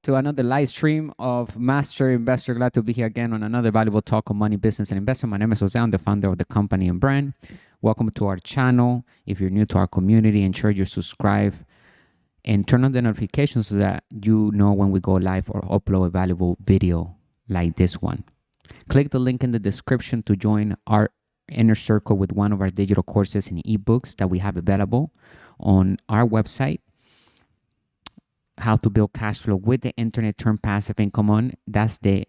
to another live stream of Master Investor. Glad to be here again on another valuable talk on money, business, and investment. My name is Jose. I'm the founder of the company and brand. Welcome to our channel. If you're new to our community, ensure you subscribe and turn on the notifications so that you know when we go live or upload a valuable video like this one. Click the link in the description to join our inner circle with one of our digital courses and ebooks that we have available on our website. How to build cash flow with the internet, turn passive income on. That's the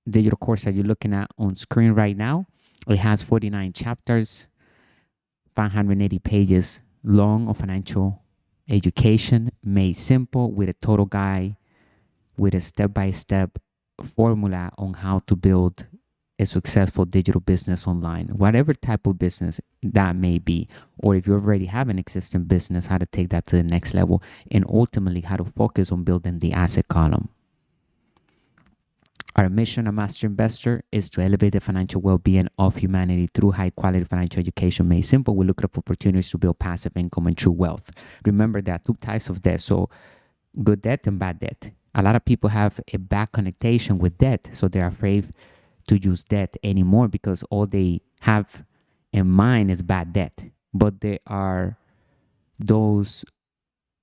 digital course that you're looking at on screen right now. It has 49 chapters, 580 pages long of financial education, made simple with a total guide, with a step-by-step formula on how to build a successful digital business online, whatever type of business that may be, or if you already have an existing business, how to take that to the next level, and ultimately how to focus on building the asset column. Our mission at Master Investor is to elevate the financial well-being of humanity through high-quality financial education made simple. We look for opportunities to build passive income and true wealth. Remember, there are two types of debt, so good debt and bad debt. A lot of people have a bad connotation with debt, so they're afraid to use debt anymore because all they have in mind is bad debt. But there are those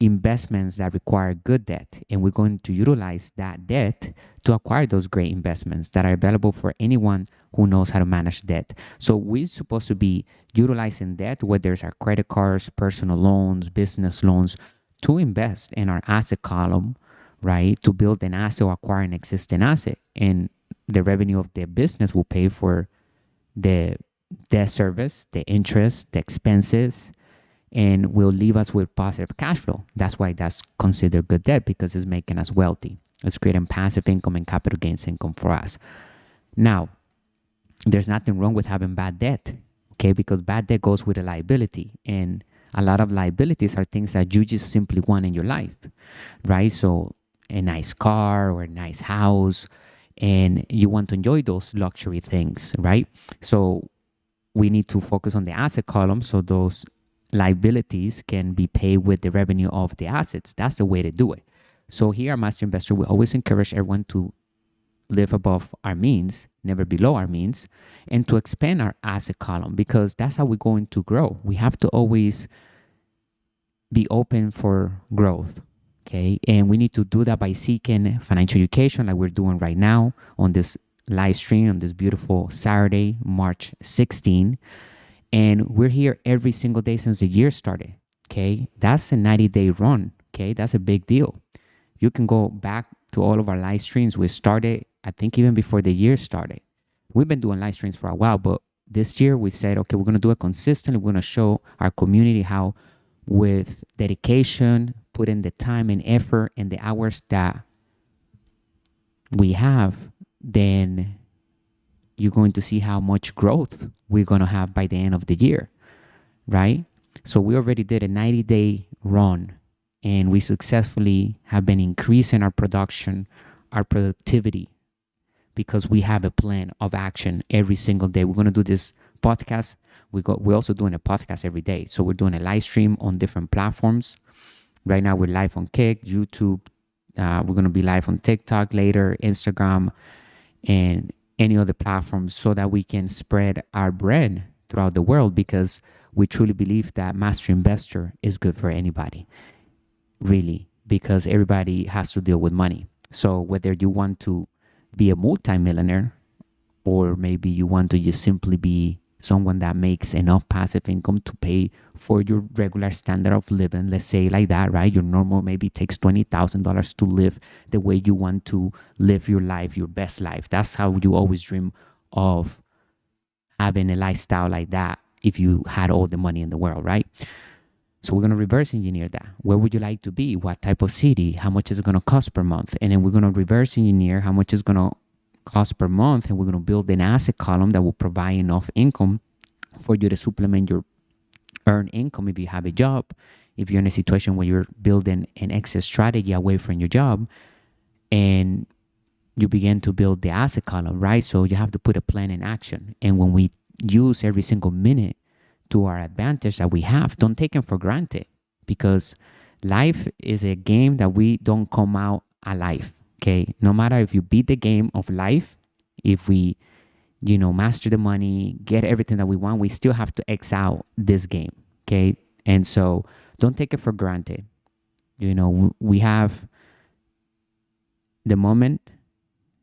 investments that require good debt, and we're going to utilize that debt to acquire those great investments that are available for anyone who knows how to manage debt. So we're supposed to be utilizing debt, whether it's our credit cards, personal loans, business loans, to invest in our asset column, right? To build an asset or acquire an existing asset. And the revenue of the business will pay for the debt service, the interest, the expenses, and will leave us with positive cash flow. That's why that's considered good debt, because it's making us wealthy. It's creating passive income and capital gains income for us. Now, there's nothing wrong with having bad debt, okay? Because bad debt goes with a liability, and a lot of liabilities are things that you just simply want in your life, right? So a nice car or a nice house, and you want to enjoy those luxury things, right? So we need to focus on the asset column so those liabilities can be paid with the revenue of the assets. That's the way to do it. So here at Master Investor, we always encourage everyone to live above our means, never below our means, and to expand our asset column, because that's how we're going to grow. We have to always be open for growth. Okay, and we need to do that by seeking financial education like we're doing right now on this live stream on this beautiful Saturday, March 16. And we're here every single day since the year started. Okay, that's a 90-day run. Okay, that's a big deal. You can go back to all of our live streams. We started, I think, even before the year started. We've been doing live streams for a while, but this year we said, okay, we're going to do it consistently. We're going to show our community how, with dedication, put in the time and effort and the hours that we have, then you're going to see how much growth we're going to have by the end of the year, right? So we already did a 90-day run, and we successfully have been increasing our production, our productivity, because we have a plan of action every single day. We're going to do this podcast. We're also doing a podcast every day. So we're doing a live stream on different platforms. Right now, we're live on Kick, YouTube. We're going to be live on TikTok later, Instagram, and any other platforms, so that we can spread our brand throughout the world, because we truly believe that Master Investor is good for anybody, really, because everybody has to deal with money. So whether you want to be a multimillionaire, or maybe you want to just simply be someone that makes enough passive income to pay for your regular standard of living, let's say like that, right? Your normal maybe takes $20,000 to live the way you want to live your life, your best life. That's how you always dream of having a lifestyle like that if you had all the money in the world, right? So we're going to reverse engineer that. Where would you like to be? What type of city? How much is it going to cost per month? And then we're going to reverse engineer how much is going to cost per month, and we're going to build an asset column that will provide enough income for you to supplement your earned income if you have a job. If you're in a situation where you're building an exit strategy away from your job, and you begin to build the asset column, right? So you have to put a plan in action. And when we use every single minute to our advantage that we have, don't take them for granted, because life is a game that we don't come out alive. Okay, no matter if you beat the game of life, if we, master the money, get everything that we want, we still have to X out this game. Okay, and so don't take it for granted. We have the moment,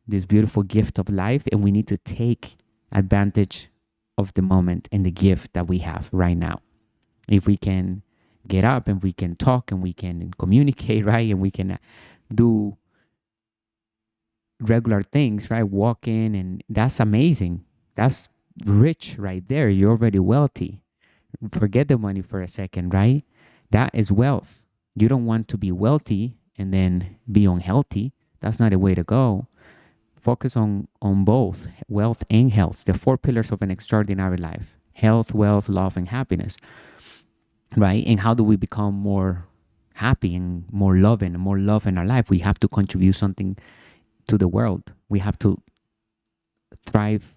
this beautiful gift of life, and we need to take advantage of the moment and the gift that we have right now. If we can get up and we can talk and we can communicate, right, and we can do regular things, right, walk in, and that's amazing. That's rich right there. You're already wealthy. Forget the money for a second, right? That is wealth. You don't want to be wealthy and then be unhealthy. That's not a way to go. Focus on both wealth and health, the four pillars of an extraordinary life: health, wealth, love, and happiness, right? And how do we become more happy and more loving and more love in our life? We have to contribute something to the world. We have to thrive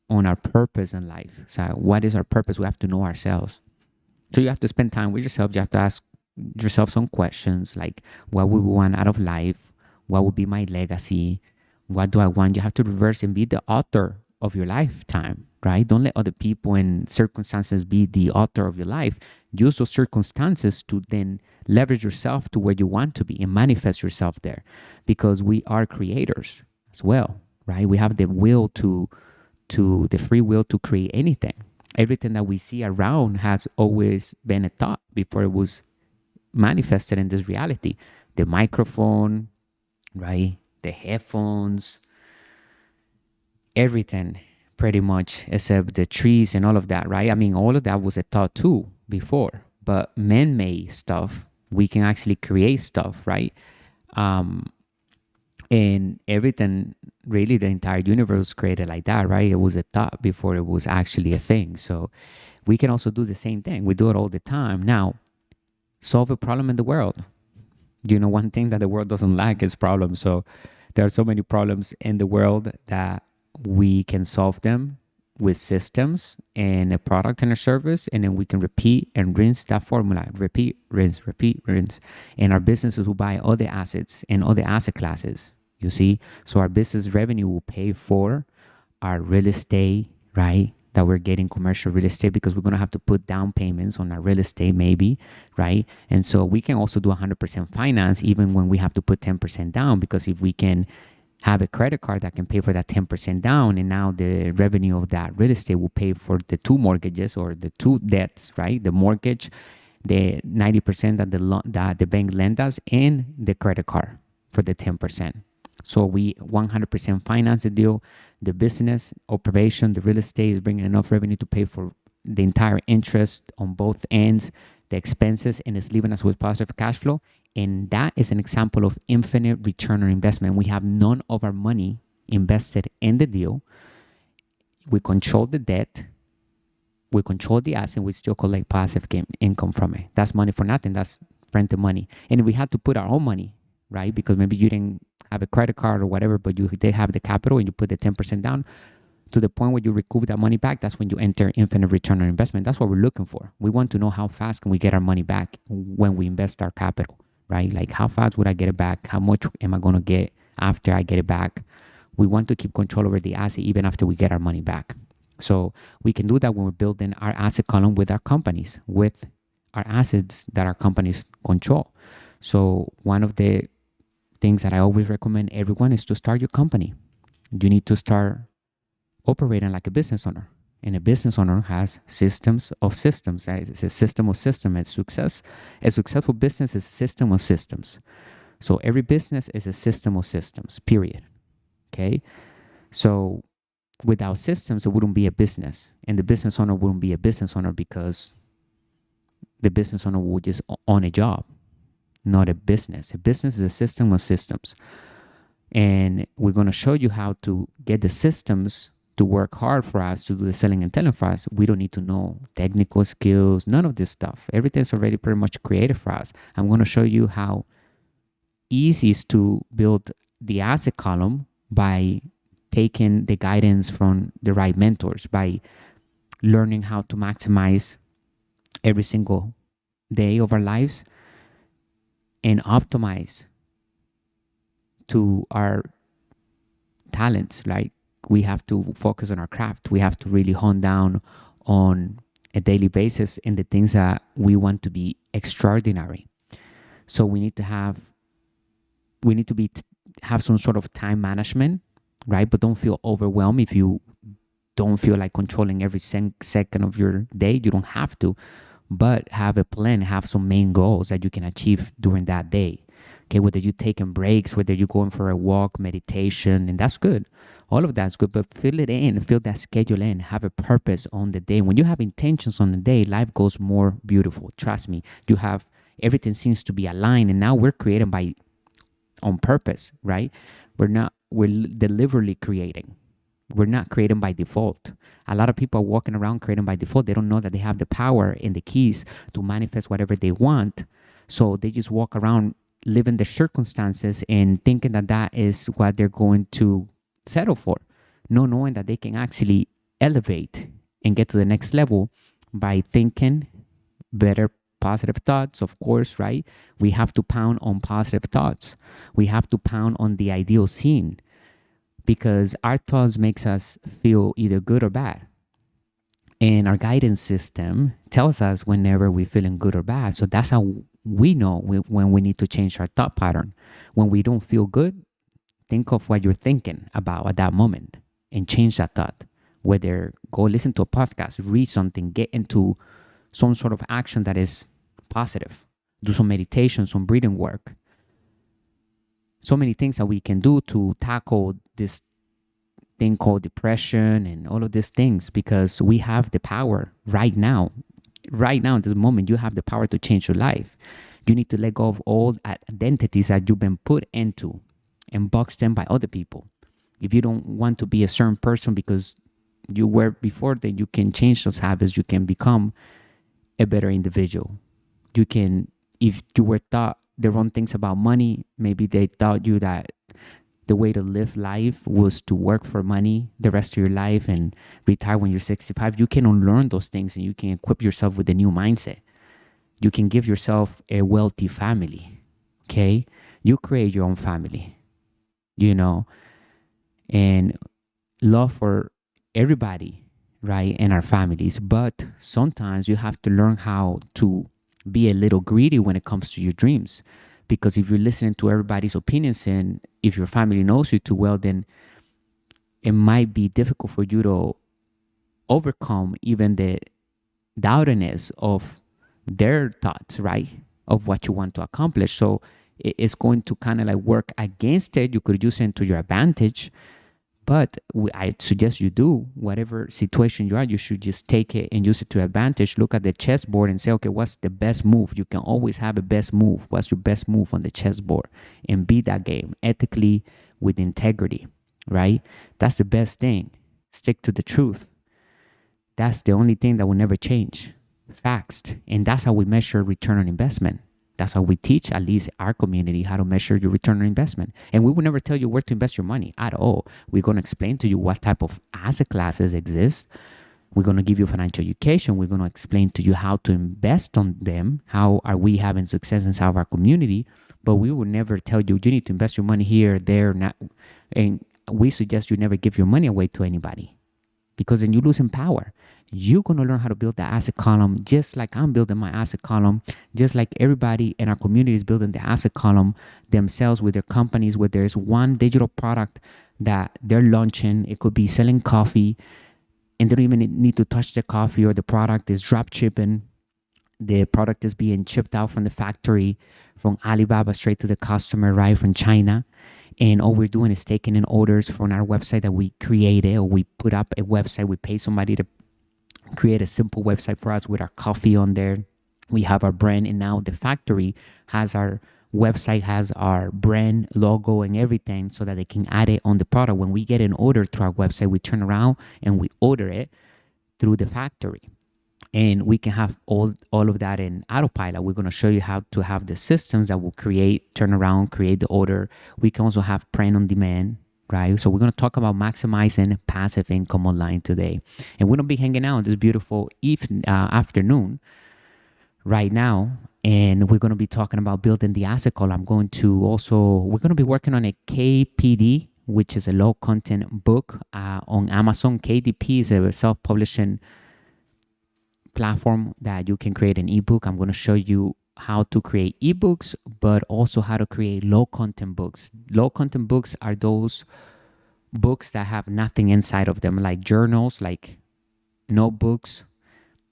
on our purpose in life. So what is our purpose? We have to know ourselves. So you have to spend time with yourself. You have to ask yourself some questions like, what would we want out of life? What would be my legacy? What do I want? You have to reverse and be the author of your lifetime, right? Don't let other people and circumstances be the author of your life. Use those circumstances to then leverage yourself to where you want to be and manifest yourself there, because we are creators as well, right? We have the will to the free will to create anything. Everything that we see around has always been a thought before it was manifested in this reality. The microphone, right? The headphones, everything pretty much, except the trees and all of that, right? I mean, all of that was a thought too before, but man-made stuff, we can actually create stuff, right? And everything, really, the entire universe was created like that, right? It was a thought before it was actually a thing. So we can also do the same thing. We do it all the time. Now, solve a problem in the world. One thing that the world doesn't lack is problems. So there are so many problems in the world that we can solve them with systems and a product and a service, and then we can repeat and rinse that formula. Repeat, rinse, repeat, rinse. And our businesses will buy all the assets and all the asset classes, you see? So our business revenue will pay for our real estate, right? That we're getting commercial real estate, because we're going to have to put down payments on our real estate maybe, right? And so we can also do 100% finance even when we have to put 10% down, because if we can have a credit card that can pay for that 10% down, and now the revenue of that real estate will pay for the two mortgages or the two debts, right? The mortgage, the 90% that the bank lends us, and the credit card for the 10%. So we 100% finance the deal. The business operation, the real estate is bringing enough revenue to pay for the entire interest on both ends, the expenses, and it's leaving us with positive cash flow. And that is an example of infinite return on investment. We have none of our money invested in the deal. We control the debt. We control the asset. We still collect passive income from it. That's money for nothing. That's rented money. And we had to put our own money, right? Because maybe you didn't have a credit card or whatever, but they have the capital and you put the 10% down to the point where you recoup that money back. That's when you enter infinite return on investment. That's what we're looking for. We want to know how fast can we get our money back when we invest our capital, right? Like, how fast would I get it back? How much am I going to get after I get it back? We want to keep control over the asset even after we get our money back. So we can do that when we're building our asset column with our companies, with our assets that our companies control. So one of the things that I always recommend everyone is to start your company. You need to start operating like a business owner. And a business owner has systems of systems. It's a system of systems. It's success. A successful business is a system of systems. So every business is a system of systems, period. Okay? So without systems, it wouldn't be a business. And the business owner wouldn't be a business owner, because the business owner would just own a job, not a business. A business is a system of systems. And we're going to show you how to get the systems to work hard for us, to do the selling and telling for us. We don't need to know technical skills, none of this stuff. Everything's already pretty much created for us. I'm going to show you how easy it is to build the asset column by taking the guidance from the right mentors, by learning how to maximize every single day of our lives and optimize to our talents. Like, we have to focus on our craft. We have to really hone down on a daily basis in the things that we want to be extraordinary. So we need to have some sort of time management, right? But don't feel overwhelmed if you don't feel like controlling every second of your day. You don't have to, but have a plan, have some main goals that you can achieve during that day. Okay, whether you're taking breaks, whether you're going for a walk, meditation, and that's good. All of that's good, but fill it in, fill that schedule in, have a purpose on the day. When you have intentions on the day, life goes more beautiful. Trust me, everything seems to be aligned, and now we're creating on purpose, right? We're deliberately creating. We're not creating by default. A lot of people are walking around creating by default. They don't know that they have the power and the keys to manifest whatever they want. So they just walk around living the circumstances and thinking that that is what they're going to settle for, not knowing that they can actually elevate and get to the next level by thinking better, positive thoughts, of course, right? We have to pound on positive thoughts. We have to pound on the ideal scene, because our thoughts makes us feel either good or bad. And our guidance system tells us whenever we're feeling good or bad. So that's how we know when we need to change our thought pattern. When we don't feel good, think of what you're thinking about at that moment and change that thought. Whether go listen to a podcast, read something, get into some sort of action that is positive. Do some meditation, some breathing work. So many things that we can do to tackle this thing called depression and all of these things, because we have the power right now. Right now, in this moment, you have the power to change your life. You need to let go of all identities that you've been put into and boxed in by other people. If you don't want to be a certain person because you were before, then you can change those habits. You can become a better individual. You can, if you were taught the wrong things about money, maybe they taught you that the way to live life was to work for money the rest of your life and retire when you're 65. You can unlearn those things and you can equip yourself with a new mindset. You can give yourself a wealthy family, okay? You create your own family, and love for everybody, right, in our families. But sometimes you have to learn how to be a little greedy when it comes to your dreams. Because if you're listening to everybody's opinions and if your family knows you too well, then it might be difficult for you to overcome even the doubtiness of their thoughts, right? Of what you want to accomplish. So it's going to kind of like work against it. You could use it to your advantage. But I suggest you do whatever situation you are, you should just take it and use it to your advantage. Look at the chessboard and say, okay, what's the best move? You can always have a best move. What's your best move on the chessboard? And beat that game ethically with integrity, right? That's the best thing. Stick to the truth. That's the only thing that will never change. Facts. And that's how we measure return on investment. That's how we teach, at least our community, how to measure your return on investment. And we will never tell you where to invest your money at all. We're going to explain to you what type of asset classes exist. We're going to give you financial education. We're going to explain to you how to invest on them. How are we having success inside of our community? But we will never tell you, you need to invest your money here, there, not. And we suggest you never give your money away to anybody, because then you lose in power. You're going to learn how to build the asset column just like I'm building my asset column, just like everybody in our community is building the asset column themselves with their companies, where there's one digital product that they're launching. It could be selling coffee, and they don't even need to touch the coffee, or the product is drop shipping. The product is being shipped out from the factory, from Alibaba straight to the customer, right, from China. And all we're doing is taking in orders from our website that we created, or we put up a website. We pay somebody to create a simple website for us with our coffee on there. We have our brand, and now the factory has our website, has our brand logo and everything, so that they can add it on the product. When we get an order through our website, we turn around and we order it through the factory. And we can have all of that in autopilot. We're going to show you how to have the systems that will turn around, create the order. We can also have print on demand, right? So we're going to talk about maximizing passive income online today. And we're going to be hanging out this beautiful afternoon right now And we're going to be talking about building the asset call. We're going to be working on a KPD, which is a low content book on Amazon. KDP is a self-publishing platform that you can create an ebook. I'm going to show you how to create ebooks, but also how to create low content books. Low content books are those books that have nothing inside of them, like journals, like notebooks,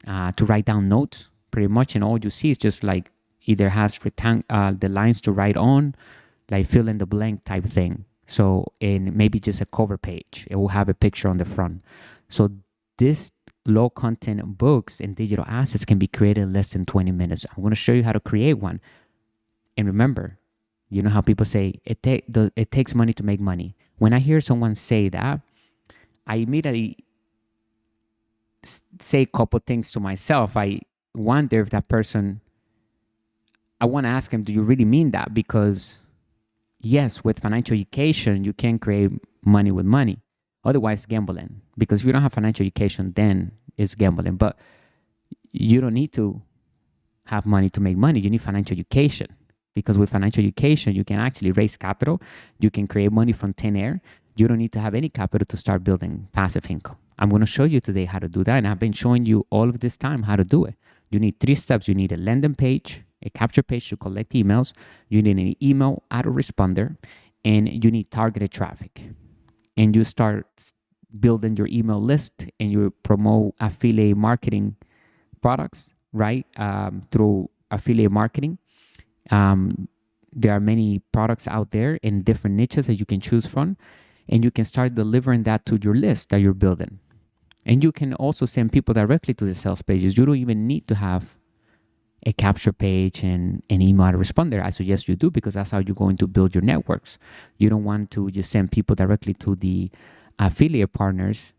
to write down notes pretty much. And all you see is just like either has the lines to write on, like fill in the blank type thing. So, and maybe just a cover page. It will have a picture on the front. So this low content books and digital assets can be created in less than 20 minutes. I'm going to show you how to create one. And remember, you know how people say it takes money to make money. When I hear someone say that, I immediately say a couple things to myself. I wonder if that person, I want to ask him, do you really mean that? Because yes, with financial education, you can create money with money. Otherwise, gambling. Because if you don't have financial education, then it's gambling. But you don't need to have money to make money. You need financial education. Because with financial education, you can actually raise capital. You can create money from thin air. You don't need to have any capital to start building passive income. I'm going to show you today how to do that. And I've been showing you all of this time how to do it. You need 3 steps. You need a landing page, a capture page to collect emails. You need an email autoresponder, and you need targeted traffic. And you start building your email list, and you promote affiliate marketing products, right? Through affiliate marketing. There are many products out there in different niches that you can choose from, and you can start delivering that to your list that you're building. And you can also send people directly to the sales pages. You don't even need to have a capture page and an email autoresponder. I suggest you do, because that's how you're going to build your networks. You don't want to just send people directly to the affiliate partners,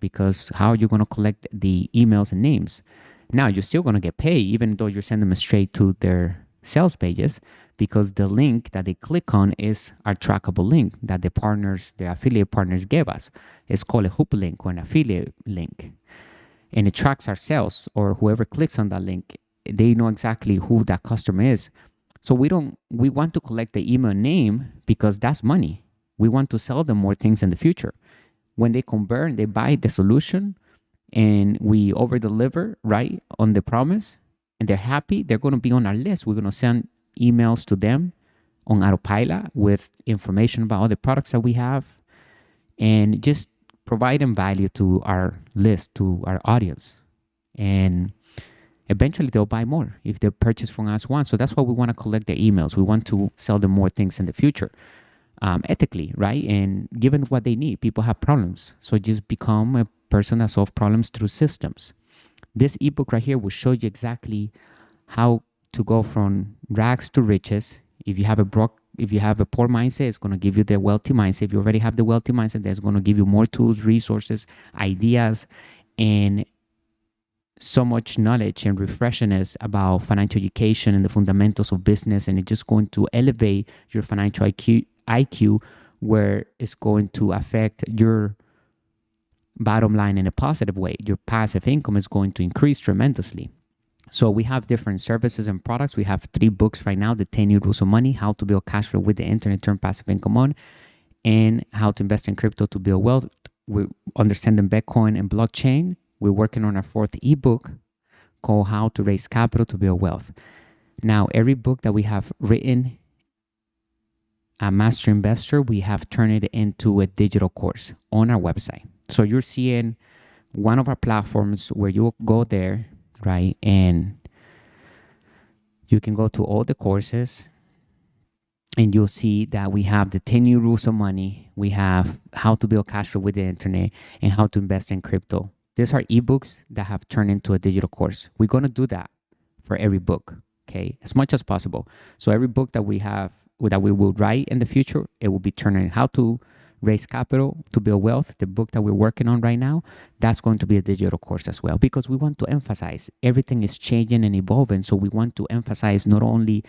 because how are you going to collect the emails and names? Now, you're still going to get paid, even though you're sending them straight to their sales pages, because the link that they click on is our trackable link that the affiliate partners gave us. It's called a hook link or an affiliate link. And it tracks our sales, or whoever clicks on that link, they know exactly who that customer is. So we want to collect the email name, because that's money. We want to sell them more things in the future. When they convert, they buy the solution, and we over deliver right on the promise, and they're happy, they're going to be on our list. We're going to send emails to them on autopilot with information about all the products that we have, and just provide them value to our list, to our audience. And eventually they'll buy more if they purchase from us once. So that's why we want to collect their emails. We want to sell them more things in the future, ethically, right? And given what they need, people have problems. So just become a person that solves problems through systems. This ebook right here will show you exactly how to go from rags to riches. If you have a poor mindset, it's going to give you the wealthy mindset. If you already have the wealthy mindset, that's going to give you more tools, resources, ideas, and so much knowledge and refreshingness about financial education and the fundamentals of business. And it's just going to elevate your financial IQ, where it's going to affect your bottom line in a positive way. Your passive income is going to increase tremendously. So we have different services and products. We have 3 books right now: The 10-Year Rules of Money, How to Build Cash Flow with the Internet, Turn Passive Income On, and How to Invest in Crypto to Build Wealth. We're understanding Bitcoin and blockchain. We're working on our 4th ebook called How to Raise Capital to Build Wealth. Now, every book that we have written at Master Investor, we have turned it into a digital course on our website. So you're seeing one of our platforms where you'll go there, right? And you can go to all the courses, and you'll see that we have the 10-year rules of money. We have how to build cash flow with the internet and how to invest in crypto. These are ebooks that have turned into a digital course. We're going to do that for every book, okay, as much as possible. So every book that we have, that we will write in the future, it will be turning how to raise capital to build wealth. The book that we're working on right now, that's going to be a digital course as well, because we want to emphasize everything is changing and evolving. So we want to emphasize not only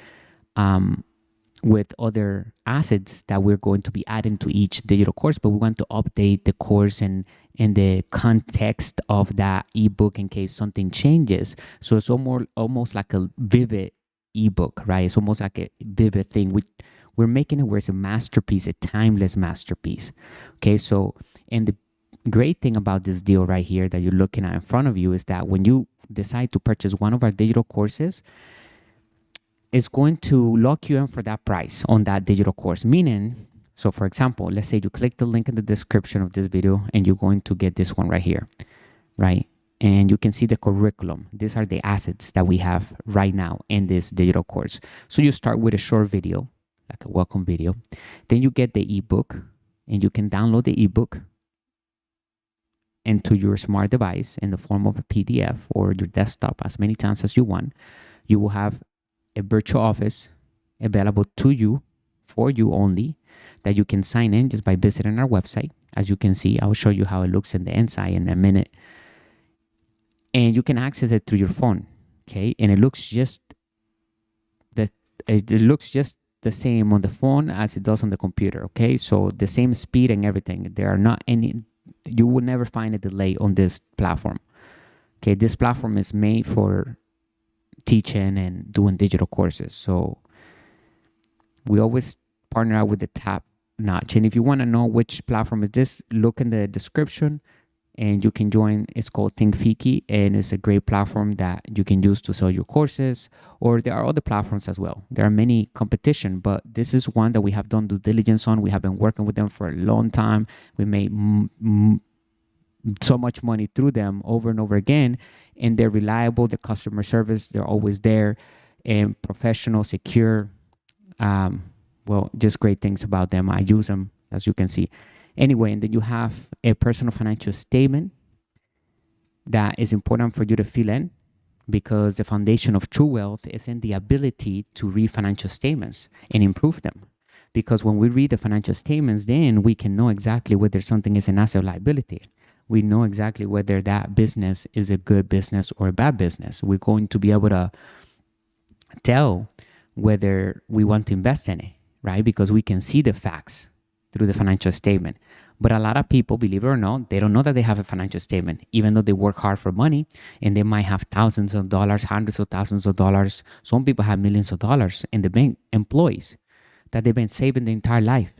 with other assets that we're going to be adding to each digital course, but we want to update the course and the context of that ebook in case something changes. So it's almost like a vivid ebook, right? It's almost like a vivid thing. We're making it where it's a masterpiece, a timeless masterpiece. Okay, so, and the great thing about this deal right here that you're looking at in front of you is that when you decide to purchase one of our digital courses, it's going to lock you in for that price on that digital course. Meaning, so for example, let's say you click the link in the description of this video and you're going to get this one right here, right? And you can see the curriculum. These are the assets that we have right now in this digital course. So you start with a short video, like a welcome video. Then you get the ebook, and you can download the ebook into your smart device in the form of a PDF or your desktop as many times as you want. You will have a virtual office available to you, for you only, that you can sign in just by visiting our website. As you can see, I'll show you how it looks in the inside in a minute. And you can access it through your phone, okay? And it looks just the same on the phone as it does on the computer, okay? So the same speed and everything. There are not any, you will never find a delay on this platform. Okay, this platform is made for teaching and doing digital courses. So we always partner out with the top notch. And if you want to know which platform is this, look in the description and you can join. It's called Thinkific, and it's a great platform that you can use to sell your courses. Or there are other platforms as well. There are many competition, but this is one that we have done due diligence on. We have been working with them for a long time. We made so much money through them over and over again, and they're reliable. The customer service, they're always there, and professional, secure. Well, just great things about them. I use them, as you can see. Anyway, and then you have a personal financial statement that is important for you to fill in, because the foundation of true wealth is in the ability to read financial statements and improve them. Because when we read the financial statements, then we can know exactly whether something is an asset or liability. We know exactly whether that business is a good business or a bad business. We're going to be able to tell whether we want to invest in it, right? Because we can see the facts through the financial statement. But a lot of people, believe it or not, they don't know that they have a financial statement, even though they work hard for money, and they might have thousands of dollars, hundreds of thousands of dollars. Some people have millions of dollars in the bank, employees that they've been saving their entire life.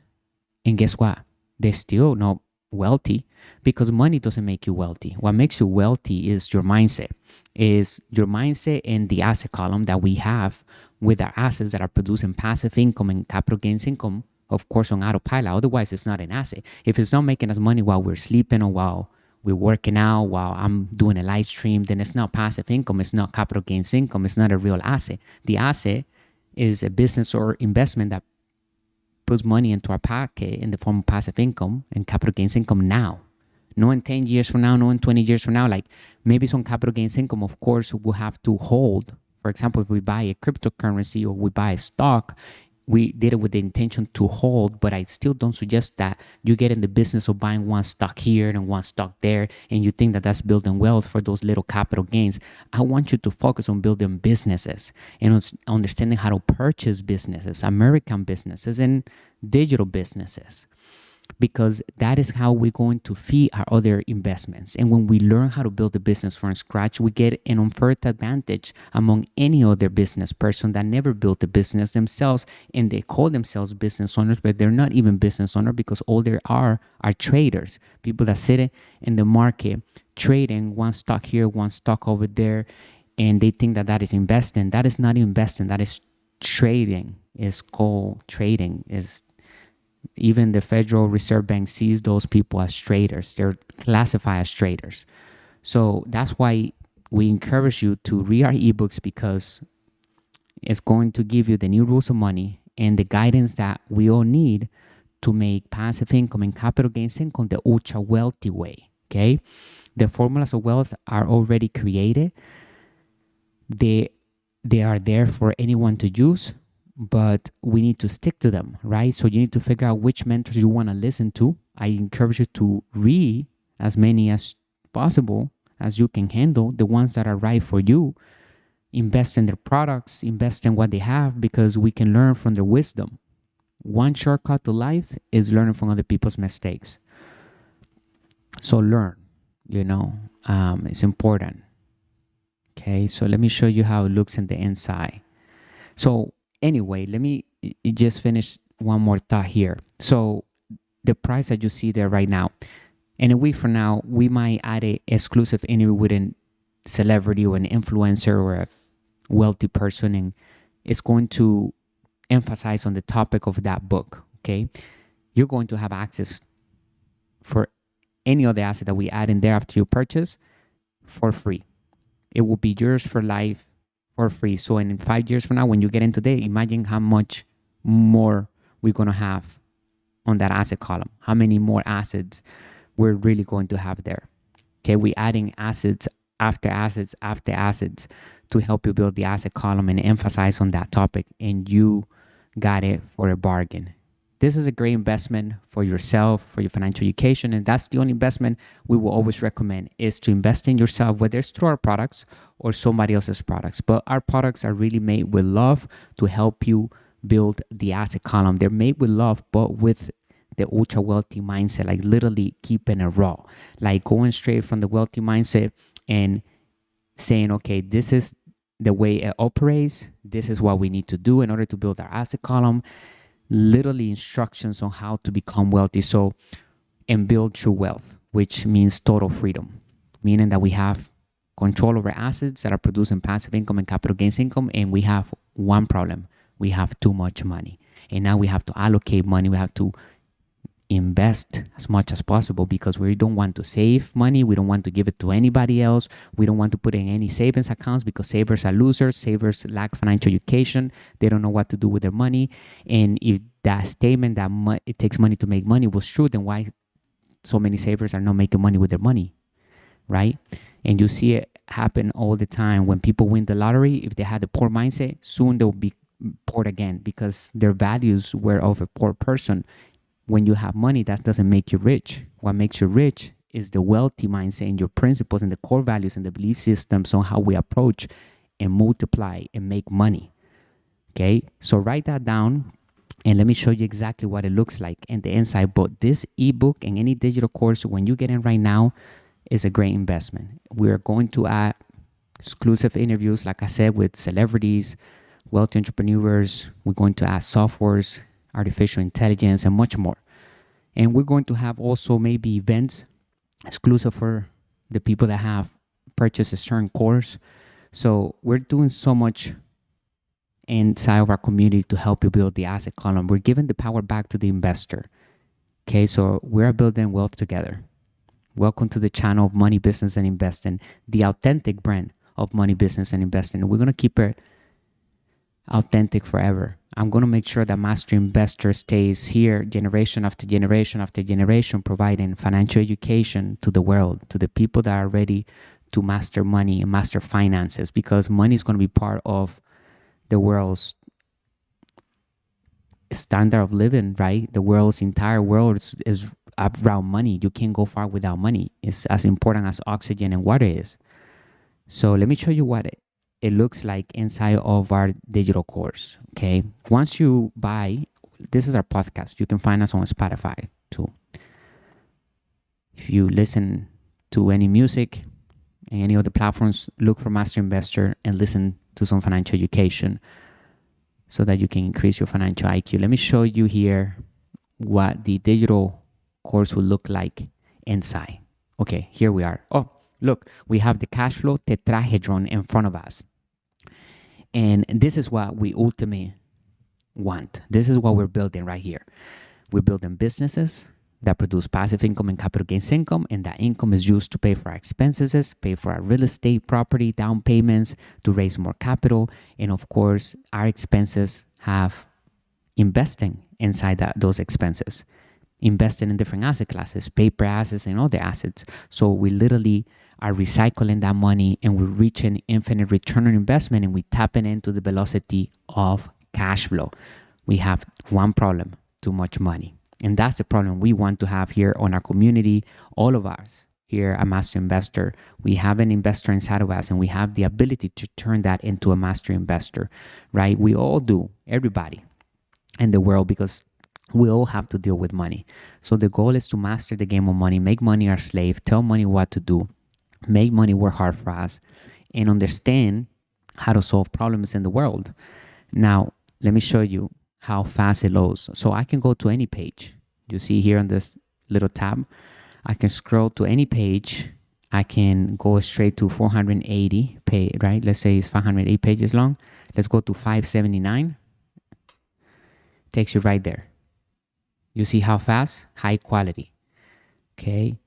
And guess what? They're still not wealthy, because money doesn't make you wealthy. What makes you wealthy is your mindset. In the asset column that we have with our assets that are producing passive income and capital gains income, of course, on autopilot. Otherwise, it's not an asset. If it's not making us money while we're sleeping or while we're working out, while I'm doing a live stream, then it's not passive income. It's not capital gains income. It's not a real asset. The asset is a business or investment that puts money into our pocket in the form of passive income and capital gains income now. No in 10 years from now, no in 20 years from now. Like maybe some capital gains income, of course, we'll have to hold. For example, if we buy a cryptocurrency or we buy a stock, we did it with the intention to hold, but I still don't suggest that you get in the business of buying one stock here and one stock there, and you think that that's building wealth for those little capital gains. I want you to focus on building businesses and understanding how to purchase businesses, American businesses and digital businesses, because that is how we're going to feed our other investments. And when we learn how to build a business from scratch, we get an unfair advantage among any other business person that never built a business themselves, and they call themselves business owners, but they're not even business owners, because all they are traders, people that sit in the market trading one stock here, one stock over there, and they think that that is investing. That is not investing. That is trading. It's called trading. Even the Federal Reserve Bank sees those people as traders. They're classified as traders. So that's why we encourage you to read our ebooks, because it's going to give you the new rules of money and the guidance that we all need to make passive income and capital gains income the ultra wealthy way. Okay? The formulas of wealth are already created. They are there for anyone to use, but we need to stick to them, right? So you need to figure out which mentors you want to listen to. I encourage you to read as many as possible as you can handle, the ones that are right for you. Invest in their products, invest in what they have, because we can learn from their wisdom. One shortcut to life is learning from other people's mistakes. So learn, it's important. Okay, so let me show you how it looks in the inside. So anyway, let me just finish one more thought here. So the price that you see there right now, in a week from now, we might add a exclusive interview with a celebrity or an influencer or a wealthy person, and it's going to emphasize on the topic of that book. Okay, you're going to have access for any other asset that we add in there after you purchase for free. It will be yours for life for free. So in 5 years from now, when you get in today, imagine how much more we're going to have on that asset column. How many more assets we're really going to have there. Okay, we're adding assets after assets after assets to help you build the asset column and emphasize on that topic, and you got it for a bargain. This is a great investment for yourself, for your financial education, and that's the only investment we will always recommend, is to invest in yourself, whether it's through our products or somebody else's products. But our products are really made with love to help you build the asset column. They're made with love, but with the ultra wealthy mindset, like literally keeping it raw, like going straight from the wealthy mindset and saying, okay, this is the way it operates. This is what we need to do in order to build our asset column. Literally instructions on how to become wealthy. So, and build true wealth, which means total freedom, meaning that we have control over assets that are producing passive income and capital gains income. And we have one problem. We have too much money. And now we have to allocate money. We have to invest as much as possible, because we don't want to save money. We don't want to give it to anybody else. We don't want to put in any savings accounts, because savers are losers. Savers lack financial education. They don't know what to do with their money. And if that statement that it takes money to make money was true, then why so many savers are not making money with their money, right? And you see it happen all the time. When people win the lottery, if they had a poor mindset, soon they'll be poor again, because their values were of a poor person. When you have money, that doesn't make you rich. What makes you rich is the wealthy mindset and your principles and the core values and the belief systems on how we approach and multiply and make money. Okay, so write that down and let me show you exactly what it looks like in the inside. But this ebook and any digital course, when you get in right now, is a great investment. We're going to add exclusive interviews, like I said, with celebrities, wealthy entrepreneurs. We're going to add softwares, artificial intelligence, and much more. And we're going to have also maybe events exclusive for the people that have purchased a certain course. So we're doing so much inside of our community to help you build the asset column. We're giving the power back to the investor. Okay, so we're building wealth together. Welcome to the channel of Money, Business, and Investing, the authentic brand of Money, Business, and Investing. We're going to keep it authentic forever. I'm going to make sure that Master Investor stays here generation after generation after generation, providing financial education to the world, to the people that are ready to master money and master finances, because money is going to be part of the world's standard of living, right? The world's entire world is around money. You can't go far without money. It's as important as oxygen and water is. So let me show you what it looks like inside of our digital course. Okay, once you buy, this is our podcast. You can find us on Spotify too. If you listen to any music and any other platforms, look for Master Investor and listen to some financial education so that you can increase your financial IQ. Let me show you here what the digital course will look like inside. Okay, here we are. Oh, look, we have the cash flow tetrahedron in front of us. And this is what we ultimately want. This is what we're building right here. We're building businesses that produce passive income and capital gains income, and that income is used to pay for our expenses, pay for our real estate, property, down payments, to raise more capital. And of course, our expenses have investing inside those expenses, investing in different asset classes, paper assets and other assets. So we literally are recycling that money, and we're reaching infinite return on investment, and we're tapping into the velocity of cash flow. We have one problem: too much money. And that's the problem we want to have here on our community. All of us here at Master Investor, we have an investor inside of us, and we have the ability to turn that into a master investor, right? We all do, everybody in the world, because we all have to deal with money. So the goal is to master the game of money, make money our slave, tell money what to do, make money work hard for us, and understand how to solve problems in the world. Now, let me show you how fast it loads. So I can go to any page. You see here on this little tab, I can scroll to any page. I can go straight to 480 page, right? Let's say it's 508 pages long. Let's go to 579. Takes you right there. You see how fast? High quality. Okay.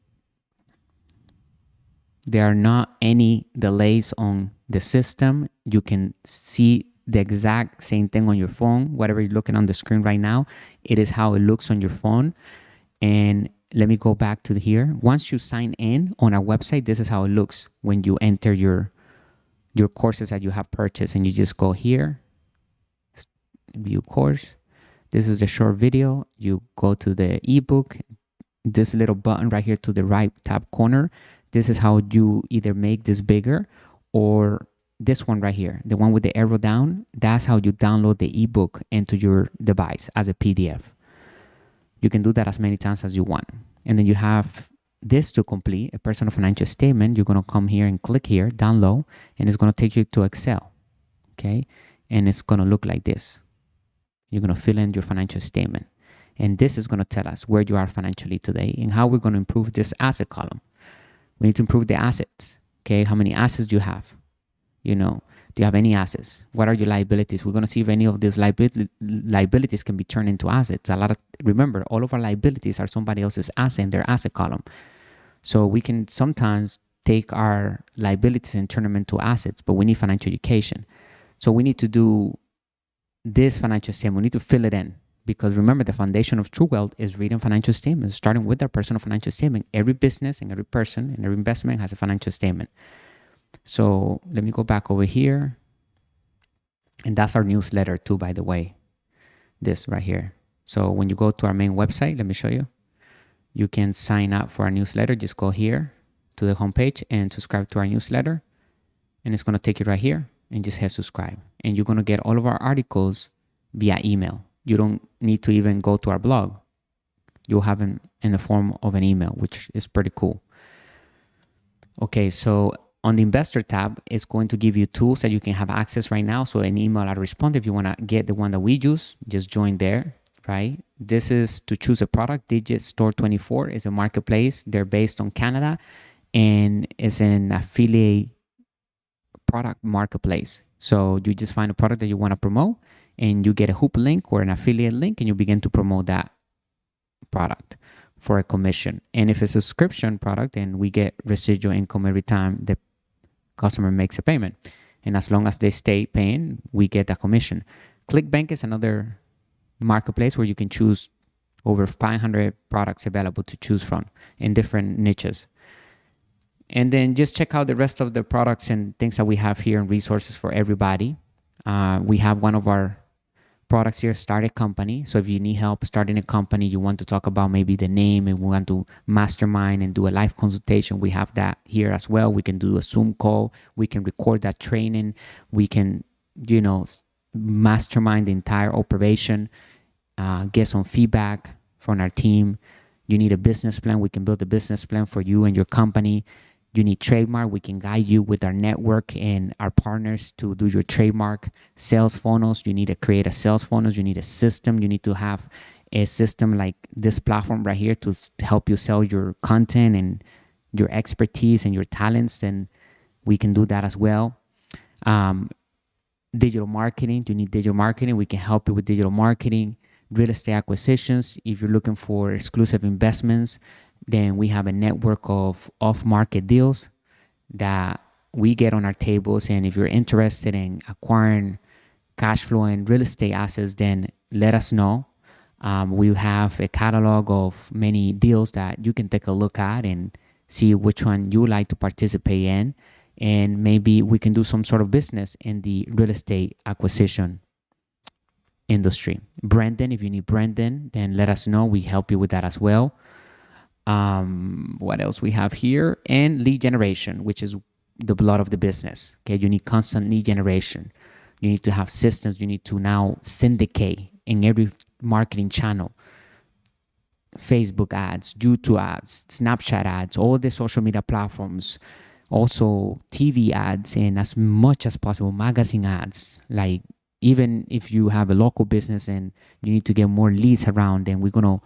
There are not any delays on the system. You can see the exact same thing on your phone. Whatever you're looking on the screen right now, it is how it looks on your phone. And let me go back to here. Once you sign in on our website, this is how it looks when you enter your courses that you have purchased. And you just go here, view course. This is a short video. You go to the ebook, this little button right here to the right top corner. This is how you either make this bigger, or this one right here, the one with the arrow down. That's how you download the ebook into your device as a PDF. You can do that as many times as you want. And then you have this to complete, a personal financial statement. You're going to come here and click here, download, and it's going to take you to Excel. Okay. And it's going to look like this. You're going to fill in your financial statement. And this is going to tell us where you are financially today and how we're going to improve this asset column. We need to improve the assets. Okay. How many assets do you have? Do you have any assets? What are your liabilities? We're going to see if any of these liabilities can be turned into assets. Remember, all of our liabilities are somebody else's asset in their asset column. So we can sometimes take our liabilities and turn them into assets, but we need financial education. So we need to do this financial statement. We need to fill it in, because remember, the foundation of true wealth is reading financial statements, starting with our personal financial statement. Every business and every person and every investment has a financial statement. So let me go back over here. And that's our newsletter too, by the way, this right here. So when you go to our main website, let me show you. You can sign up for our newsletter. Just go here to the homepage and subscribe to our newsletter. And it's going to take you right here, and just hit subscribe. And you're going to get all of our articles via email. You don't need to even go to our blog. You'll have them in the form of an email, which is pretty cool. Okay, so on the investor tab, it's going to give you tools that you can have access right now. So an email autorespond, if you want to get the one that we use, just join there, right? This is to choose a product. Digit Store 24 is a marketplace. They're based on Canada, and it's an affiliate product marketplace. So you just find a product that you want to promote, and you get a hoop link or an affiliate link, and you begin to promote that product for a commission. And if it's a subscription product, then we get residual income every time the customer makes a payment. And as long as they stay paying, we get a commission. ClickBank is another marketplace where you can choose over 500 products available to choose from in different niches. And then just check out the rest of the products and things that we have here and resources for everybody. We have one of our products here, Start a Company. So if you need help starting a company, you want to talk about maybe the name, and we want to mastermind and do a live consultation, we have that here as well. We can do a Zoom call. We can record that training. We can, mastermind the entire operation, get some feedback from our team. You need a business plan. We can build a business plan for you and your company. You need trademark. We can guide you with our network and our partners to do your trademark. Sales funnels. You need to create a sales funnels. You need a system. You need to have a system like this platform right here to help you sell your content and your expertise and your talents. And we can do that as well. Digital marketing. You need digital marketing. We can help you with digital marketing. Real estate acquisitions. If you're looking for exclusive investments, then we have a network of off-market deals that we get on our tables. And if you're interested in acquiring cash flow and real estate assets, then let us know. We have a catalog of many deals that you can take a look at and see which one you like to participate in. And maybe we can do some sort of business in the real estate acquisition industry. Brandon, if you need Brandon, then let us know. We help you with that as well. What else we have here? And lead generation, which is the blood of the business. Okay, you need constant lead generation. You need to have systems. You need to now syndicate in every marketing channel. Facebook ads, YouTube ads, Snapchat ads, all the social media platforms, also TV ads, and as much as possible magazine ads like even if you have a local business and you need to get more leads around, then we're going to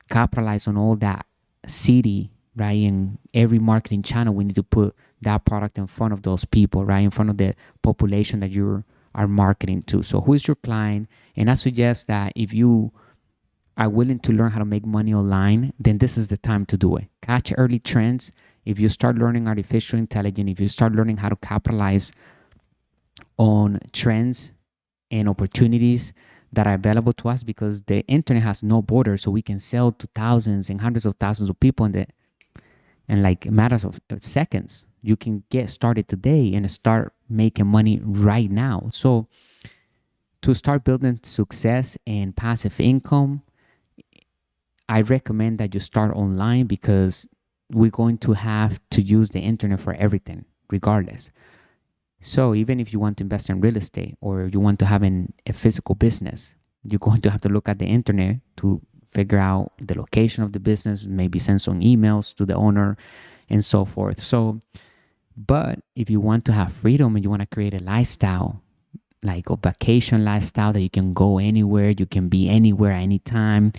capitalize on all that city, right? In every marketing channel, we need to put that product in front of those people, right? In front of the population that you are marketing to. So who is your client? And I suggest that if you are willing to learn how to make money online, then this is the time to do it. Catch early trends. If you start learning artificial intelligence, if you start learning how to capitalize on trends and opportunities that are available to us, because the internet has no borders, so we can sell to thousands and hundreds of thousands of people in like matters of seconds. You can get started today and start making money right now. So to start building success and passive income, I recommend that you start online, because we're going to have to use the internet for everything regardless. So even if you want to invest in real estate or you want to have a physical business, you're going to have to look at the internet to figure out the location of the business, maybe send some emails to the owner and so forth. So, but if you want to have freedom and you want to create a lifestyle, like a vacation lifestyle that you can go anywhere, you can be anywhere, anytime,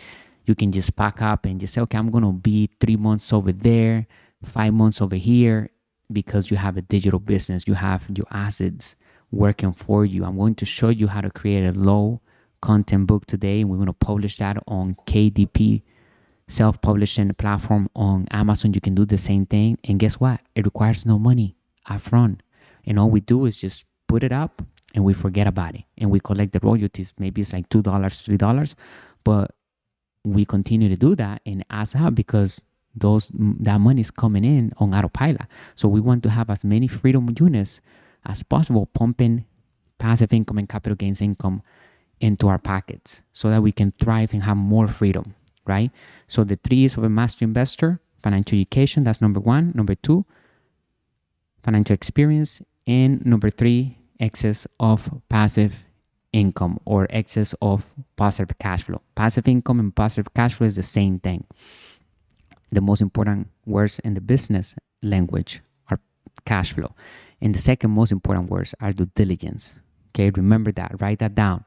you can just pack up and just say, okay, I'm going to be 3 months over there, 5 months over here, because you have a digital business, you have your assets working for you. I'm going to show you how to create a low content book today, and we're going to publish that on KDP self-publishing platform on Amazon. You can do the same thing, and guess what? It requires no money upfront, and all we do is just put it up and we forget about it, and we collect the royalties. Maybe it's like $2, $3, but we continue to do that and adds up, because that money is coming in on autopilot. So we want to have as many freedom units as possible, pumping passive income and capital gains income into our pockets so that we can thrive and have more freedom, right? So the 3 E's of a master investor: financial education, that's number 1. Number 2, financial experience. And number 3, excess of passive income or excess of positive cash flow. Passive income and positive cash flow is the same thing. The most important words in the business language are cash flow. And the second most important words are due diligence. Okay, remember that. Write that down.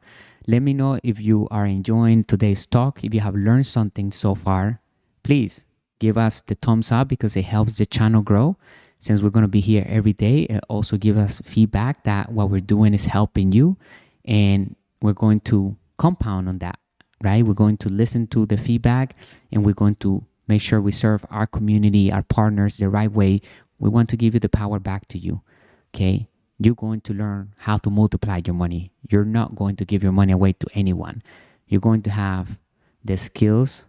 Let me know if you are enjoying today's talk. If you have learned something so far, please give us the thumbs up, because it helps the channel grow. Since we're going to be here every day, also give us feedback that what we're doing is helping you. And we're going to compound on that, right? We're going to listen to the feedback, and we're going to make sure we serve our community, our partners the right way. We want to give you the power back to you, okay? You're going to learn how to multiply your money. You're not going to give your money away to anyone. You're going to have the skills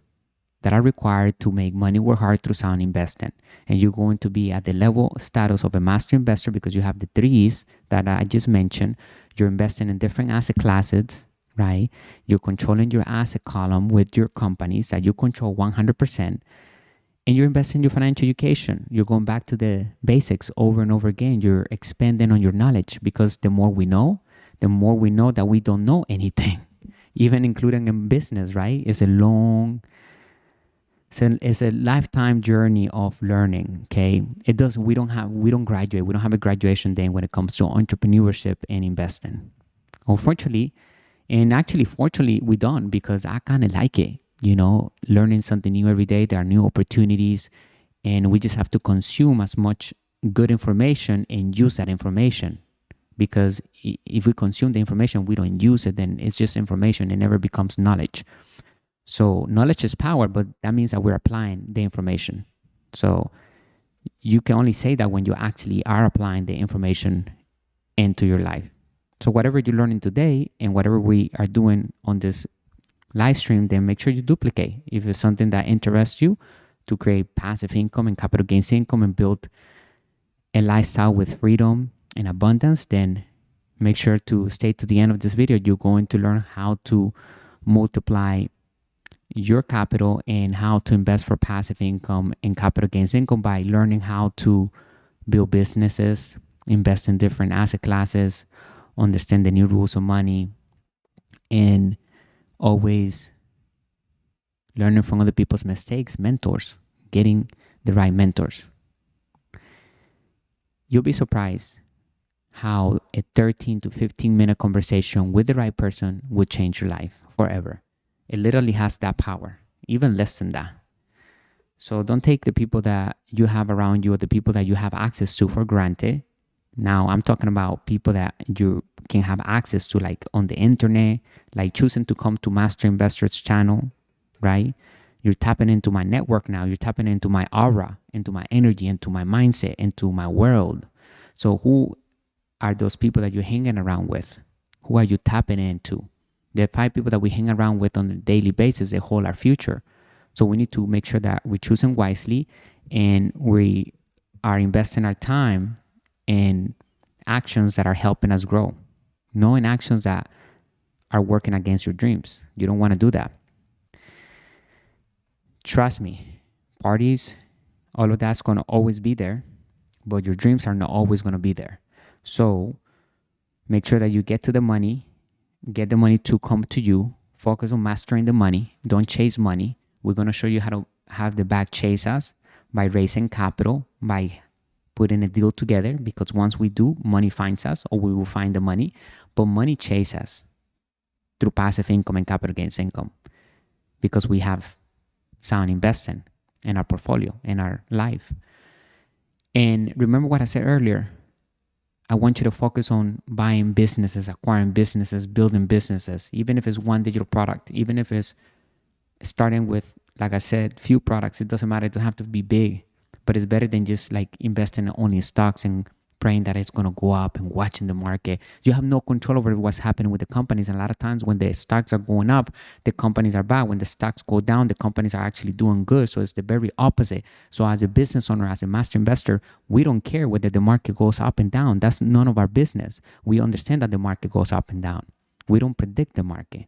that are required to make money work hard through sound investing. And you're going to be at the level status of a master investor, because you have the 3 E's that I just mentioned. You're investing in different asset classes, right? You're controlling your asset column with your companies that you control 100%. And you're investing in your financial education. You're going back to the basics over and over again. You're expanding on your knowledge, because the more we know that we don't know anything, even including in business, right? It's a lifetime journey of learning, okay? We don't graduate. We don't have a graduation day when it comes to entrepreneurship and investing. Unfortunately, and actually fortunately, we don't, because I kind of like it, learning something new every day. There are new opportunities, and we just have to consume as much good information and use that information. Because if we consume the information, we don't use it, then it's just information. It never becomes knowledge. So knowledge is power, but that means that we're applying the information. So you can only say that when you actually are applying the information into your life. So whatever you're learning today and whatever we are doing on this live stream, then make sure you duplicate. If it's something that interests you to create passive income and capital gains income and build a lifestyle with freedom and abundance, then make sure to stay to the end of this video. You're going to learn how to multiply your capital and how to invest for passive income and capital gains income by learning how to build businesses, invest in different asset classes, understand the new rules of money, and always learning from other people's mistakes, mentors, getting the right mentors. You'll be surprised how a 13 to 15-minute conversation with the right person would change your life forever. It literally has that power, even less than that. So don't take the people that you have around you or the people that you have access to for granted. Now, I'm talking about people that you can have access to, like on the internet, like choosing to come to Master Investors channel, right? You're tapping into my network now. You're tapping into my aura, into my energy, into my mindset, into my world. So who are those people that you're hanging around with? Who are you tapping into? The 5 people that we hang around with on a daily basis, they hold our future. So we need to make sure that we're choosing wisely and we are investing our time in actions that are helping us grow, not in actions that are working against your dreams. You don't want to do that. Trust me, parties, all of that's going to always be there, but your dreams are not always going to be there. So make sure that you get to the money, get the money to come to you, focus on mastering the money, don't chase money. We're going to show you how to have the bag chase us by raising capital, by putting a deal together, because once we do, money finds us, or we will find the money, but money chases us through passive income and capital gains income, because we have sound investing in our portfolio, in our life. And remember what I said earlier, I want you to focus on buying businesses, acquiring businesses, building businesses, even if it's one digital product, even if it's starting with, like I said, few products. It doesn't matter. It doesn't have to be big, but it's better than just like investing only in stocks and praying that it's going to go up and watching the market. You have no control over what's happening with the companies. And a lot of times when the stocks are going up, the companies are bad. When the stocks go down, the companies are actually doing good. So it's the very opposite. So as a business owner, as a master investor, we don't care whether the market goes up and down. That's none of our business. We understand that the market goes up and down. We don't predict the market.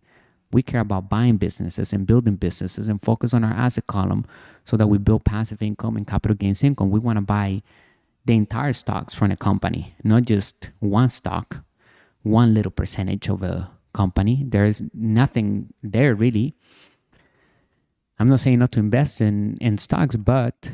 We care about buying businesses and building businesses and focus on our asset column so that we build passive income and capital gains income. We want to buy the entire stocks from a company, not just one stock, one little percentage of a company. There's nothing there really. I'm not saying not to invest in stocks, but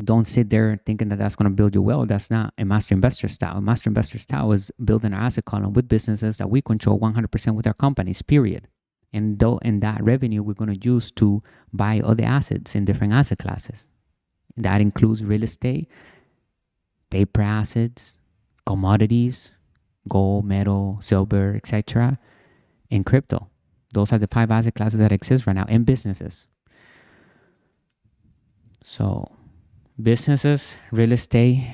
don't sit there thinking that that's going to build you wealth. That's not a master investor style. A master investor style is building our asset column with businesses that we control 100% with our companies, period. And that revenue we're going to use to buy other assets in different asset classes. That includes real estate, paper assets, commodities, gold, metal, silver, etc., and crypto. Those are the 5 asset classes that exist right now in businesses. So businesses, real estate,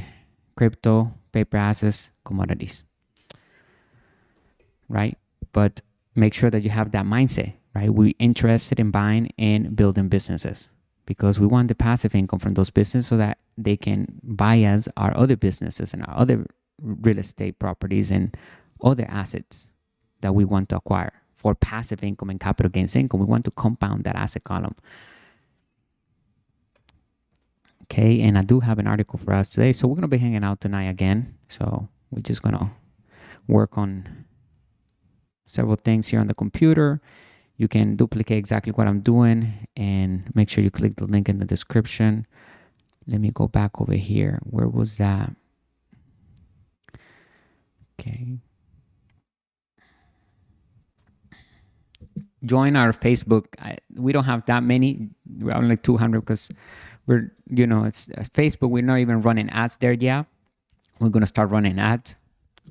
crypto, paper assets, commodities, right? But make sure that you have that mindset, right? We're interested in buying and building businesses because we want the passive income from those businesses so that they can buy us our other businesses and our other real estate properties and other assets that we want to acquire for passive income and capital gains income. We want to compound that asset column. Okay, and I do have an article for us today. So we're going to be hanging out tonight again. So we're just going to work on several things here on the computer. You can duplicate exactly what I'm doing and make sure you click the link in the description. Let me go back over here. Where was that? Okay. Join our Facebook. We don't have that many. We're only 200 because we're, it's Facebook. We're not even running ads there yet. We're going to start running ads.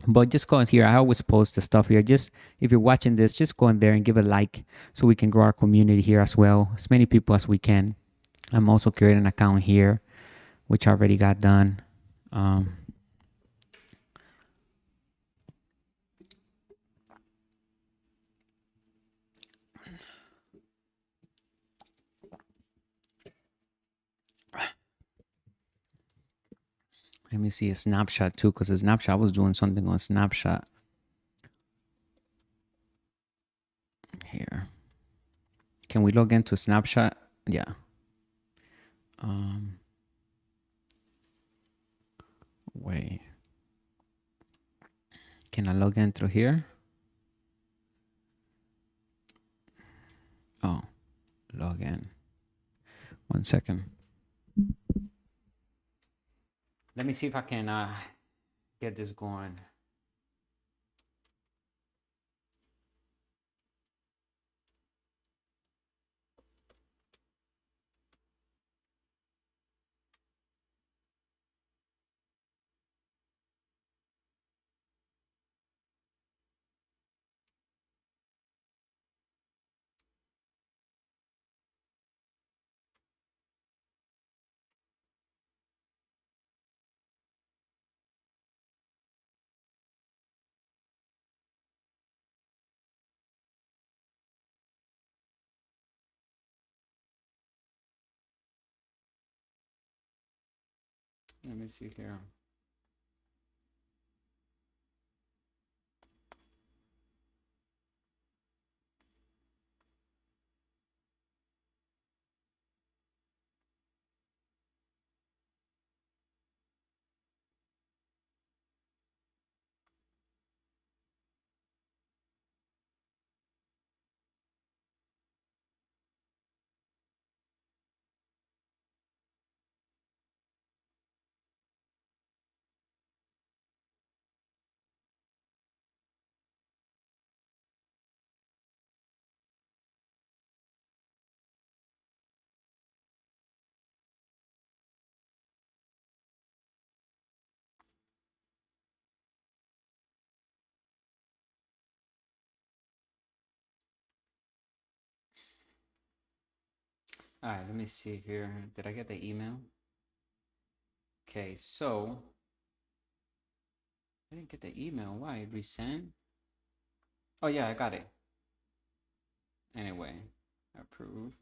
But just go in here. I always post the stuff here. Just if you're watching this, just go in there and give a like so we can grow our community here as well. As many people as we can. I'm also creating an account here, which I already got done. Let me see a snapshot too, because a snapshot, I was doing something on Snapchat. Here. Can we log into Snapchat? Yeah. Wait. Can I log in through here? Oh, log in. 1 second. Let me see if I can get this going. Let me see here. All right, let me see here. Did I get the email? Okay, so I didn't get the email. Why? Resend? Oh, yeah, I got it. Anyway, approve.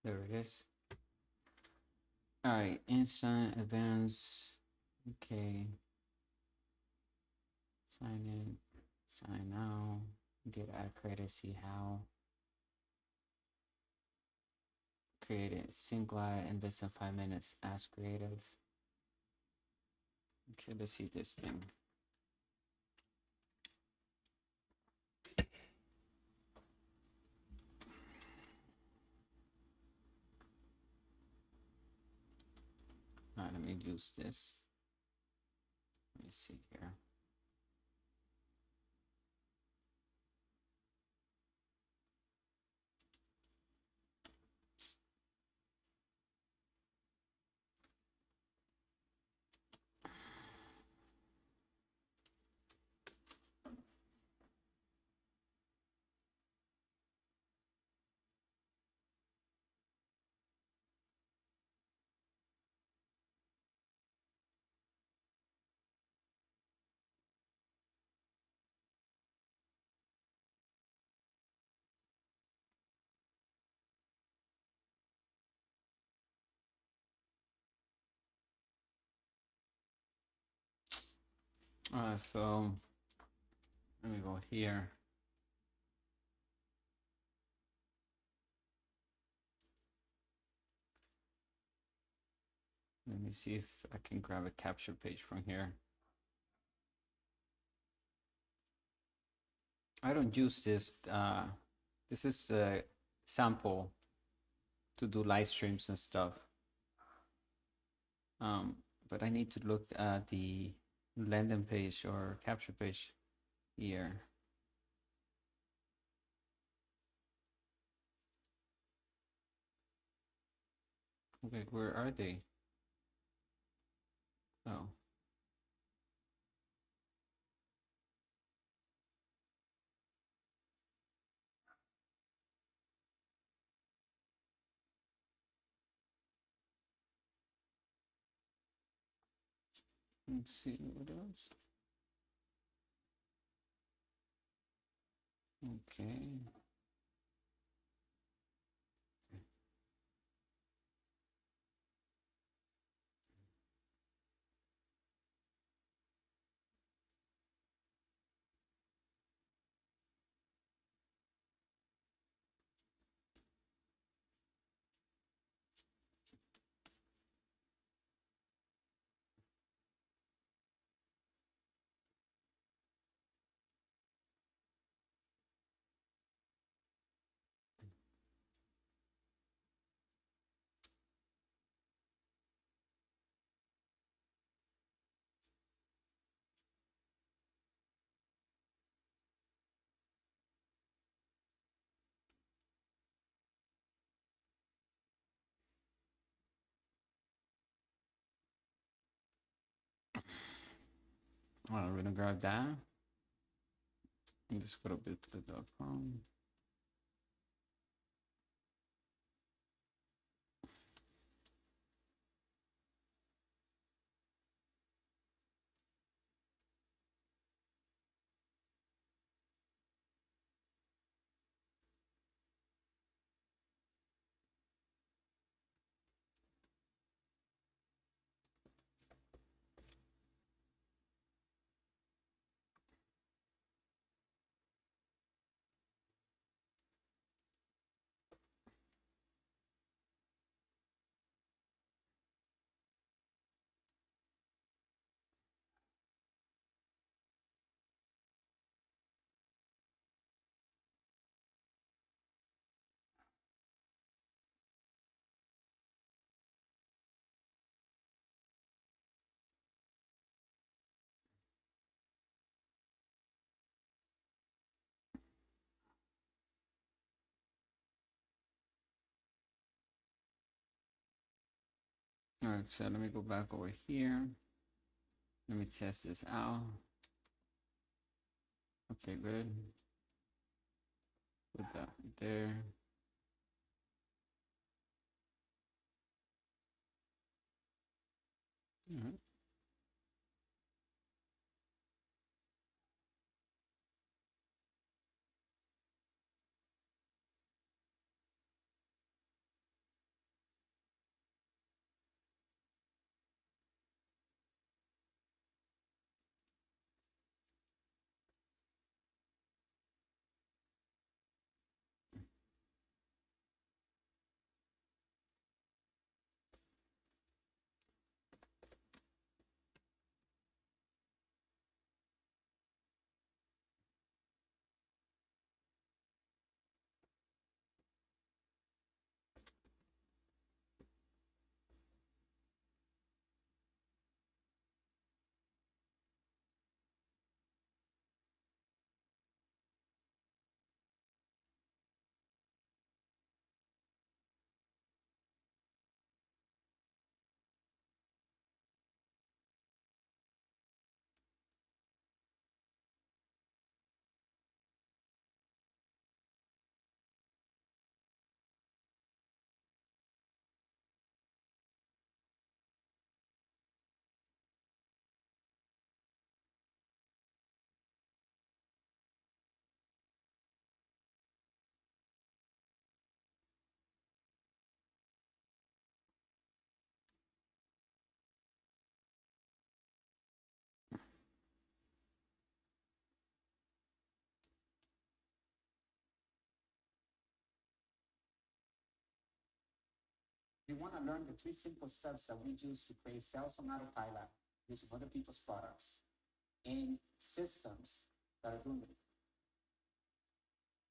There it is. All right, instant events. Okay. Sign in, sign out, get ad credit, see how. Create it, sync live in less than 5 minutes, ask creative. Okay, let's see this thing. All right, let me use this. Let me see here. So let me go here. Let me see if I can grab a capture page from here. I don't use this. This is the sample to do live streams and stuff. But I need to look at the landing page or capture page here. Okay, where are they? Oh. Let's see what else. Okay. All right, we're gonna grab that. And just go to bit.com. All right, so let me go back over here. Let me test this out. Okay, good. Put that there. All right. You want to learn the 3 simple steps that we use to create sales on autopilot using other people's products and systems that are doing it.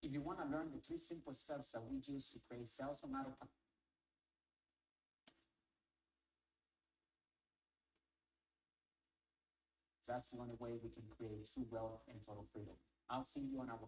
If you want to learn the 3 simple steps that we use to create sales on autopilot, that's the only way we can create true wealth and total freedom. I'll see you on our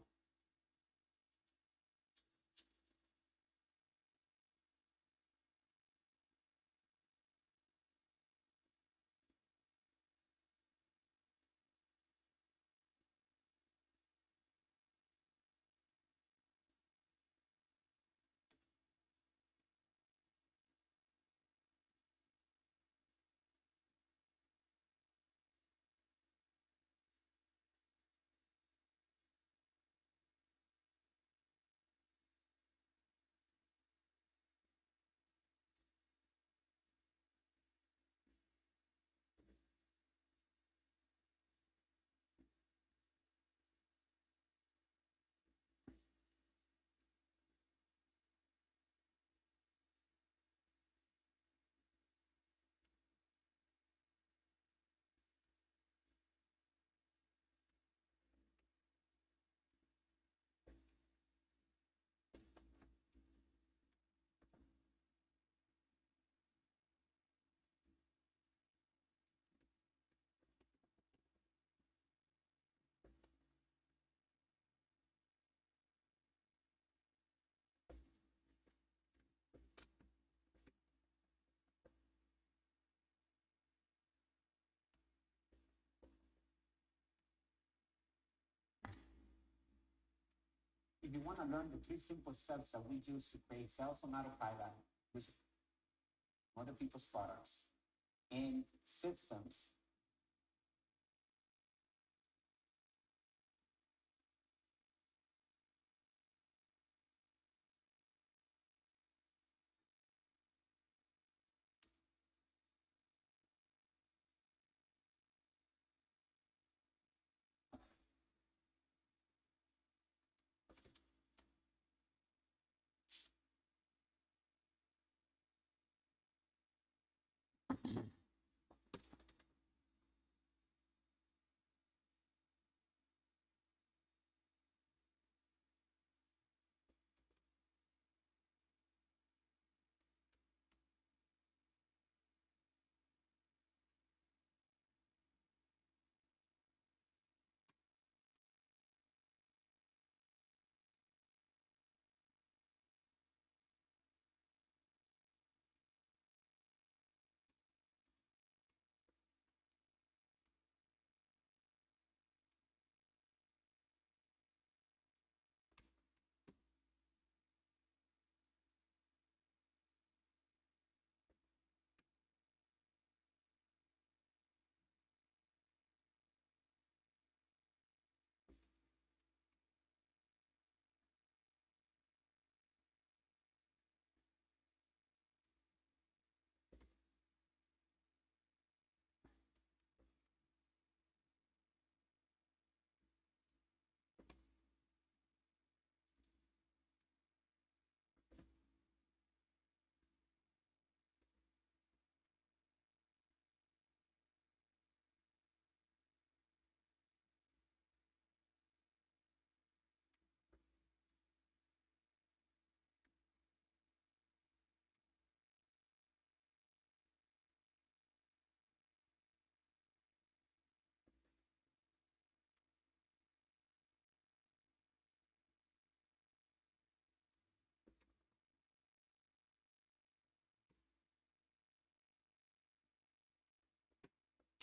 if you want to learn the 3 simple steps that we use to create sales on autopilot with other people's products and systems.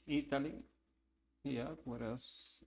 Italy. Yeah, what else?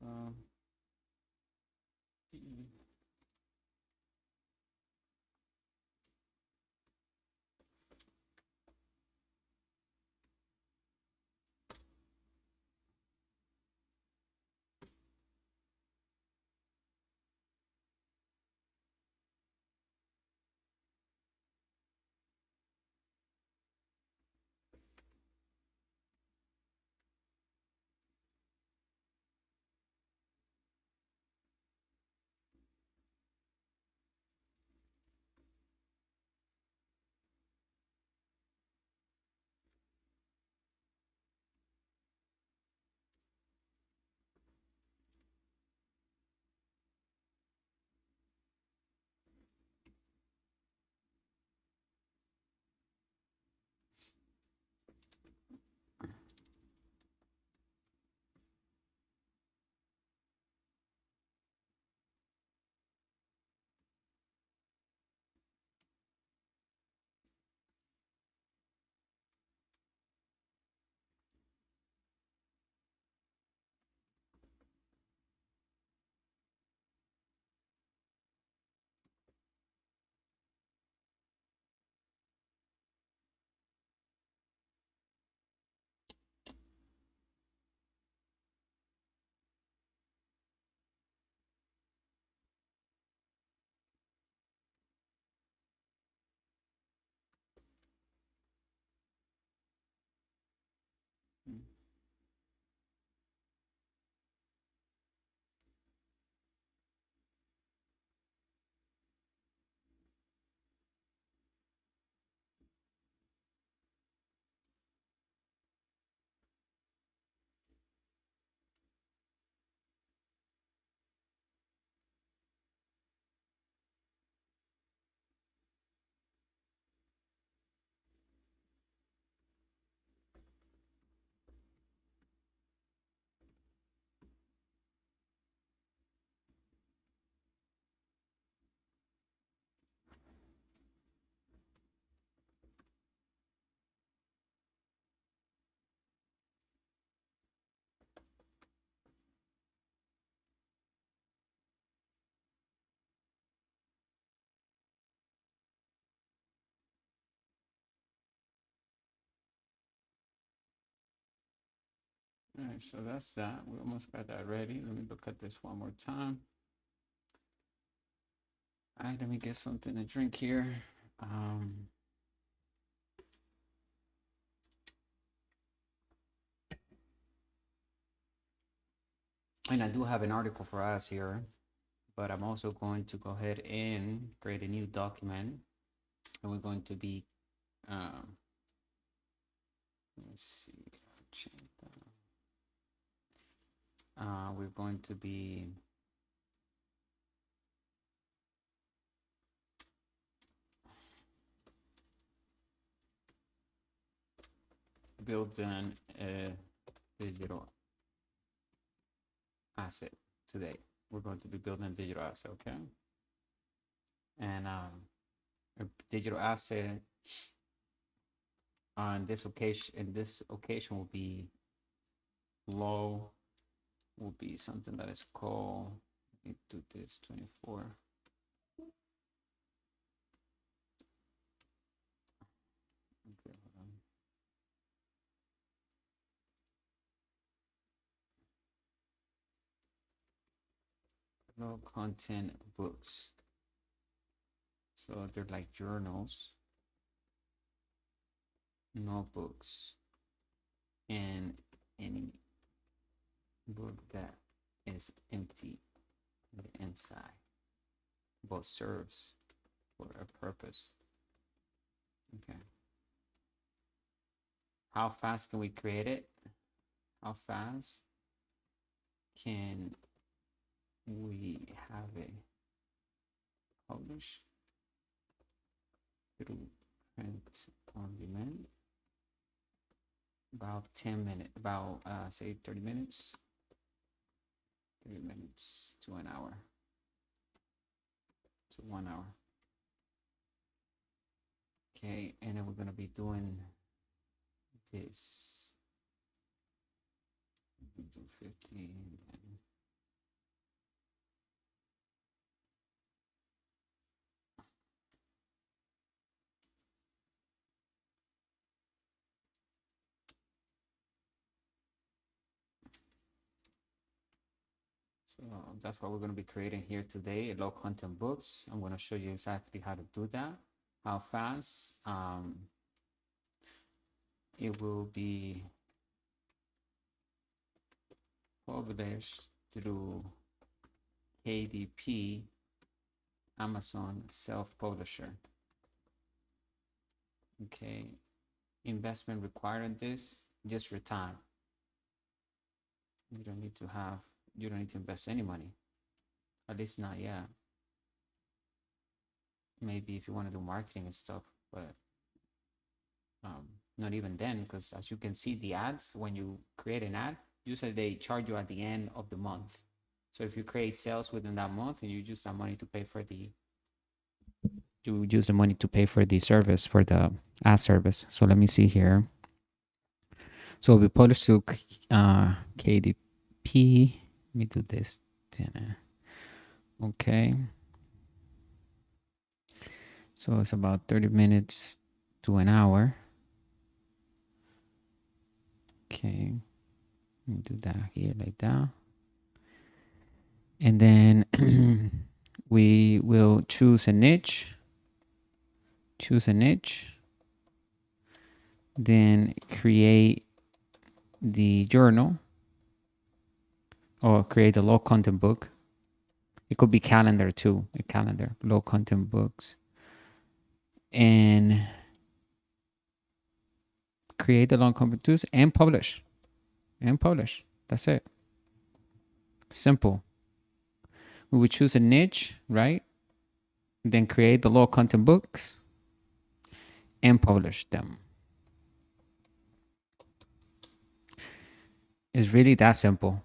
All right, so that's that. We almost got that ready. Let me look at this one more time. All right, let me get something to drink here. And I do have an article for us here, but I'm also going to go ahead and create a new document, and we're going to be, let me see, change that. We're going to be building a digital asset today. We're going to be building a digital asset, okay? And a digital asset on this occasion will be low, will be something that is called, let me do this 24. Okay, hold on. Low content books. So they're like journals, notebooks, and any book that is empty on the inside but serves for a purpose. Okay. How fast can we create it? How fast can we have it published through print on demand? About 10 minutes, about say 30 minutes. 30 minutes to an hour. To 1 hour. Okay, and then we're gonna be doing this. Do 50 and so that's what we're going to be creating here today, low content books. I'm going to show you exactly how to do that, how fast. It will be published through KDP, Amazon self-publisher. Okay, investment required in this, just your time. You don't need to invest any money, at least not yet. Maybe if you want to do marketing and stuff, but not even then, because as you can see, the ads, when you create an ad, usually they charge you at the end of the month. So if you create sales within that month and you use that money to pay for the service, for the ad service. So let me see here. So we publish to KDP. Let me do this. Okay. So it's about 30 minutes to an hour. Okay. Let me do that here like that. And then we will choose a niche. Then create the journal or create a low content book. It could be calendar too, a calendar, low content books. And create the long content tools and publish. That's it. Simple. We would choose a niche, right? Then create the low content books and publish them. It's really that simple.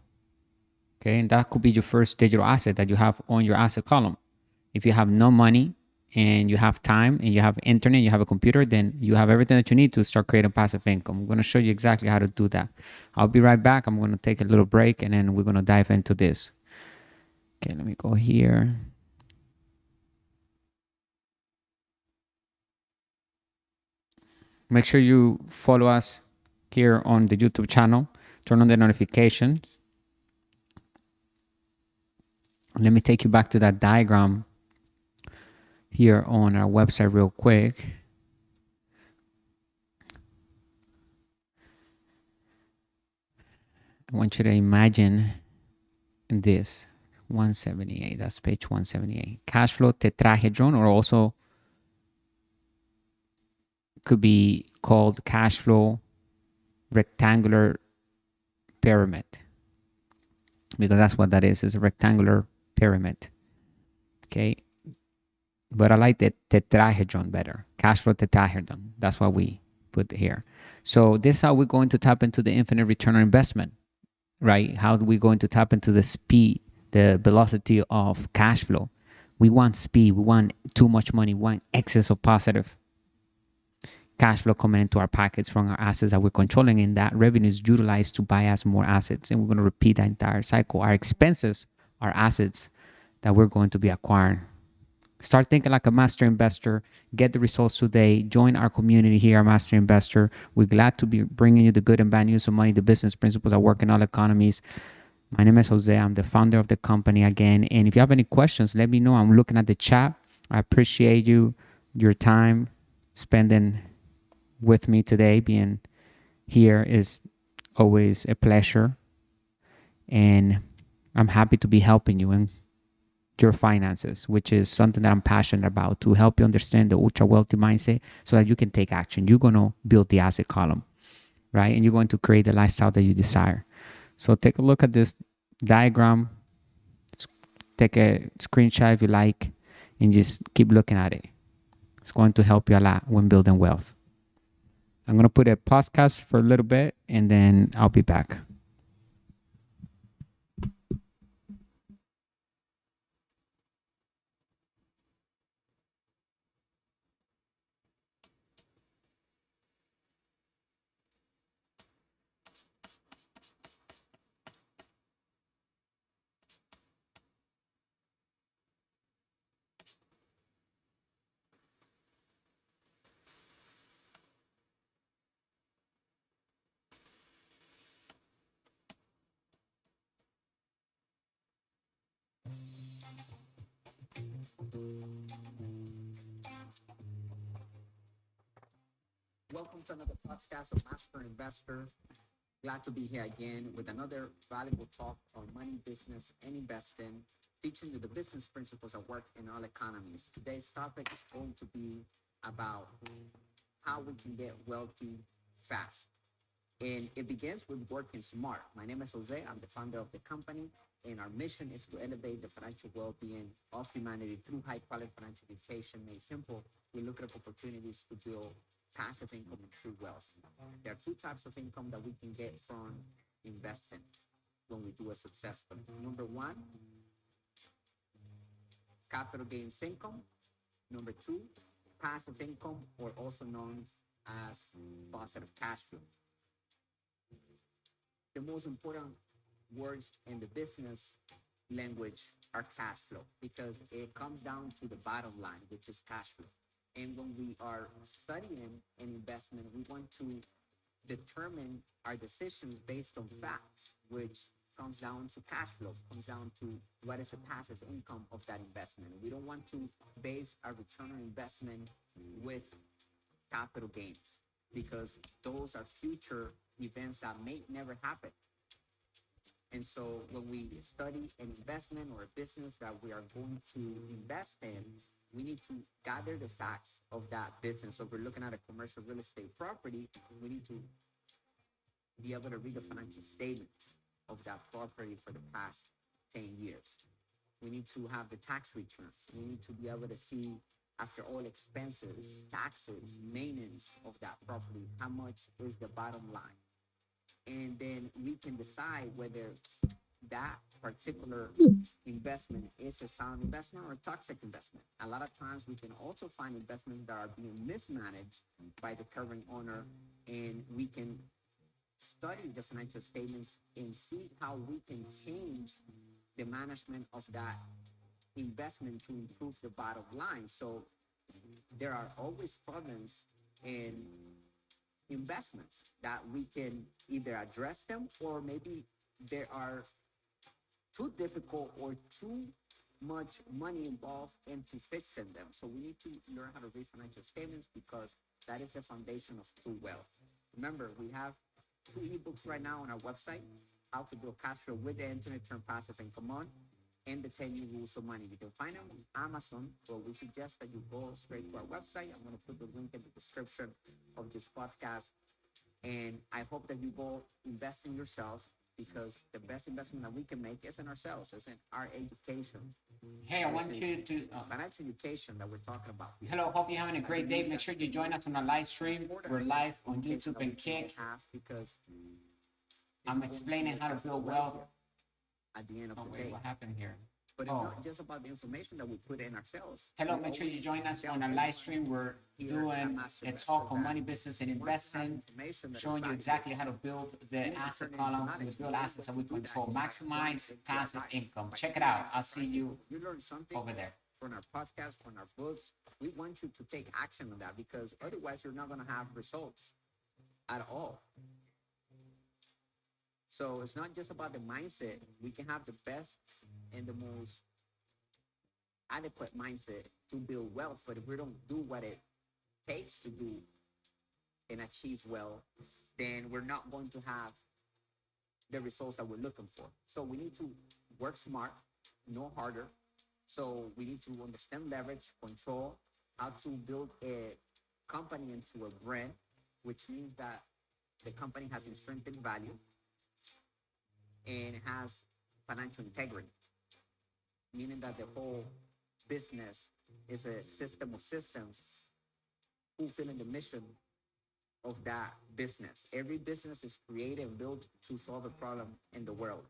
Okay, and that could be your first digital asset that you have on your asset column. If you have no money and you have time and you have internet, you have a computer, then you have everything that you need to start creating passive income. I'm going to show you exactly how to do that. I'll be right back. I'm going to take a little break and then we're going to dive into this. Okay, let me go here. Make sure you follow us here on the YouTube channel Turn on the notifications. Let me take you back to that diagram here on our website real quick. I want you to imagine this. 178, that's page 178. Cash flow tetrahedron, or also could be called cash flow rectangular pyramid, because that's what that is. It's a rectangular pyramid. Okay, but I like the tetrahedron better. Cash flow tetrahedron. That's what we put here. So this is how we're going to tap into the infinite return on investment, right? How are we going to tap into the speed, the velocity of cash flow? We want speed. We want too much money. We want excess of positive cash flow coming into our pockets from our assets that we're controlling, and that revenue is utilized to buy us more assets. And we're going to repeat that entire cycle. Our expenses are assets that we're going to be acquiring. Start thinking like a master investor. Get the results today. Join our community here, Master Investor. We're glad to be bringing you the good and bad news of money, the business principles that work in all economies. My name is Jose. I'm the founder of the company again. And if you have any questions, let me know. I'm looking at the chat. I appreciate your time spending with me today. Being here is always a pleasure. And I'm happy to be helping you in your finances, which is something that I'm passionate about, to help you understand the ultra wealthy mindset so that you can take action. You're going to build the asset column, right? And you're going to create the lifestyle that you desire. So take a look at this diagram. Take a screenshot if you like, and just keep looking at it. It's going to help you a lot when building wealth. I'm going to put a podcast for a little bit, and then I'll be back. Welcome to another podcast of Master Investor. Glad to be here again with another valuable talk on money, business, and investing, teaching you the business principles that work in all economies. Today's topic is going to be about how we can get wealthy fast. And it begins with working smart. My name is Jose. I'm the founder of the company, and our mission is to elevate the financial well-being of humanity through high-quality financial education. Made simple, we look at opportunities to build passive income and true wealth. There are two types of income that we can get from investing when we do it successfully. Number one, capital gains income. Number two, passive income, or also known as positive cash flow. The most important words in the business language are cash flow, because it comes down to the bottom line, which is cash flow. And when we are studying an investment, we want to determine our decisions based on facts, which comes down to cash flow, comes down to what is the passive income of that investment. We don't want to base our return on investment with capital gains, because those are future events that may never happen. And so when we study an investment or a business that we are going to invest in, we need to gather the facts of that business. So if we're looking at a commercial real estate property, we need to be able to read the financial statements of that property for the past 10 years. We need to have the tax returns. We need to be able to see, after all expenses, taxes, maintenance of that property, how much is the bottom line. And then we can decide whether that particular investment is a sound investment or a toxic investment. A lot of times we can also find investments that are being mismanaged by the current owner, and we can study the financial statements and see how we can change the management of that investment to improve the bottom line. So there are always problems in investments that we can either address them, or maybe there are too difficult or too much money involved into fixing them. So we need to learn how to read financial statements, because that is the foundation of true wealth. Remember, we have 2 ebooks right now on our website: How to Build Cash Flow with the Internet, Turn Passive Income On, and the 10 New Rules of Money. You can find them on Amazon, but we suggest that you go straight to our website. I'm going to put the link in the description of this podcast. And I hope that you go invest in yourself, because the best investment that we can make is in ourselves, is in our education. Hey, I want you to financial education that we're talking about. hello, hope you're having a great day. Make sure you join us on our live stream. We're live on YouTube and Kick. Because I'm explaining how to build wealth. At the end of the Wait, day, what happened here? but it's not just about the information that we put in ourselves. Hello, make sure you join us on our live stream. We're doing a talk on money, business, and investing, showing you exactly how to build the asset column. We build assets that we control, maximize passive income. Check it out. I'll see you over there. From our podcast, from our books, we want you to take action on that, because otherwise you're not going to have results at all. So it's not just about the mindset. We can have the best and the most adequate mindset to build wealth, but if we don't do what it takes to do and achieve wealth, then we're not going to have the results that we're looking for. So we need to work smart, no harder. So we need to understand leverage, control, how to build a company into a brand, which means that the company has intrinsic value and has financial integrity, meaning that the whole business is a system of systems fulfilling the mission of that business. Every business is created and built to solve a problem in the world.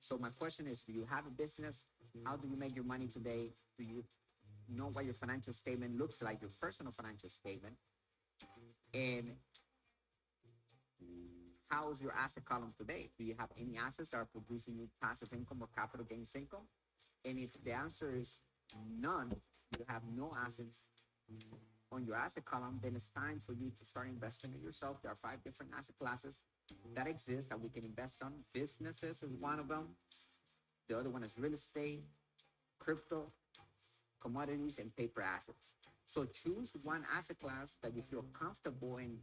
So my question is, do you have a business? How do you make your money today? Do you know what your financial statement looks like, your personal financial statement? And how's your asset column today? Do you have any assets that are producing you passive income or capital gains income? And if the answer is none, you have no assets on your asset column, then it's time for you to start investing in yourself. There are 5 different asset classes that exist that we can invest on. Businesses is one of them. The other one is real estate, crypto, commodities, and paper assets. So choose one asset class that you feel comfortable and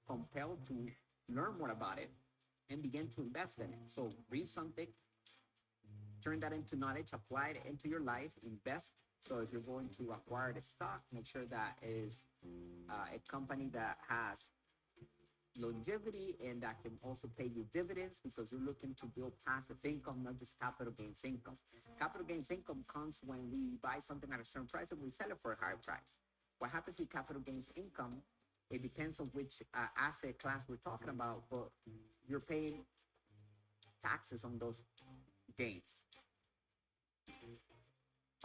compelled to learn more about it and begin to invest in it. So read something, turn that into knowledge, apply it into your life, invest. So if you're going to acquire the stock, make sure that is a company that has longevity and that can also pay you dividends, because you're looking to build passive income, not just capital gains income. Capital gains income comes when we buy something at a certain price and we sell it for a higher price. What happens with capital gains income, it depends on which asset class we're talking about, but you're paying taxes on those gains.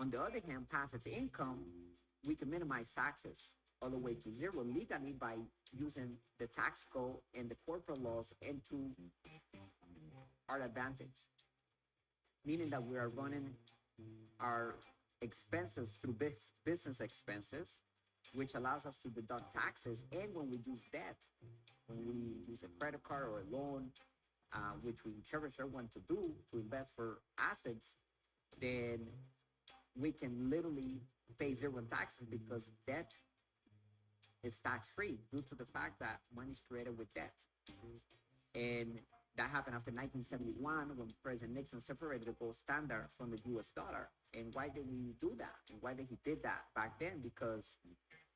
On the other hand, passive income, we can minimize taxes all the way to zero legally by using the tax code and the corporate laws into our advantage, meaning that we are running our expenses through business expenses, which allows us to deduct taxes. And when we use debt, when we use a credit card or a loan, which we encourage everyone to do, to invest for assets, then we can literally pay zero in taxes, because debt is tax-free due to the fact that money is created with debt. And that happened after 1971, when President Nixon separated the gold standard from the US dollar. And why did we do that? And why did he did that back then? Because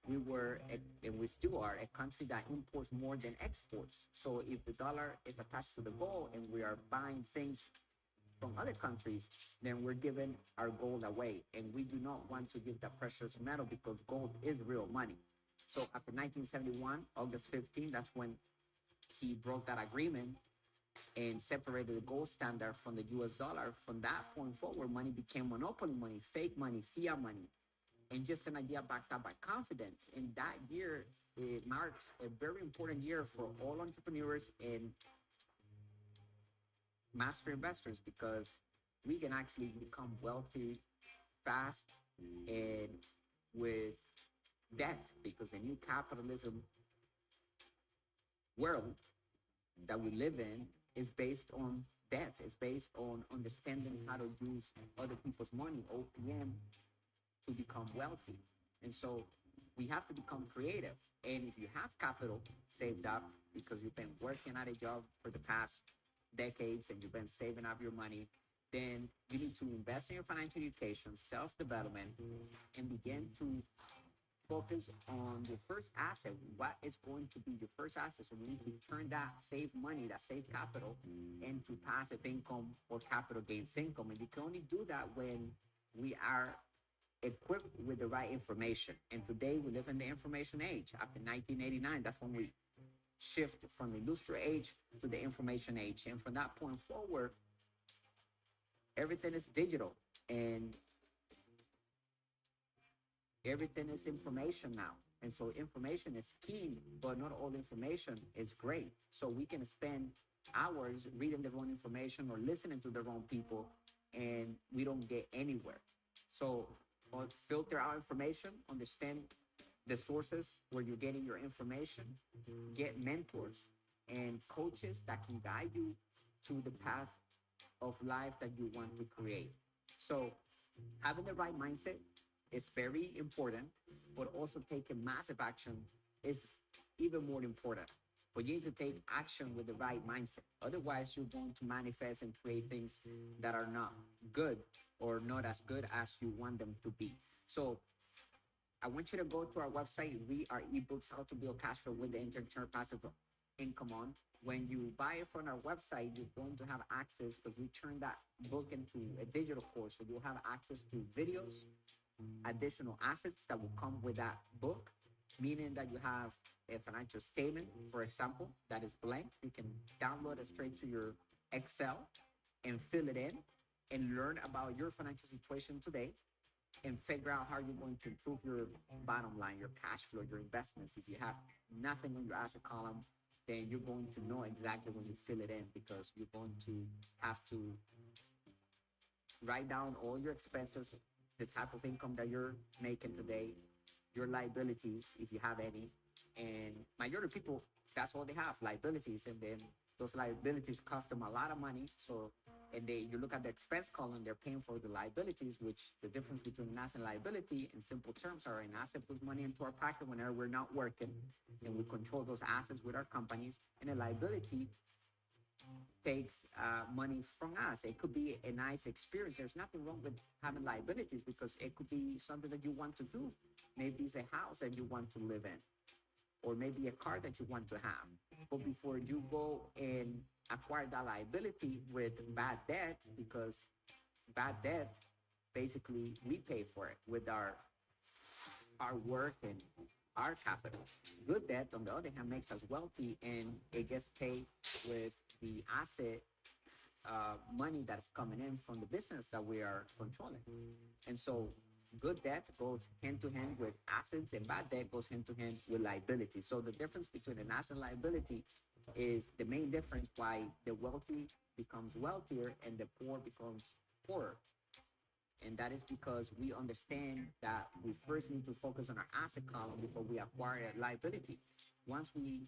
we were, and we still are, a country that imports more than exports. So if the dollar is attached to the gold and we are buying things from other countries, then we're giving our gold away. And we do not want to give that precious metal, because gold is real money. So after 1971, August 15, that's when he broke that agreement and separated the gold standard from the US dollar. From that point forward, money became monopoly money, fake money, fiat money, and just an idea backed up by confidence. And that year, it marks a very important year for all entrepreneurs and master investors, because we can actually become wealthy fast and with debt, because the new capitalism world that we live in is based on debt. It's based on understanding how to use other people's money, OPM, to become wealthy. And so we have to become creative. And if you have capital saved up because you've been working at a job for the past decades and you've been saving up your money, then you need to invest in your financial education, self development, and begin to focus on your first asset. What is going to be your first asset? So we need to turn that saved money, that saved capital, into passive income or capital gains income. And you can only do that when we are equipped with the right information. And today we live in the information age. After 1989, that's when we shift from the industrial age to the information age. And from that point forward, everything is digital and everything is information now. And so information is key, but not all information is great. So we can spend hours reading the wrong information or listening to the wrong people, and we don't get anywhere. So filter out information, understand the sources where you're getting your information, get mentors and coaches that can guide you to the path of life that you want to create. So having the right mindset is very important, but also taking massive action is even more important. But you need to take action with the right mindset. Otherwise, you're going to manifest and create things that are not good or not as good as you want them to be. So I want you to go to our website, read our ebooks, How to Build Cash Flow with the Intern Passive Income on. When you buy it from our website, you're going to have access, because we turn that book into a digital course. So you'll have access to videos, additional assets that will come with that book, meaning that you have a financial statement, for example, that is blank. You can download it straight to your Excel and fill it in and learn about your financial situation today and figure out how you're going to improve your bottom line, your cash flow, your investments. If you have nothing on your asset column, then you're going to know exactly when you fill it in, because you're going to have to write down all your expenses, the type of income that you're making today, your liabilities, if you have any. And majority of people, that's all they have, liabilities. And then those liabilities cost them a lot of money. So, and you look at the expense column, they're paying for the liabilities, which the difference between an asset and liability in simple terms are: an asset puts money into our pocket whenever we're not working, and we control those assets with our companies. And a liability takes money from us. It could be a nice experience. There's nothing wrong with having liabilities, because it could be something that you want to do. Maybe it's a house that you want to live in, or maybe a car that you want to have. But before you go and acquire that liability with bad debt, because bad debt, basically we pay for it with our work and our capital. Good debt, on the other hand, makes us wealthy, and it gets paid with the asset money that's coming in from the business that we are controlling. And so good debt goes hand to hand with assets, and bad debt goes hand to hand with liability. So the difference between an asset and liability is the main difference why the wealthy becomes wealthier and the poor becomes poorer. And that is because we understand that we first need to focus on our asset column before we acquire a liability. Once we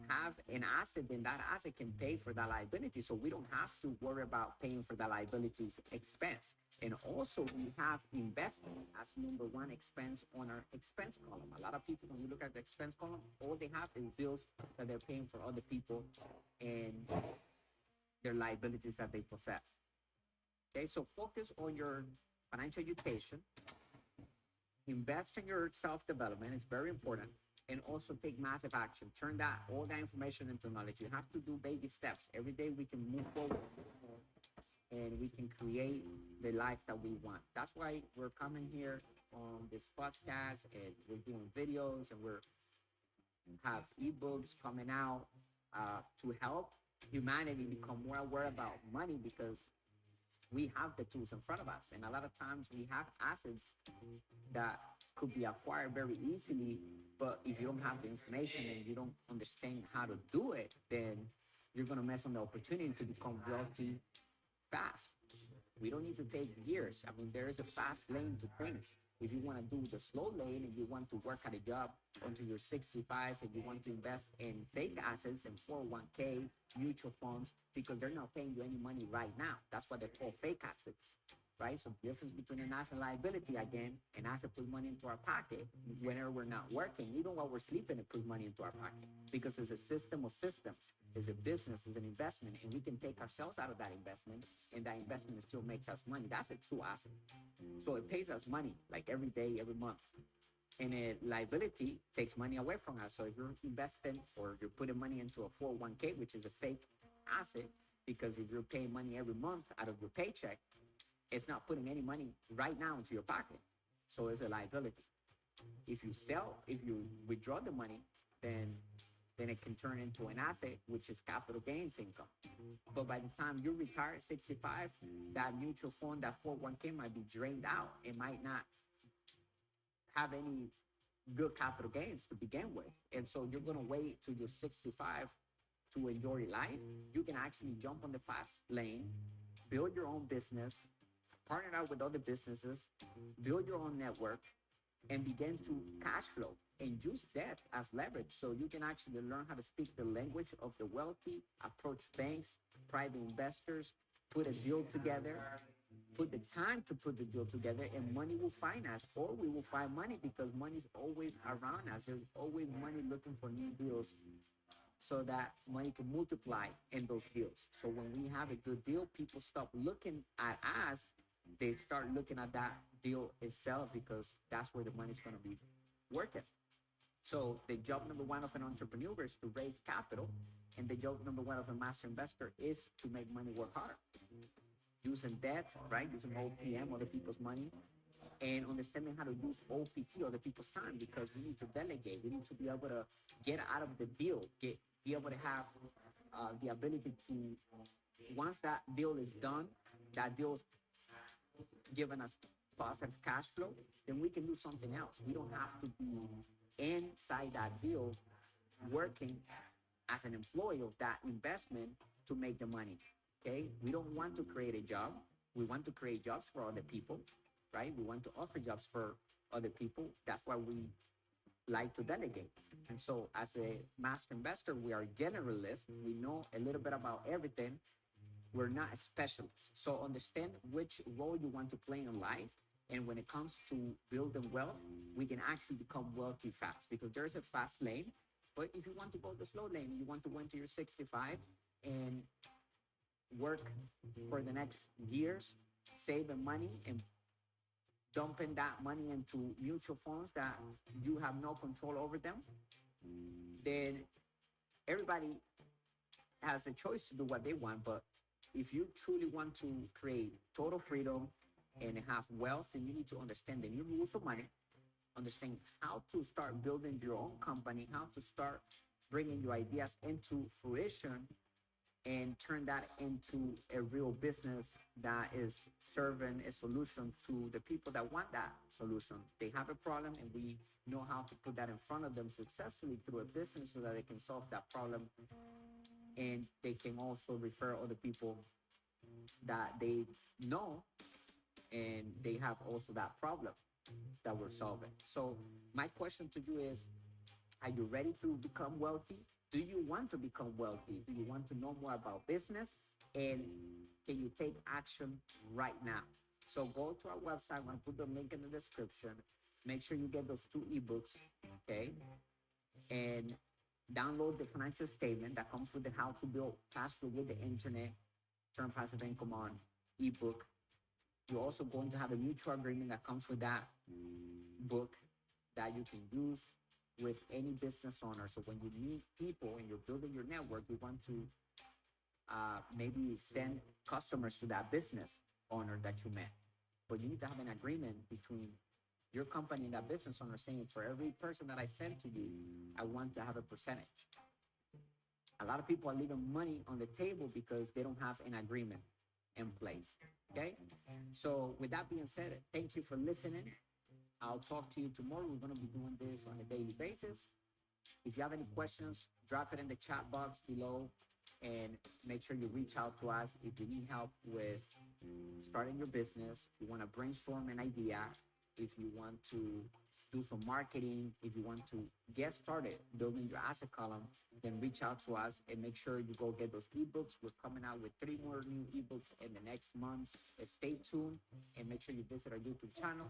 have an asset, then that asset can pay for that liability. So we don't have to worry about paying for the liability's expense. And also we have investing as number one expense on our expense column. A lot of people, when you look at the expense column, all they have is bills that they're paying for other people and their liabilities that they possess. Okay, so focus on your financial education, invest in your self-development, it's very important, and also take massive action. Turn all that information into knowledge. You have to do baby steps. Every day we can move forward and we can create the life that we want. That's why we're coming here on this podcast, and we're doing videos, and we're have ebooks coming out to help humanity become more aware about money, because we have the tools in front of us. And a lot of times we have assets that could be acquired very easily, but if you don't have the information and you don't understand how to do it, then you're going to miss on the opportunity to become wealthy fast. We don't need to take years. I mean, there is a fast lane to things. If you want to do the slow lane and you want to work at a job until you're 65 and you want to invest in fake assets and 401k, mutual funds, because they're not paying you any money right now. That's what they call fake assets, right? So the difference between an asset and liability, again, an asset puts money into our pocket whenever we're not working. Even while we're sleeping, it puts money into our pocket because it's a system of systems. It's a business, it's an investment, and we can take ourselves out of that investment, and that investment still makes us money. That's a true asset. So it pays us money like every day, every month. And a liability takes money away from us. So if you're investing or you're putting money into a 401k, which is a fake asset, because if you're paying money every month out of your paycheck, it's not putting any money right now into your pocket. So it's a liability. If you sell, if you withdraw the money, then it can turn into an asset, which is capital gains income. But by the time you retire at 65, that mutual fund, that 401k might be drained out. It might not have any good capital gains to begin with. And so you're going to wait till you're 65 to enjoy life. You can actually jump on the fast lane, build your own business, partner out with other businesses, build your own network, and begin to cash flow and use debt as leverage. So you can actually learn how to speak the language of the wealthy, approach banks, private investors, put a deal together, put the time to put the deal together, and money will find us, or we will find money because money is always around us. There's always money looking for new deals so that money can multiply in those deals. So when we have a good deal, people stop looking at us. They start looking at that deal itself because that's where the money's going to be working. So the job number one of an entrepreneur is to raise capital, and the job number one of a master investor is to make money work hard. Using debt, right? Using OPM, other people's money, and understanding how to use OPT, other people's time, because we need to delegate. We need to be able to get out of the deal, be able to have the ability to, once that deal is done, that deal's giving us positive cash flow, then we can do something else. We don't have to be inside that deal working as an employee of that investment to make the money. Okay, we don't want to create a job. We want to create jobs for other people, right? We want to offer jobs for other people. That's why we like to delegate. And so as a master investor, we are generalists. We know a little bit about everything. We're not specialists. So understand which role you want to play in life. And when it comes to building wealth, we can actually become wealthy fast, because there's a fast lane. But if you want to go the slow lane, you want to wait till you're 65 and work for the next years, saving money and dumping that money into mutual funds that you have no control over them, then everybody has a choice to do what they want. But if you truly want to create total freedom and have wealth, then you need to understand the new rules of money, understand how to start building your own company, how to start bringing your ideas into fruition, and turn that into a real business that is serving a solution to the people that want that solution. They have a problem, and we know how to put that in front of them successfully through a business so that they can solve that problem, and they can also refer other people that they know and they have also that problem that we're solving. So my question to you is, are you ready to become wealthy? Do you want to become wealthy? Do you want to know more about business? And can you take action right now? So go to our website. I'm going to put the link in the description. Make sure you get those 2 ebooks, okay? And download the financial statement that comes with the How to Build Cash Flow with the Internet, Turn Passive Income On ebook. You're also going to have a mutual agreement that comes with that book that you can use with any business owner. So when you meet people and you're building your network, you want to maybe send customers to that business owner that you met. But you need to have an agreement between your company and that business owner saying, for every person that I send to you, I want to have a percentage. A lot of people are leaving money on the table because they don't have an agreement in place. Okay? So with that being said, thank you for listening. I'll talk to you tomorrow. We're going to be doing this on a daily basis. If you have any questions, drop it in the chat box below, and make sure you reach out to us if you need help with starting your business, if you want to brainstorm an idea, if you want to do some marketing, if you want to get started building your asset column, then reach out to us and make sure you go get those ebooks. We're coming out with 3 more new ebooks in the next month. Stay tuned and make sure you visit our YouTube channel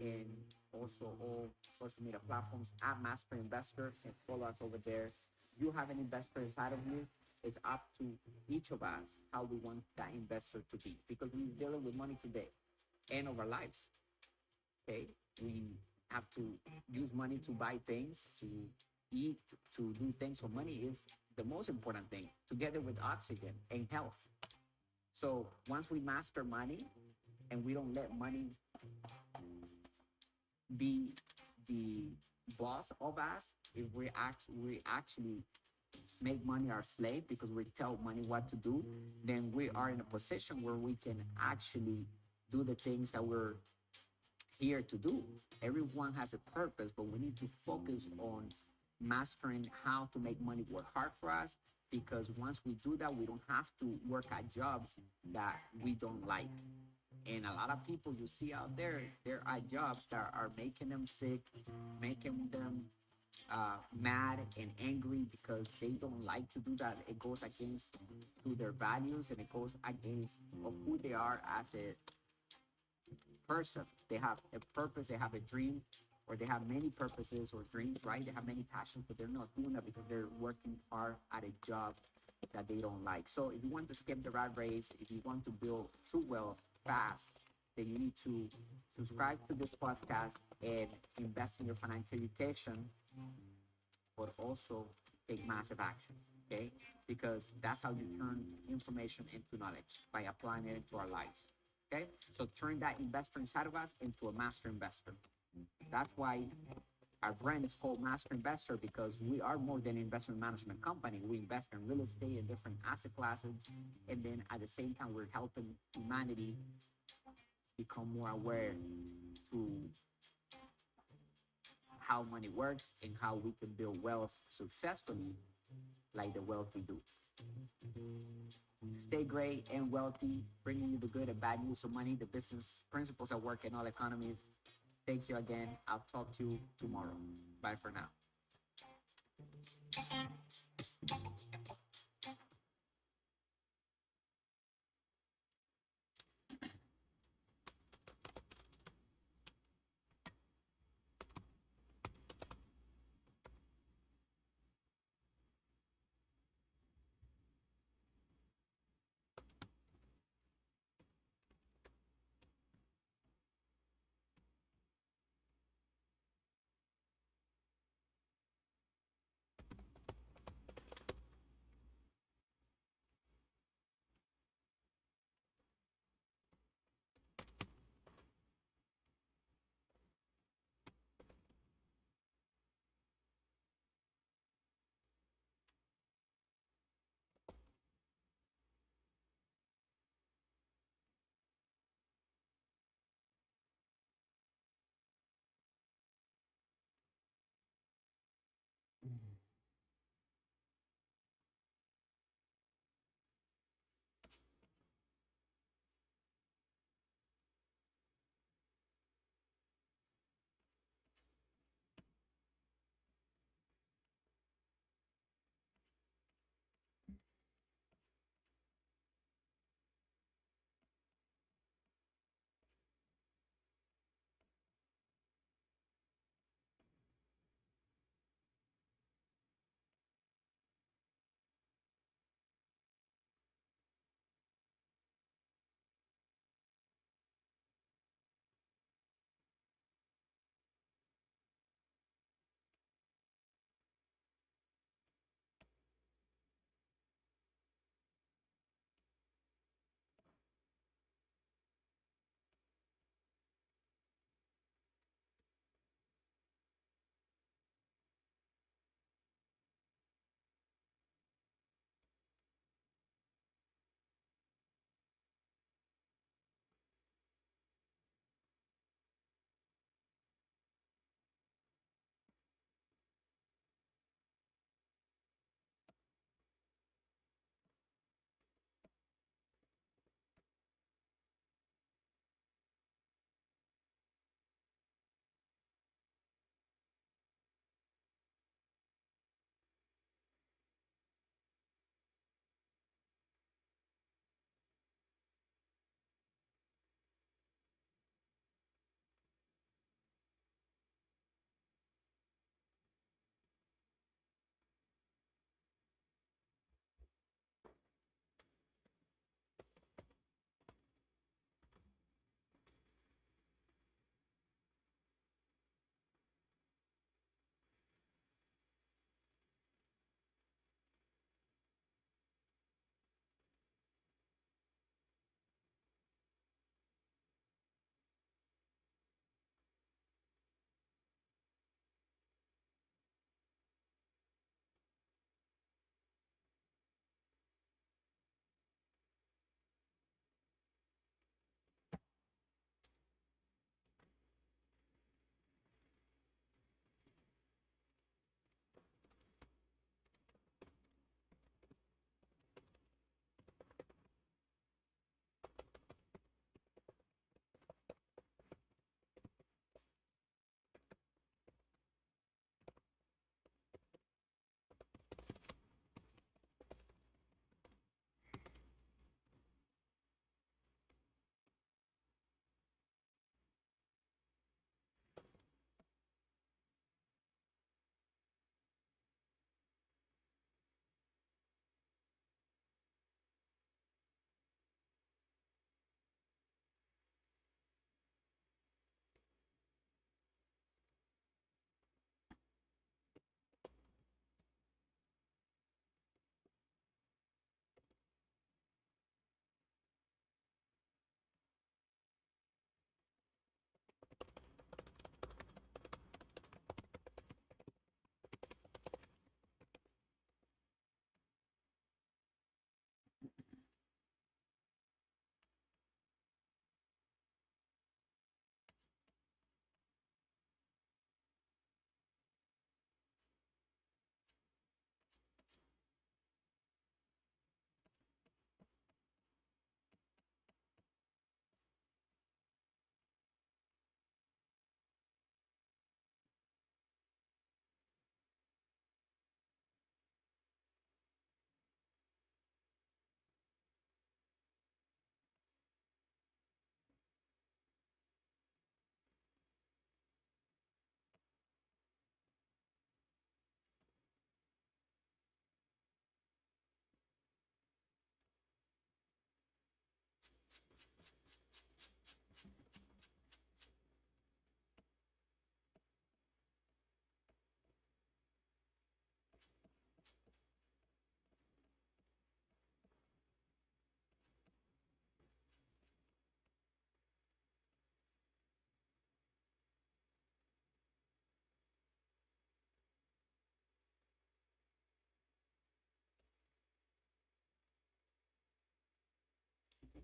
and also all social media platforms at Master Investor and follow us over there. You have an investor inside of you. It's up to each of us how we want that investor to be, because we're dealing with money today and of our lives. Okay, we have to use money to buy things, to eat, to do things. So money is the most important thing, together with oxygen and health. So once we master money and we don't let money be the boss of us, if we actually make money our slave because we tell money what to do, then we are in a position where we can actually do the things that we're here to do. Everyone has a purpose, but we need to focus on mastering how to make money work hard for us, because once we do that, we don't have to work at jobs that we don't like. And a lot of people you see out there, they're at jobs that are making them sick, making them mad and angry because they don't like to do that. It goes against to their values, and it goes against of who they are as a person. They have a purpose, they have a dream, or they have many purposes or dreams, right? They have many passions, but they're not doing that because they're working hard at a job that they don't like. So if you want to skip the rat race, if you want to build true wealth fast, then you need to subscribe to this podcast and invest in your financial education, but also take massive action, okay? Because that's how you turn information into knowledge, by applying it into our lives, okay? So turn that investor inside of us into a master investor. That's why our brand is called Master Investor, because we are more than an investment management company. We invest in real estate and different asset classes, and then at the same time, we're helping humanity become more aware to how money works and how we can build wealth successfully like the wealthy do. Stay great and wealthy, bringing you the good and bad news of money, the business principles that work in all economies. Thank you again. I'll talk to you tomorrow. Bye for now.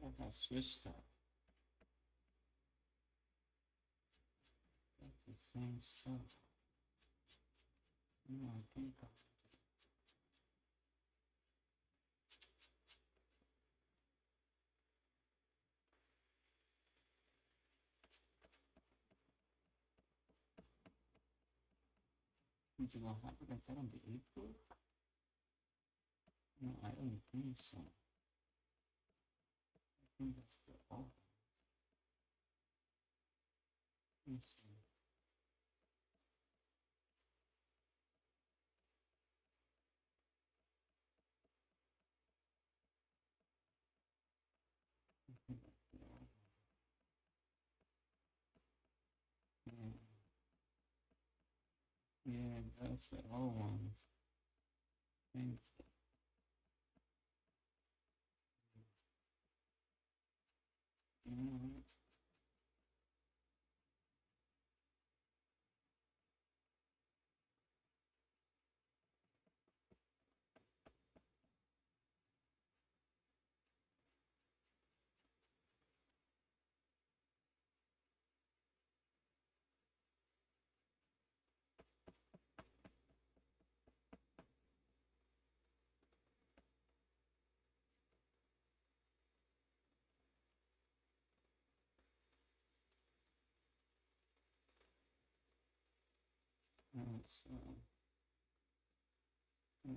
if I switched up. That's the same stuff. No, I think did you have it like that on the April? No, I don't think so. I think that's the old. Let's see. I think that's the old one. Yeah. Yeah, that's the old ones. Thank you.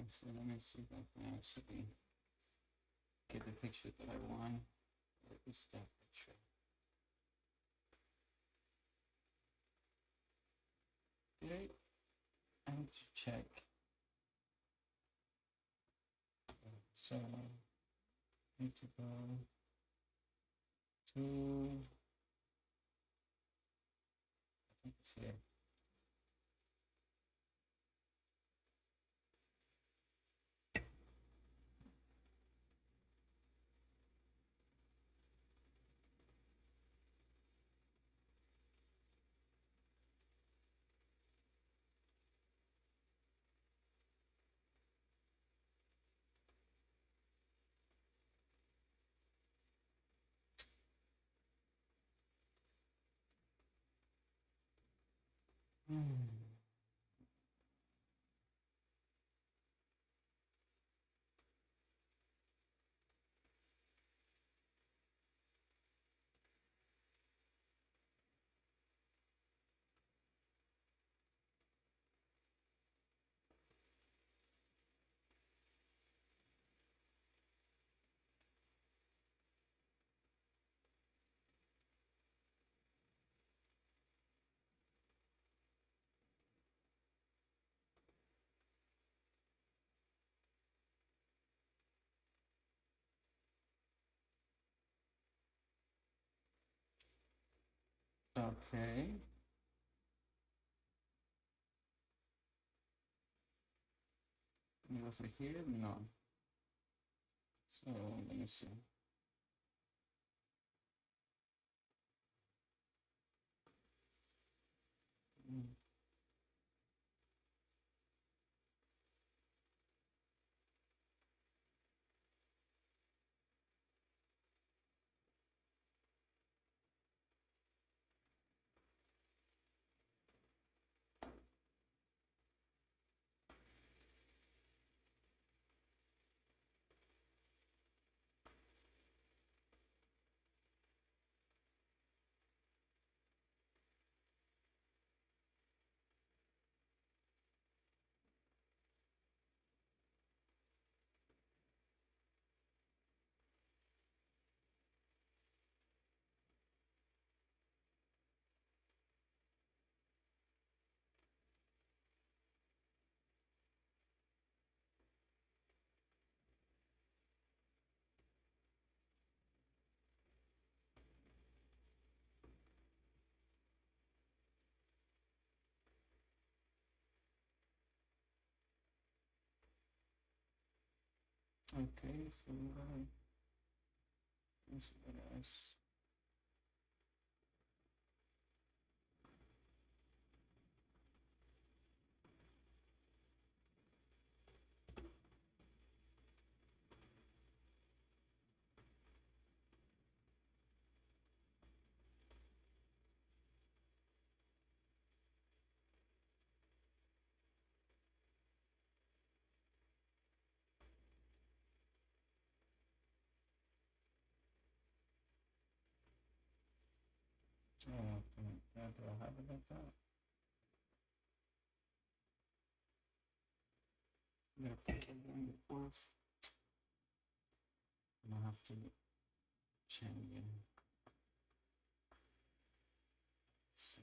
So, let me see if I can actually get the picture that I want. It's that picture. Did I need to check. So, I need to go to, I think it's here. Okay. Was it here? No. So let me see. Okay, so let's see what else. Oh, do I have it like that? I'm gonna put it in the course. I'm gonna have to change it. Let's see.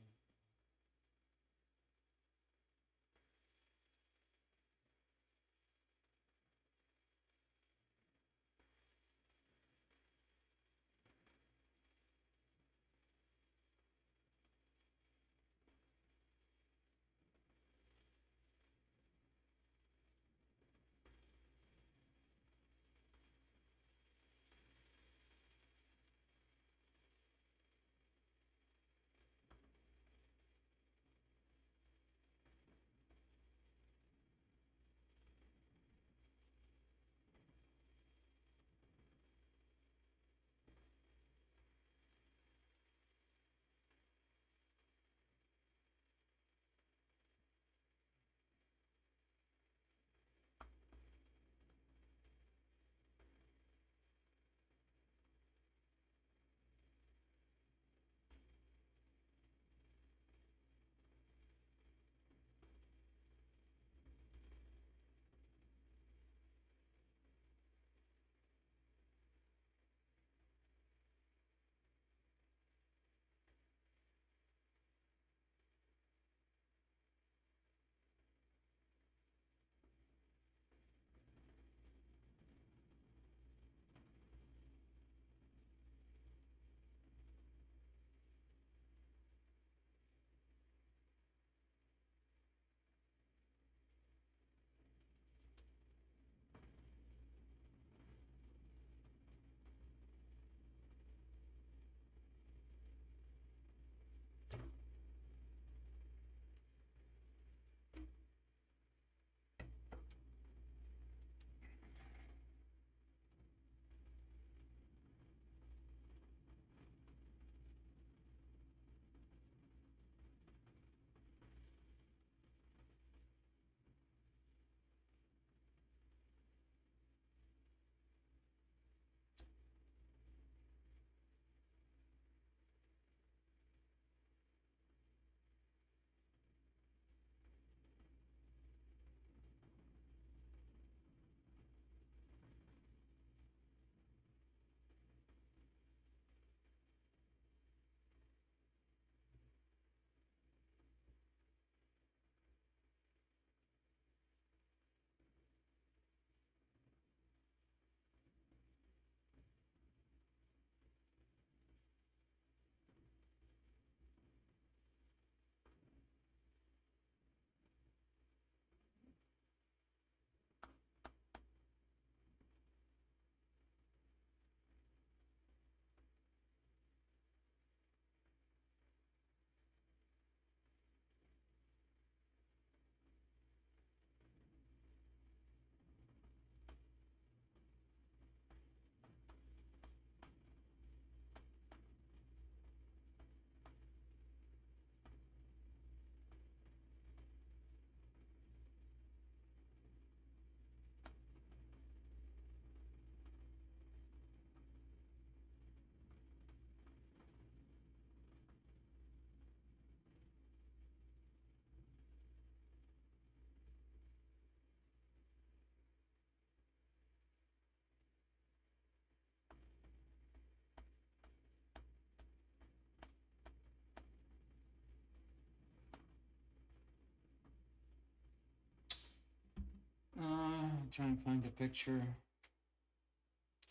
Trying to find the picture.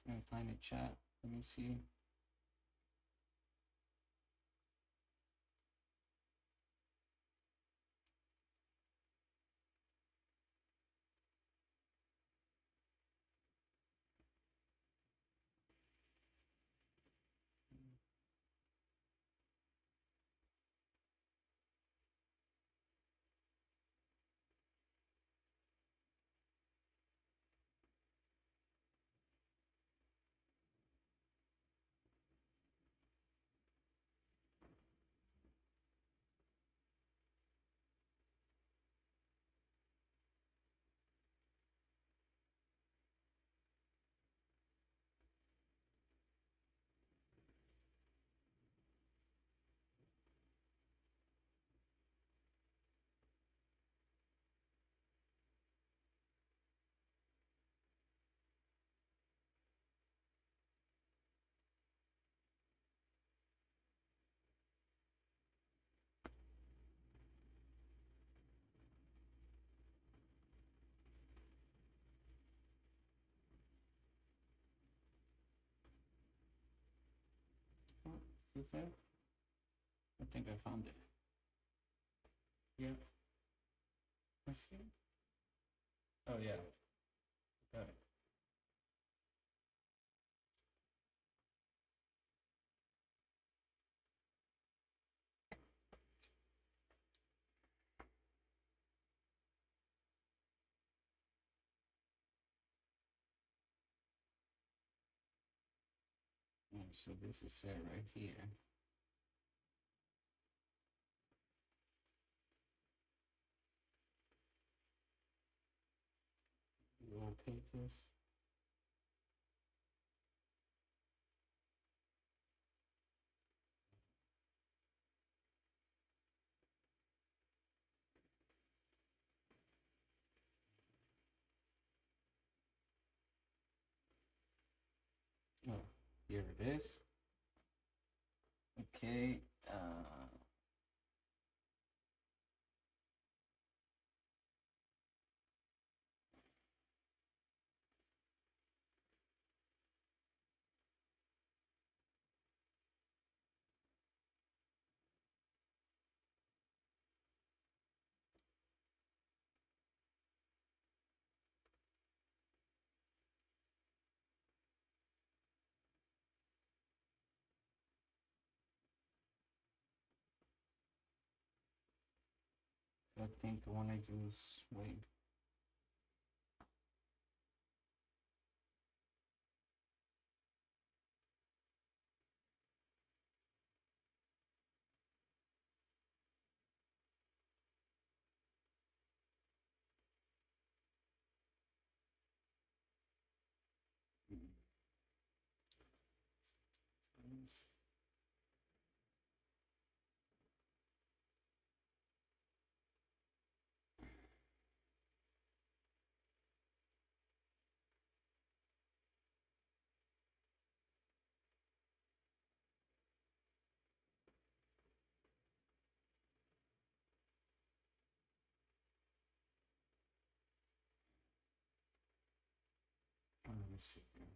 Trying to find a chat. Let me see. Is it? I think I found it. Yeah. Let's see. Oh yeah. Got it. So this is it right here. The old pages. Oh, here it is. Okay. I think the one I use. Wait. Let me see here.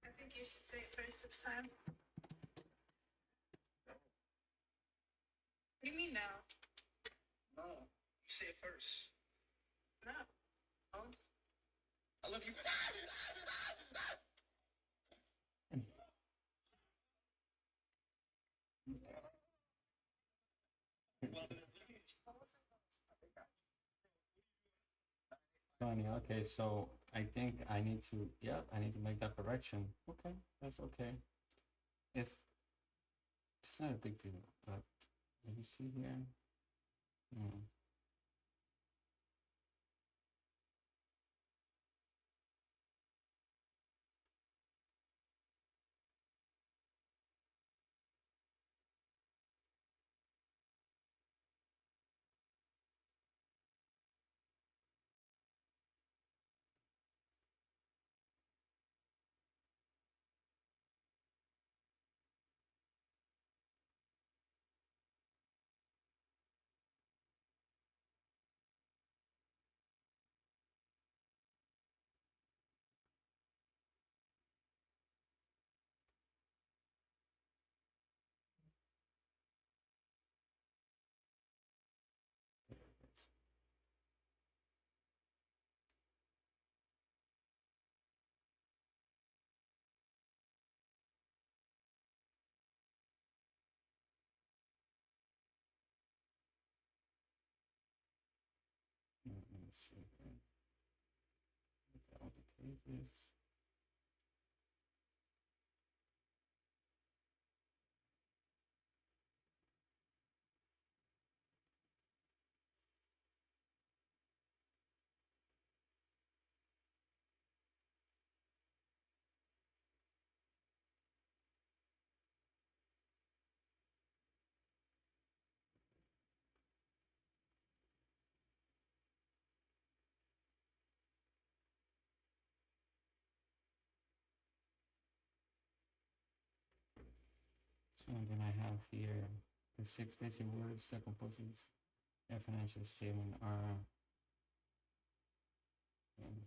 I think you should say it first this time. What do you mean now? No, you say it first. No. Oh. I love you. Funny. Okay, so I think I need to. Yeah, I need to make that correction. Okay, that's okay. It's it's not a big deal, but let me see here. Hmm. Let's see here. Look at all the pages. So then I have here the 6 basic words that composes a financial statement are um,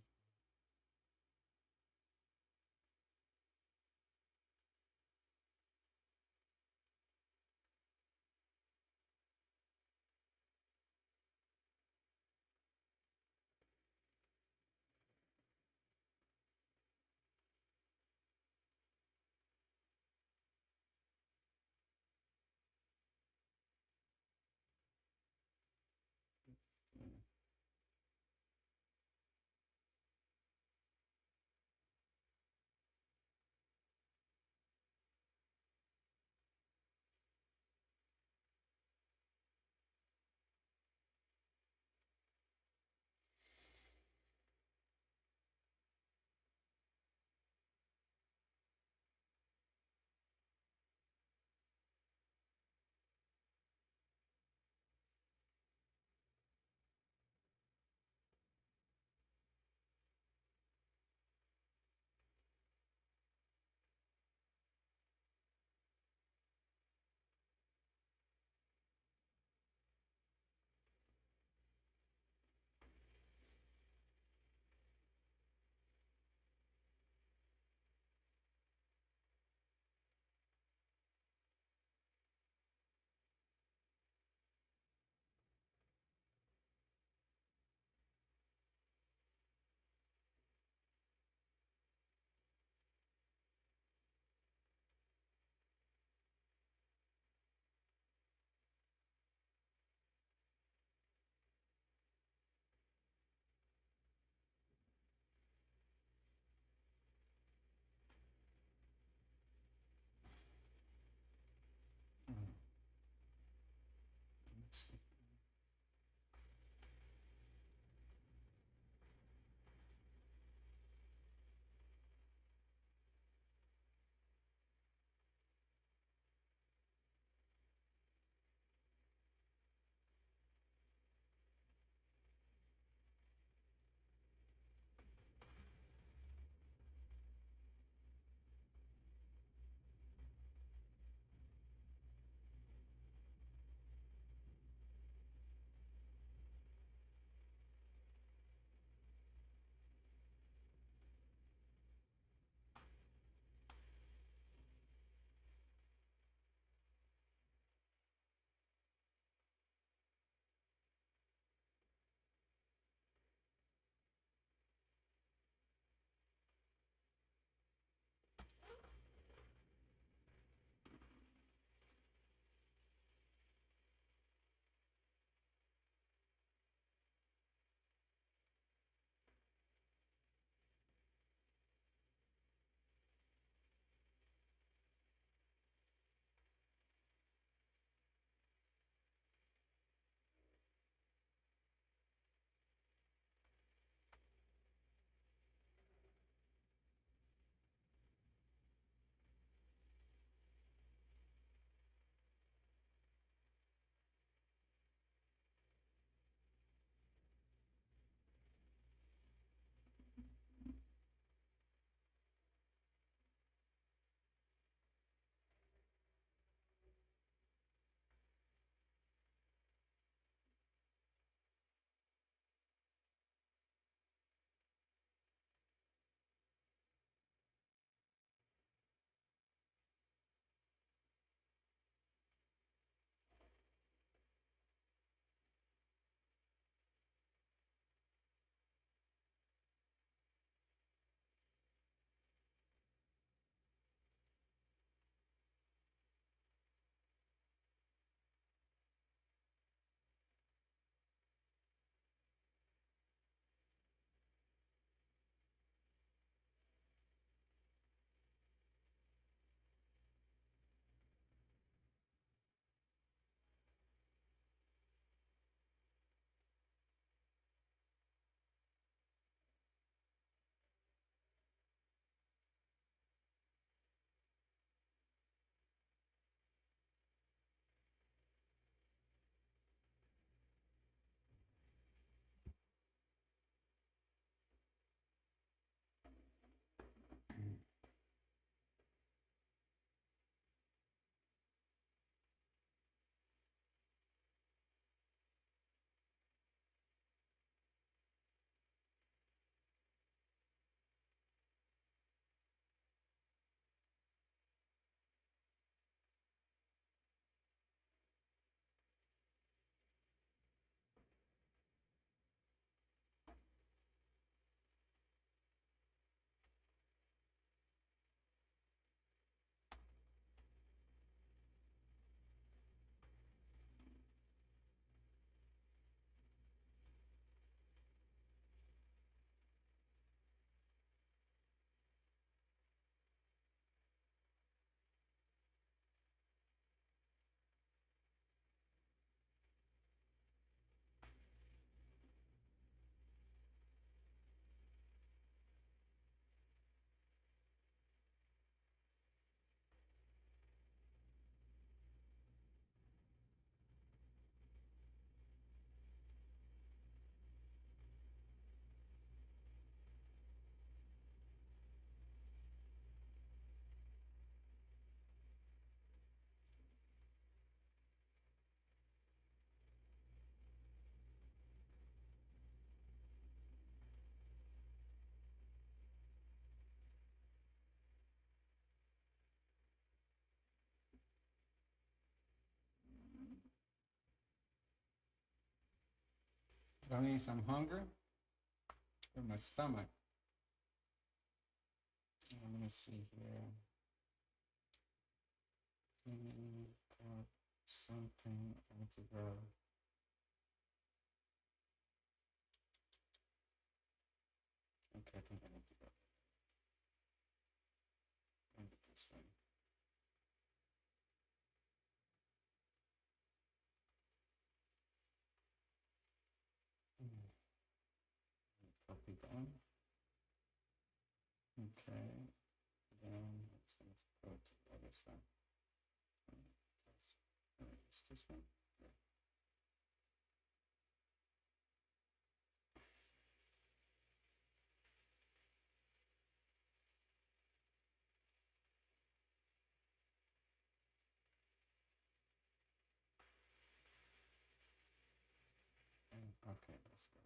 That means I'm hungry in my stomach. Let me see here. Something I need to go. Okay, I think I need to go. Maybe this one. Copy down. Okay. Then let's go to the other side. It's this one. Yeah. Okay, let's go.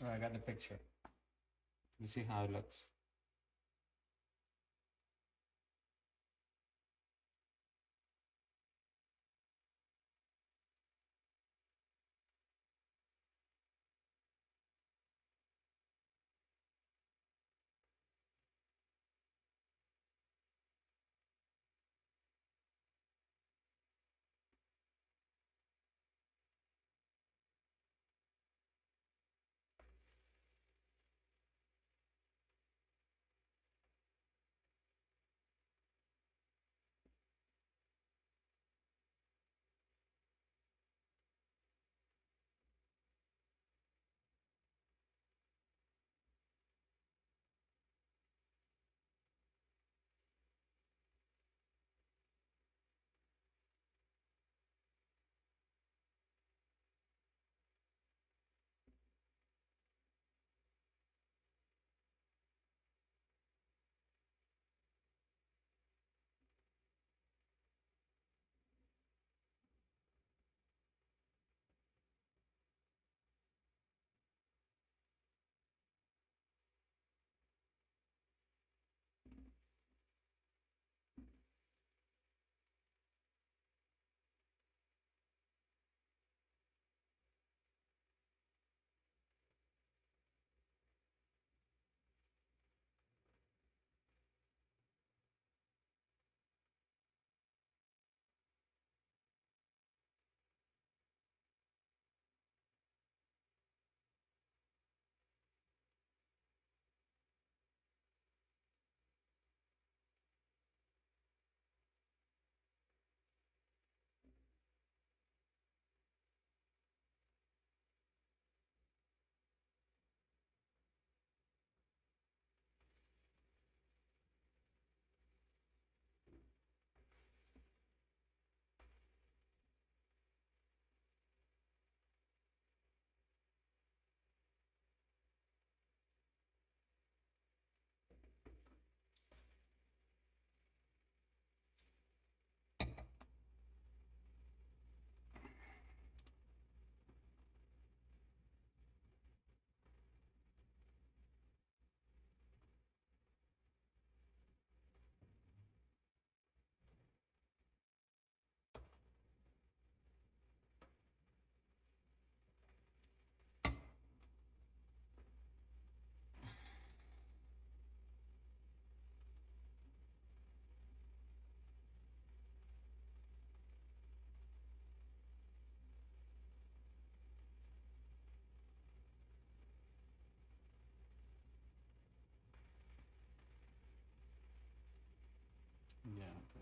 All right, I got the picture. You see how it looks.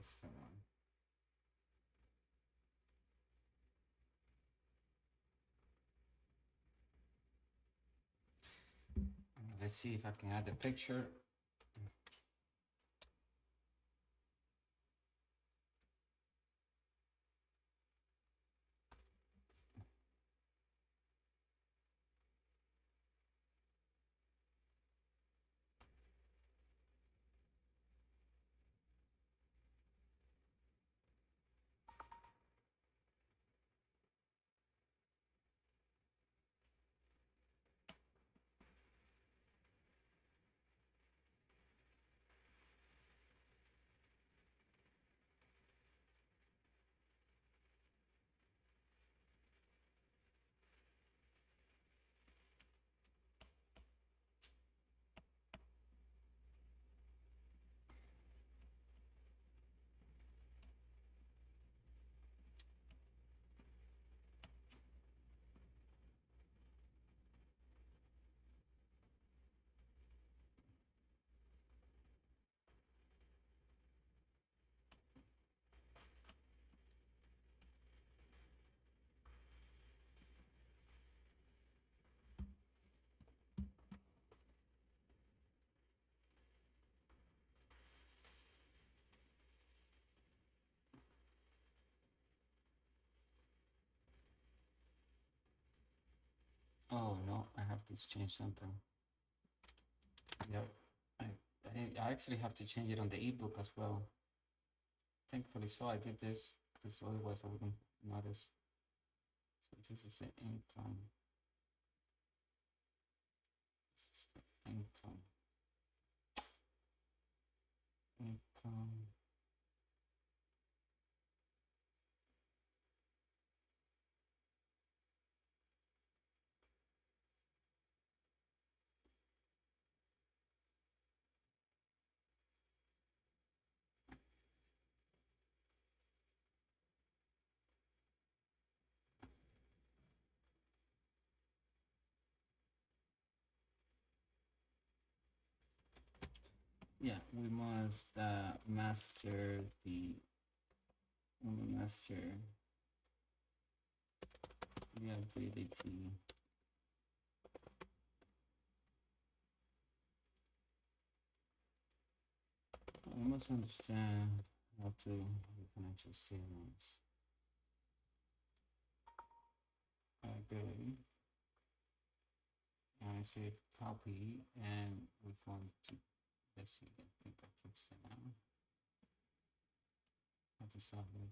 That's the one. Let's see if I can add the picture. Oh no, I have to change something. Yep. I actually have to change it on the ebook as well. Thankfully, so I did this because otherwise I wouldn't notice. So this is the income. This is the income. Income. Yeah, we must master the master the ability. We must understand how to do financial statements. Ability. And I say copy, and we want to, let's see, I think I fixed it now. How to solve it.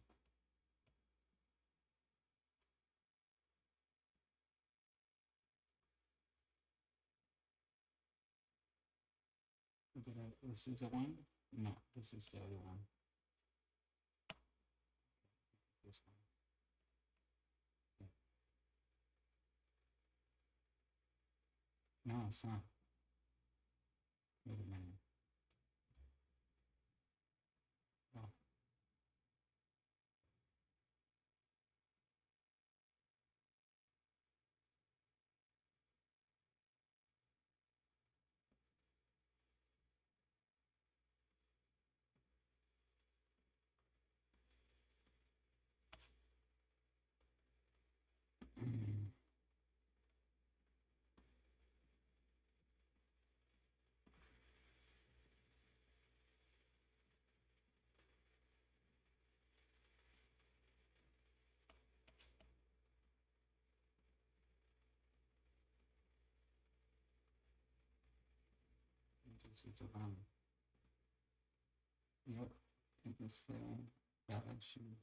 This is the one? No, this is the other one. This one. Yeah. No, it's not. Wait a minute. Oh. This is the one. Yep. It is the balance sheet.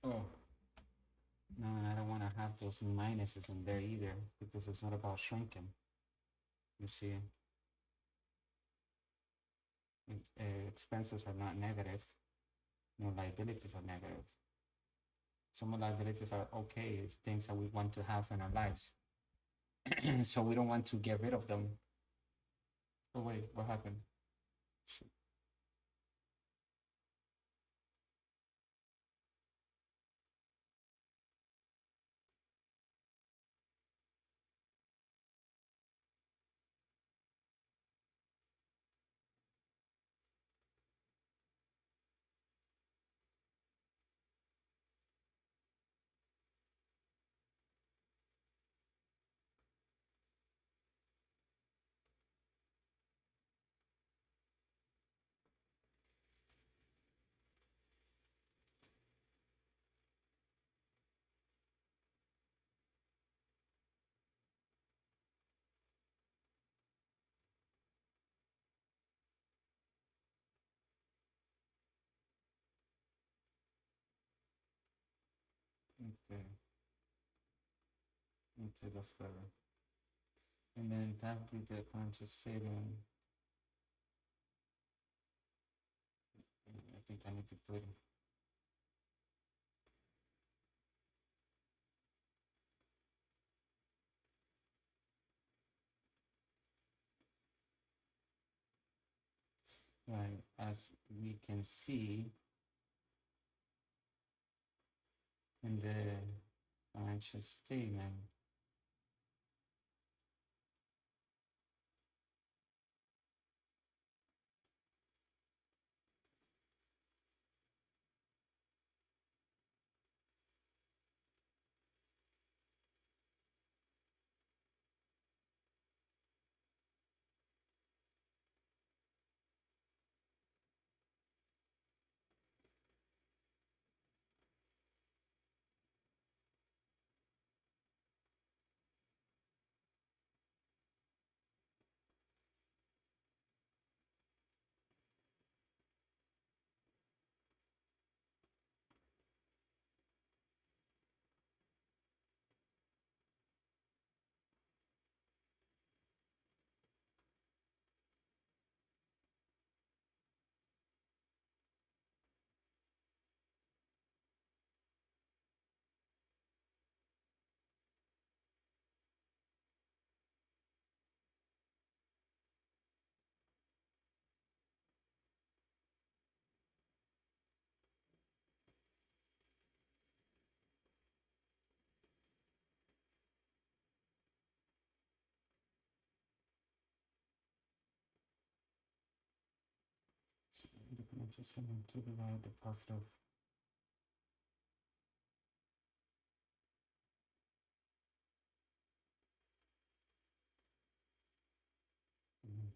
Oh. No, and I don't want to have those minuses in there either because it's not about shrinking. You see? expenses are not negative, no liabilities are negative. Some liabilities are okay, it's things that we want to have in our lives. So we don't want to get rid of them. Oh wait, what happened? Shoot. Okay, okay, that's better. And then that would be the financial statement. I think I need to put right, as we can see in the financial statement. So the financial statement to the right, the positive. Mhm.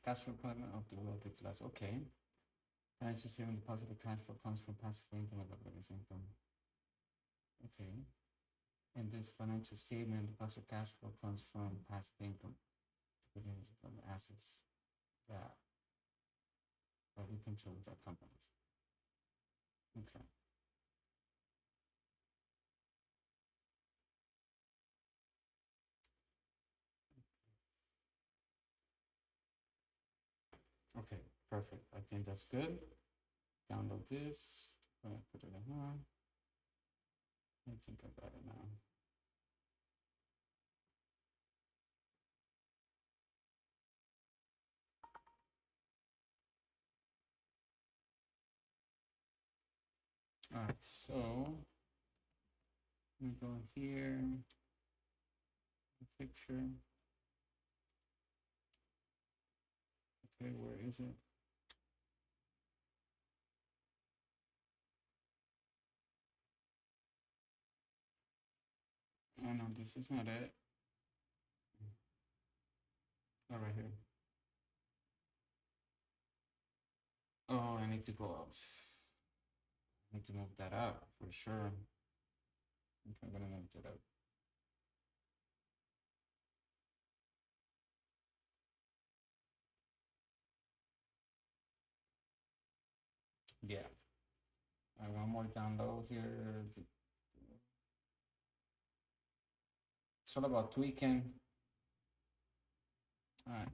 Cash flow requirement of the wealthy class. Okay. Financial statement, the positive cash flow comes from passive income and leverage income. Okay. In this financial statement, the positive cash flow comes from passive income, dividends from assets that, that we control with our companies. Okay. Okay, perfect. I think that's good. Download this. Put it in here. I think I got it now. All right, so let me go here, picture. Okay, where is it? Oh no, this is not it. Oh, right here. Oh, I need to go up. I need to move that up for sure. Okay, I'm gonna move that up. Yeah. One more down low here. It's all about tweaking. All right.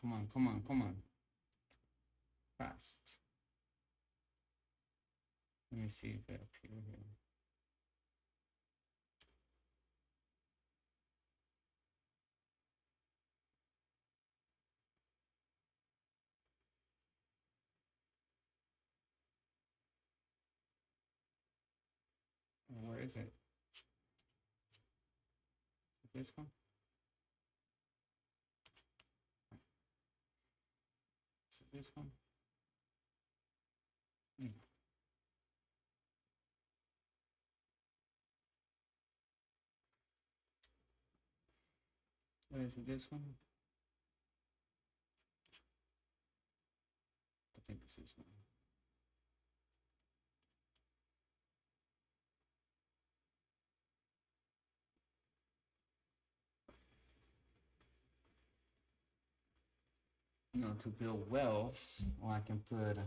Come on, come on, come on. Fast. Let me see if it appears here. Where is it? This one? Is it this one? Mm. What is it? This one? I think it's this one. You know, to build wealth, or I can put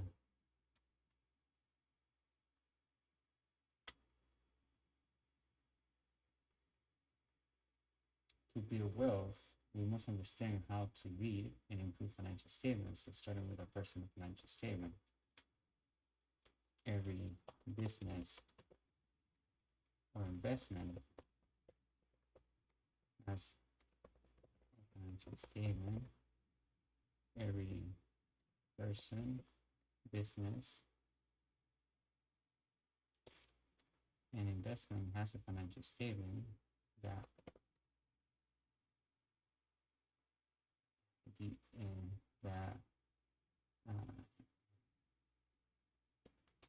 to build wealth, we must understand how to read and improve financial statements. So starting with a personal financial statement. Every business or investment has a financial statement. Every person, business, and investment has a financial statement that the that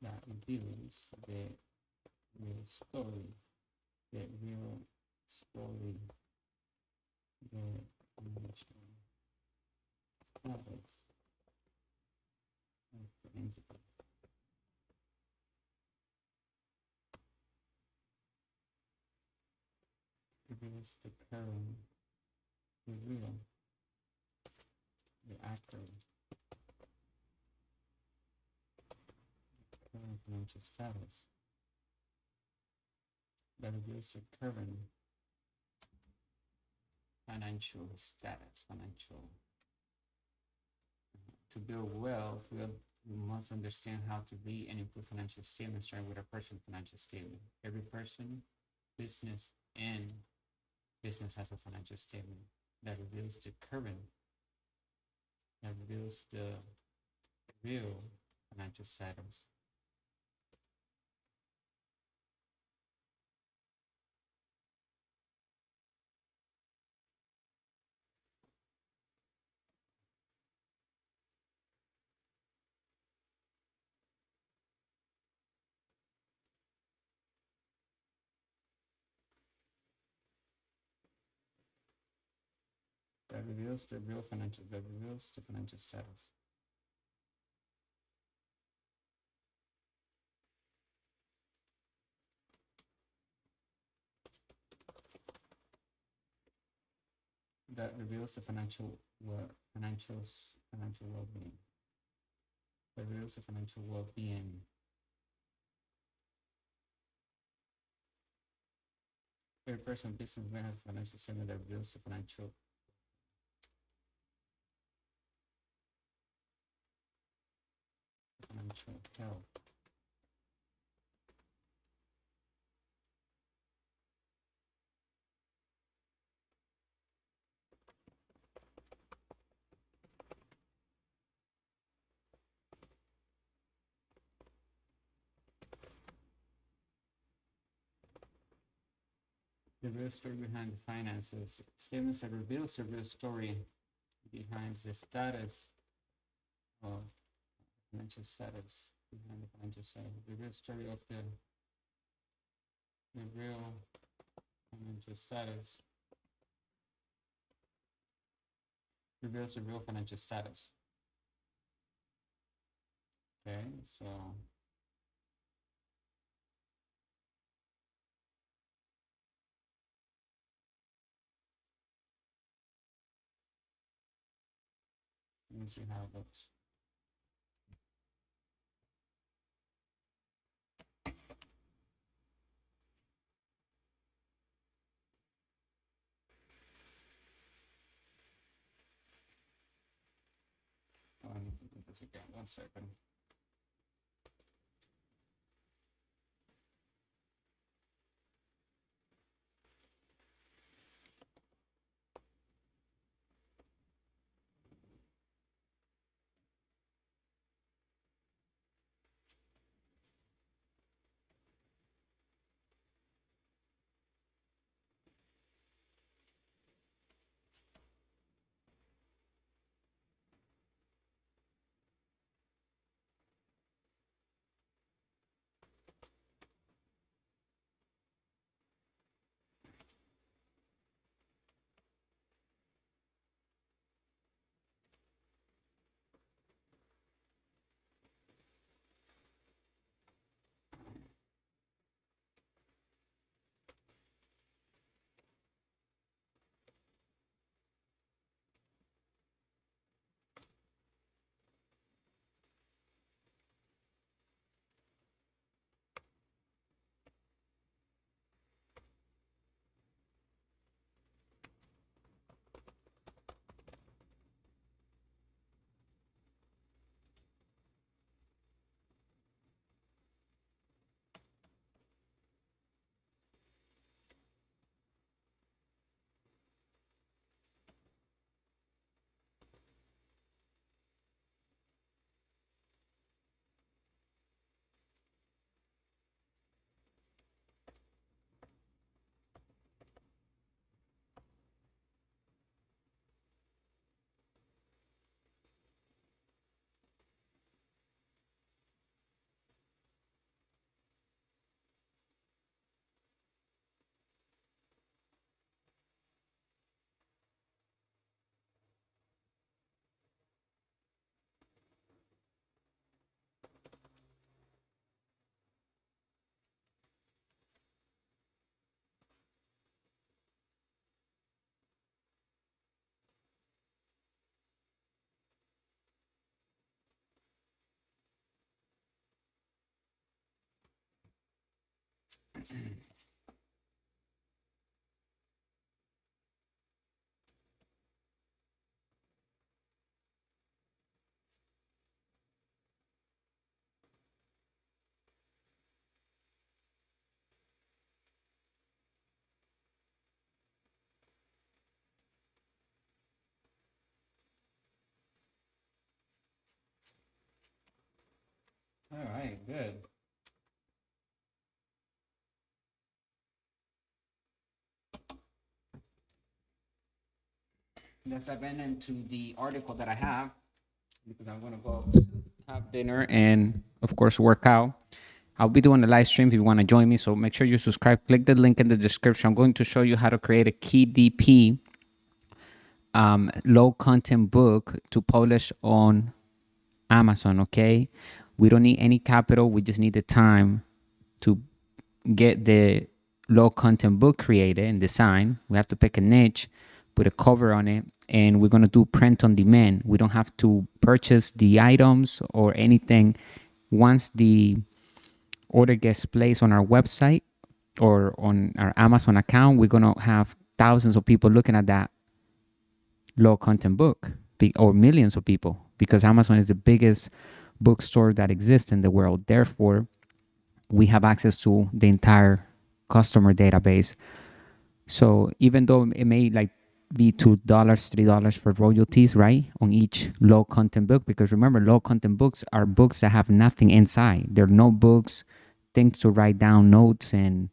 that reveals the real story, the real story, the financial status of the entity. Reveals the current, the real, the accurate current financial status. That reveals the current financial status, financial. To build wealth, we must understand how to read and improve financial statements, starting with a personal financial statement. Every person, business, and business has a financial statement that reveals the current, that reveals the real financial status. That reveals the real financial, that reveals the financial status. That reveals the financial well-being. That reveals the financial well-being. Every person, business, man has a financial statement that reveals the financial health. The real story behind the finances. Statements that reveals the real story behind the status of financial status. Behind the financial status. The real story of the real financial status. Reveals the real financial status. Okay, so let me see how it looks. Oh, I need to do this again. 1 second. All right, good. Let's dive into the article that I have because I'm gonna go have dinner and of course work out. I'll be doing a live stream if you want to join me. So make sure you subscribe. Click the link in the description. I'm going to show you how to create a key DP low content book to publish on Amazon. Okay, we don't need any capital. We just need the time to get the low content book created and design. We have to pick a niche, put a cover on it, and we're going to do print on demand. We don't have to purchase the items or anything. Once the order gets placed on our website or on our Amazon account, we're going to have thousands of people looking at that low content book, or millions of people, because Amazon is the biggest bookstore that exists in the world. Therefore, we have access to the entire customer database. So even though it may be $2, $3 for royalties, right, on each low content book, because remember, low content books are books that have nothing inside. They're notebooks, things to write down notes, and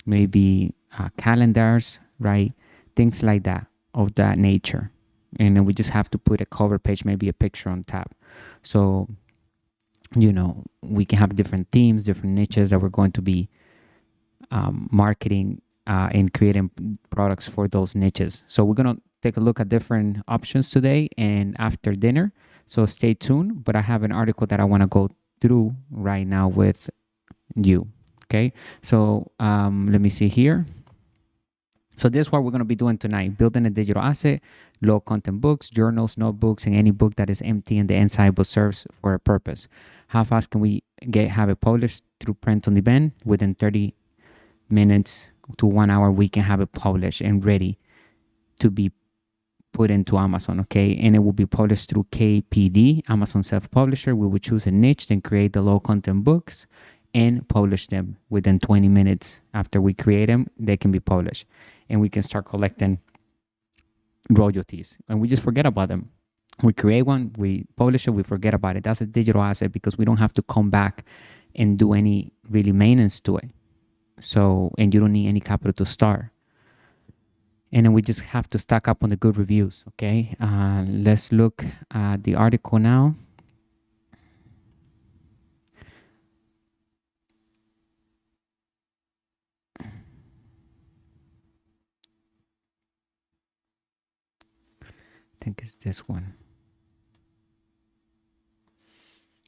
maybe calendars, right? Things like that, of that nature. And then we just have to put a cover page, maybe a picture on top. So, we can have different themes, different niches that we're going to be marketing and creating products for those niches. So we're going to take a look at different options today and after dinner. So stay tuned. But I have an article that I want to go through right now with you. Okay. So let me see here. So this is what we're going to be doing tonight: building a digital asset, low content books, journals, notebooks, and any book that is empty and the inside but serves for a purpose. How fast can we have it published through print on demand? Within 30 minutes to 1 hour, we can have it published and ready to be put into Amazon, okay? And it will be published through KPD, Amazon Self-Publisher. We will choose a niche, then create the low content books and publish them within 20 minutes. After we create them, they can be published. And we can start collecting royalties. And we just forget about them. We create one, we publish it, we forget about it. That's a digital asset because we don't have to come back and do any really maintenance to it. So, and you don't need any capital to start. And then we just have to stack up on the good reviews, okay? Let's look at the article now. I think it's this one.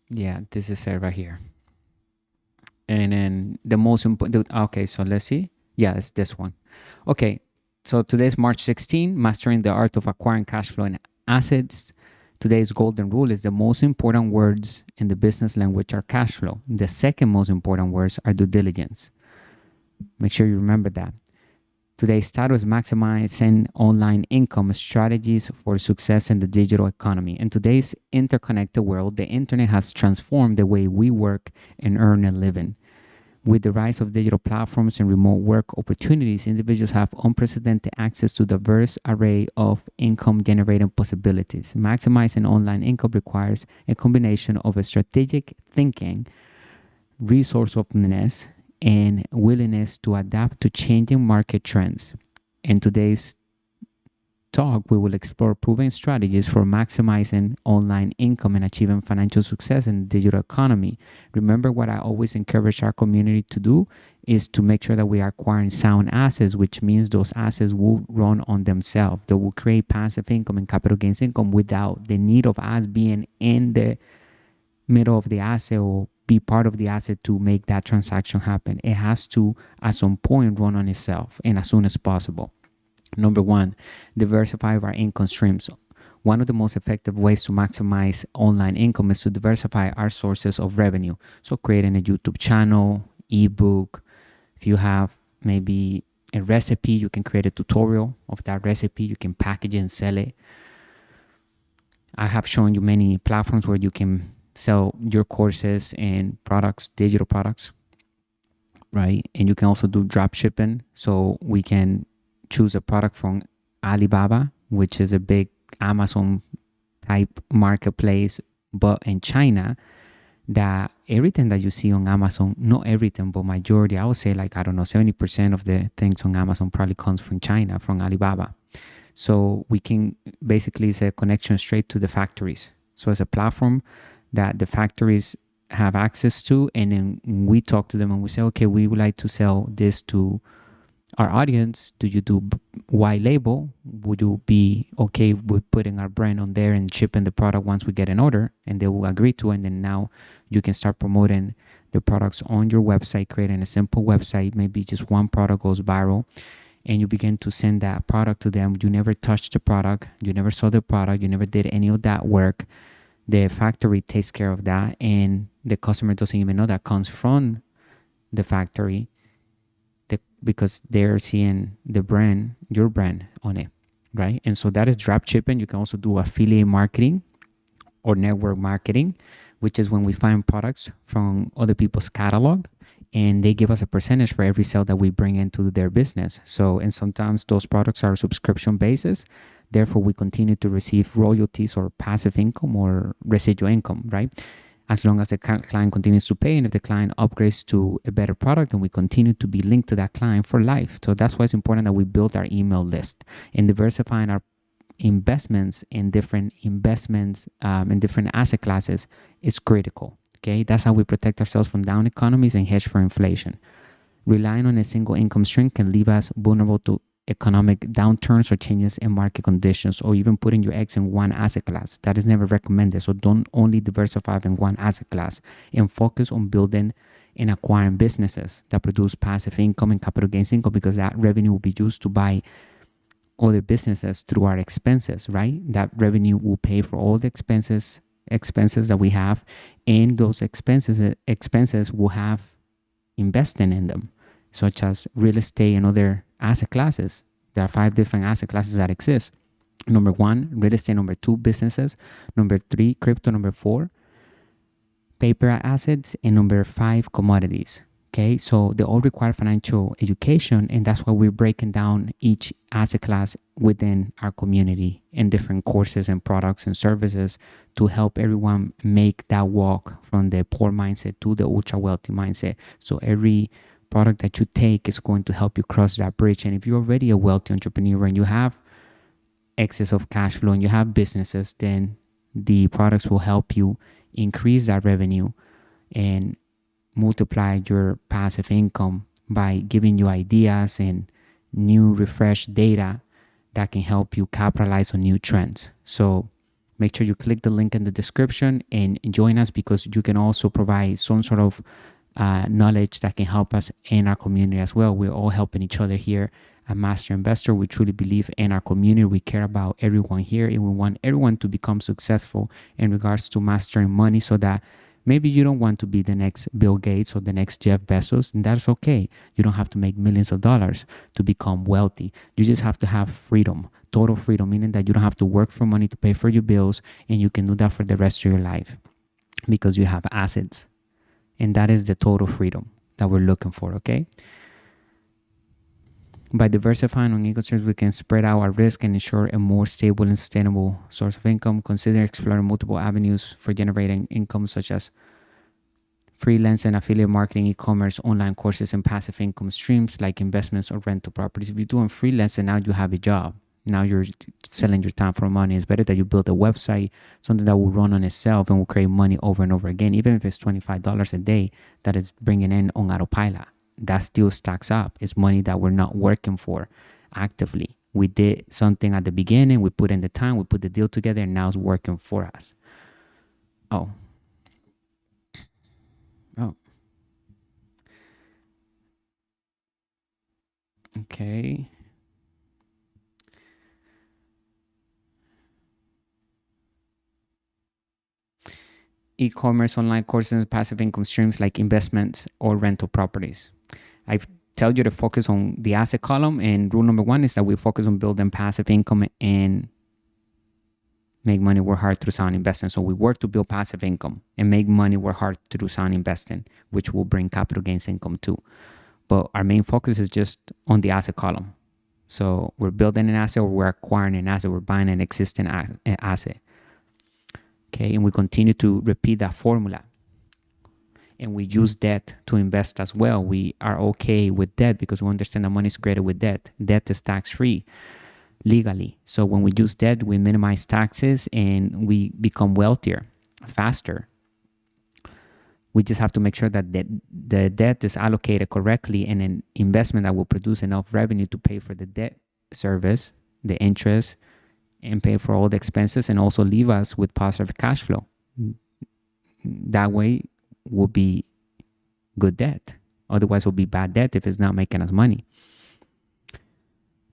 Yeah, this is it right here. And then the most important, okay, so let's see. Yeah, it's this one. Okay, so today's March 16, Mastering the Art of Acquiring Cash Flow and Assets. Today's golden rule is the most important words in the business language are cash flow. The second most important words are due diligence. Make sure you remember that. Today's title is Maximizing Online Income Strategies for Success in the Digital Economy. In today's interconnected world, the internet has transformed the way we work and earn a living. With the rise of digital platforms and remote work opportunities, individuals have unprecedented access to a diverse array of income-generating possibilities. Maximizing online income requires a combination of a strategic thinking, resourcefulness, and willingness to adapt to changing market trends. In today's talk, we will explore proven strategies for maximizing online income and achieving financial success in the digital economy. Remember, what I always encourage our community to do is to make sure that we are acquiring sound assets, which means those assets will run on themselves. They will create passive income and capital gains income without the need of us being in the middle of the asset or be part of the asset to make that transaction happen. It has to, at some point, run on itself and as soon as possible. Number one, diversify our income streams. One of the most effective ways to maximize online income is to diversify our sources of revenue. So creating a YouTube channel, ebook. If you have maybe a recipe, you can create a tutorial of that recipe. You can package it and sell it. I have shown you many platforms where you can sell your courses and products, digital products, right? And you can also do drop shipping. So we can choose a product from Alibaba, which is a big Amazon type marketplace, but in China, that everything that you see on Amazon, not everything, but majority, I would say 70% of the things on Amazon probably comes from China, from Alibaba. So we can basically, it's a connection straight to the factories. So it's a platform that the factories have access to, and then we talk to them and we say, okay, we would like to sell this to our audience. Do you do white label? Would you be okay with putting our brand on there and shipping the product once we get an order? And they will agree to it. And then now you can start promoting the products on your website, creating a simple website. Maybe just one product goes viral and you begin to send that product to them. You never touched the product. You never saw the product. You never did any of that work. The factory takes care of that, and the customer doesn't even know that comes from the factory because they're seeing the brand, your brand on it, right? And so that is drop shipping. You can also do affiliate marketing or network marketing, which is when we find products from other people's catalog and they give us a percentage for every sale that we bring into their business. So, and sometimes those products are subscription basis. Therefore, we continue to receive royalties or passive income or residual income, right? as long as the client continues to pay. And if the client upgrades to a better product, then we continue to be linked to that client for life. So that's why it's important that we build our email list and diversifying our investments in different in different asset classes is critical. Okay, that's how we protect ourselves from down economies and hedge for inflation. Relying on a single income stream can leave us vulnerable to economic downturns or changes in market conditions, or even putting your eggs in one asset class. That is never recommended. So don't only diversify in one asset class, and focus on building and acquiring businesses that produce passive income and capital gains income, because that revenue will be used to buy other businesses through our expenses, right? That revenue will pay for all the expenses that we have, and those expenses will have investing in them, such as real estate and other asset classes. There are 5 different asset classes that exist. Number 1, real estate. Number 2, businesses. Number 3, crypto. Number 4, paper assets. And number 5, commodities. Okay, so they all require financial education, and that's why we're breaking down each asset class within our community in different courses and products and services to help everyone make that walk from the poor mindset to the ultra wealthy mindset. So every product that you take is going to help you cross that bridge. And if you're already a wealthy entrepreneur and you have excess of cash flow and you have businesses, then the products will help you increase that revenue and multiply your passive income by giving you ideas and new refreshed data that can help you capitalize on new trends. So make sure you click the link in the description and join us, because you can also provide some sort of knowledge that can help us in our community as well. We're all helping each other here at Master Investor. We truly believe in our community. We care about everyone here, and we want everyone to become successful in regards to mastering money, so that maybe you don't want to be the next Bill Gates or the next Jeff Bezos, and that's okay. You don't have to make millions of dollars to become wealthy. You just have to have freedom, total freedom, meaning that you don't have to work for money to pay for your bills, and you can do that for the rest of your life because you have assets. And that is the total freedom that we're looking for, okay? By diversifying on income streams, we can spread out our risk and ensure a more stable and sustainable source of income. Consider exploring multiple avenues for generating income, such as freelance and affiliate marketing, e-commerce, online courses, and passive income streams like investments or rental properties. If you're doing freelance and now you have a job, now you're selling your time for money, it's better that you build a website, something that will run on itself and will create money over and over again. Even if it's $25 a day that is bringing in on autopilot, that still stacks up. It's money that we're not working for actively. We did something at the beginning, we put in the time, we put the deal together, and now it's working for us. Oh. Okay. E-commerce, online courses, and passive income streams like investments or rental properties. I've told you to focus on the asset column, and rule number 1 is that we focus on building passive income and make money work hard through sound investing. So we work to build passive income and make money work hard through sound investing, which will bring capital gains income too. But our main focus is just on the asset column. So we're building an asset, or we're acquiring an asset, we're buying an existing asset. Okay, and we continue to repeat that formula. And we use debt to invest as well. We are okay with debt because we understand that money is created with debt. Debt is tax-free legally. So when we use debt, we minimize taxes and we become wealthier faster. We just have to make sure that the debt is allocated correctly in an investment that will produce enough revenue to pay for the debt service, the interest, and pay for all the expenses, and also leave us with positive cash flow. That way will be good debt. Otherwise, it will be bad debt if it's not making us money.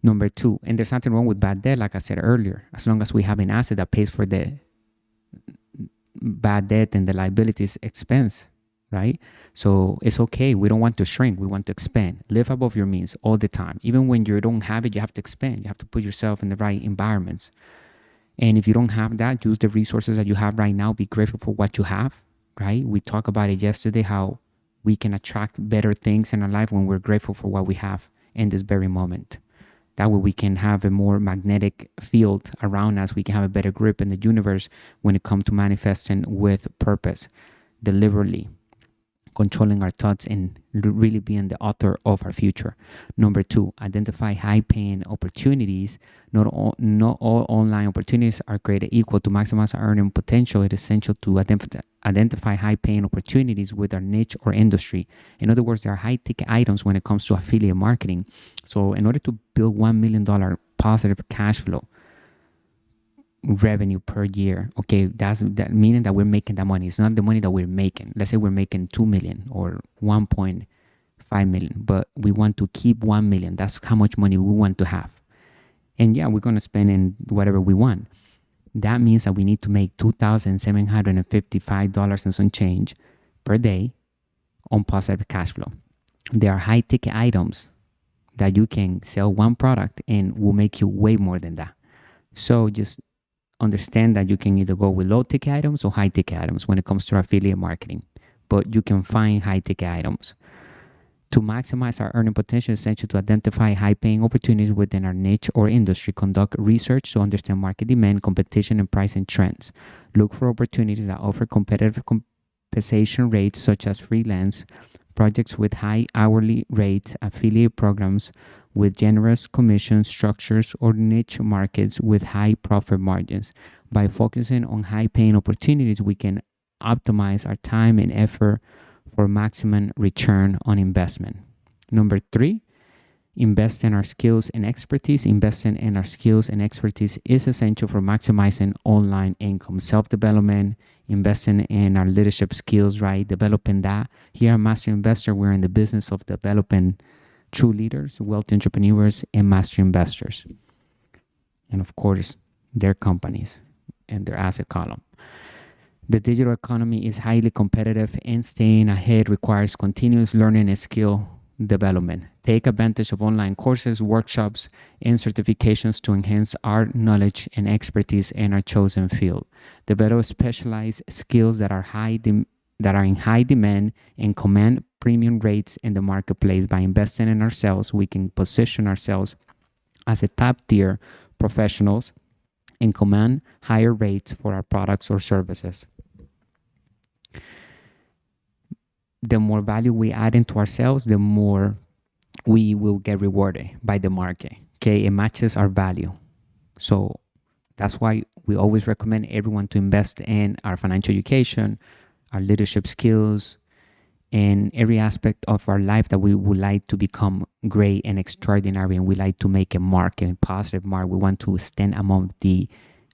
Number 2, and there's nothing wrong with bad debt, like I said earlier, as long as we have an asset that pays for the bad debt and the liabilities expense, right? So it's okay. We don't want to shrink. We want to expand. Live above your means all the time. Even when you don't have it, you have to expand. You have to put yourself in the right environments. And if you don't have that, use the resources that you have right now. Be grateful for what you have, right? We talked about it yesterday, how we can attract better things in our life when we're grateful for what we have in this very moment. That way we can have a more magnetic field around us. We can have a better grip in the universe when it comes to manifesting with purpose. deliberately, controlling our thoughts and really being the author of our future. Number 2, identify high-paying opportunities. Not all online opportunities are created equal. To maximize our earning potential, it is essential to identify high-paying opportunities with our niche or industry. In other words, there are high-ticket items when it comes to affiliate marketing. So in order to build $1 million positive cash flow revenue per year, okay, that's meaning that we're making that money. It's not the money that we're making. Let's say we're making 2 million or 1.5 million, but we want to keep 1 million. That's how much money we want to have. And yeah, we're going to spend in whatever we want. That means that we need to make $2,755 and some change per day on positive cash flow. There are high ticket items that you can sell one product and will make you way more than that. So just understand that you can either go with low ticket items or high ticket items when it comes to affiliate marketing, but you can find high ticket items. To maximize our earning potential, it's essential to identify high paying opportunities within our niche or industry. Conduct research to understand market demand, competition, and pricing trends. Look for opportunities that offer competitive compensation rates, such as freelance projects with high hourly rates, affiliate programs with generous commission structures, or niche markets with high profit margins. By focusing on high paying opportunities, we can optimize our time and effort for maximum return on investment. Number 3, invest in our skills and expertise. Investing in our skills and expertise is essential for maximizing online income. Self-development, investing in our leadership skills, right? Developing that. Here at Master Investor, we're in the business of developing true leaders, wealthy entrepreneurs, and master investors. And of course, their companies and their asset column. The digital economy is highly competitive, and staying ahead requires continuous learning and skill development. Take advantage of online courses, workshops, and certifications to enhance our knowledge and expertise in our chosen field. Develop specialized skills that are in high demand and command premium rates in the marketplace. By investing in ourselves, we can position ourselves as a top-tier professionals and command higher rates for our products or services. The more value we add into ourselves, the more we will get rewarded by the market. Okay, it matches our value. So that's why we always recommend everyone to invest in our financial education, our leadership skills, and every aspect of our life that we would like to become great and extraordinary, and we like to make a mark, a positive mark. We want to stand among the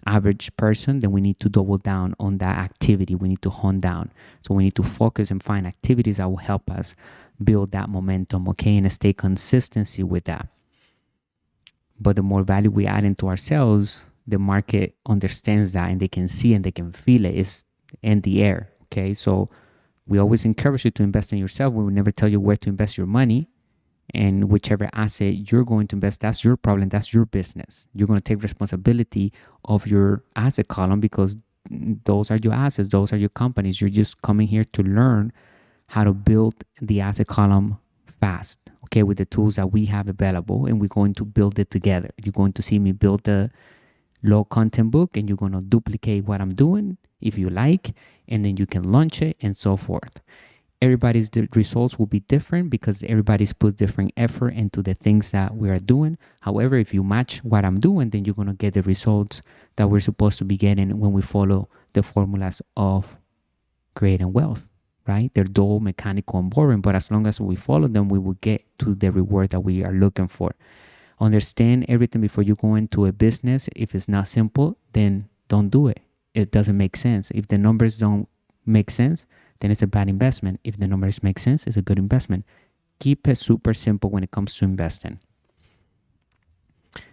average person. Then we need to double down on that activity. We need to hone down. So we need to focus and find activities that will help us build that momentum, okay, and stay consistency with that. But the more value we add into ourselves, the market understands that, and they can see and they can feel it. It's in the air, okay? So we always encourage you to invest in yourself. We will never tell you where to invest your money. And whichever asset you're going to invest, that's your problem. That's your business. You're going to take responsibility of your asset column, because those are your assets. Those are your companies. You're just coming here to learn how to build the asset column fast, okay, with the tools that we have available, and we're going to build it together. You're going to see me build the low content book, and you're going to duplicate what I'm doing if you like, and then you can launch it and so forth. Everybody's results will be different because everybody's put different effort into the things that we are doing. However, if you match what I'm doing, then you're going to get the results that we're supposed to be getting when we follow the formulas of creating wealth, right? They're dull, mechanical, and boring, but as long as we follow them, we will get to the reward that we are looking for. Understand everything before you go into a business. If it's not simple, then don't do it. It doesn't make sense. If the numbers don't make sense, then it's a bad investment. If the numbers make sense, it's a good investment. Keep it super simple when it comes to investing.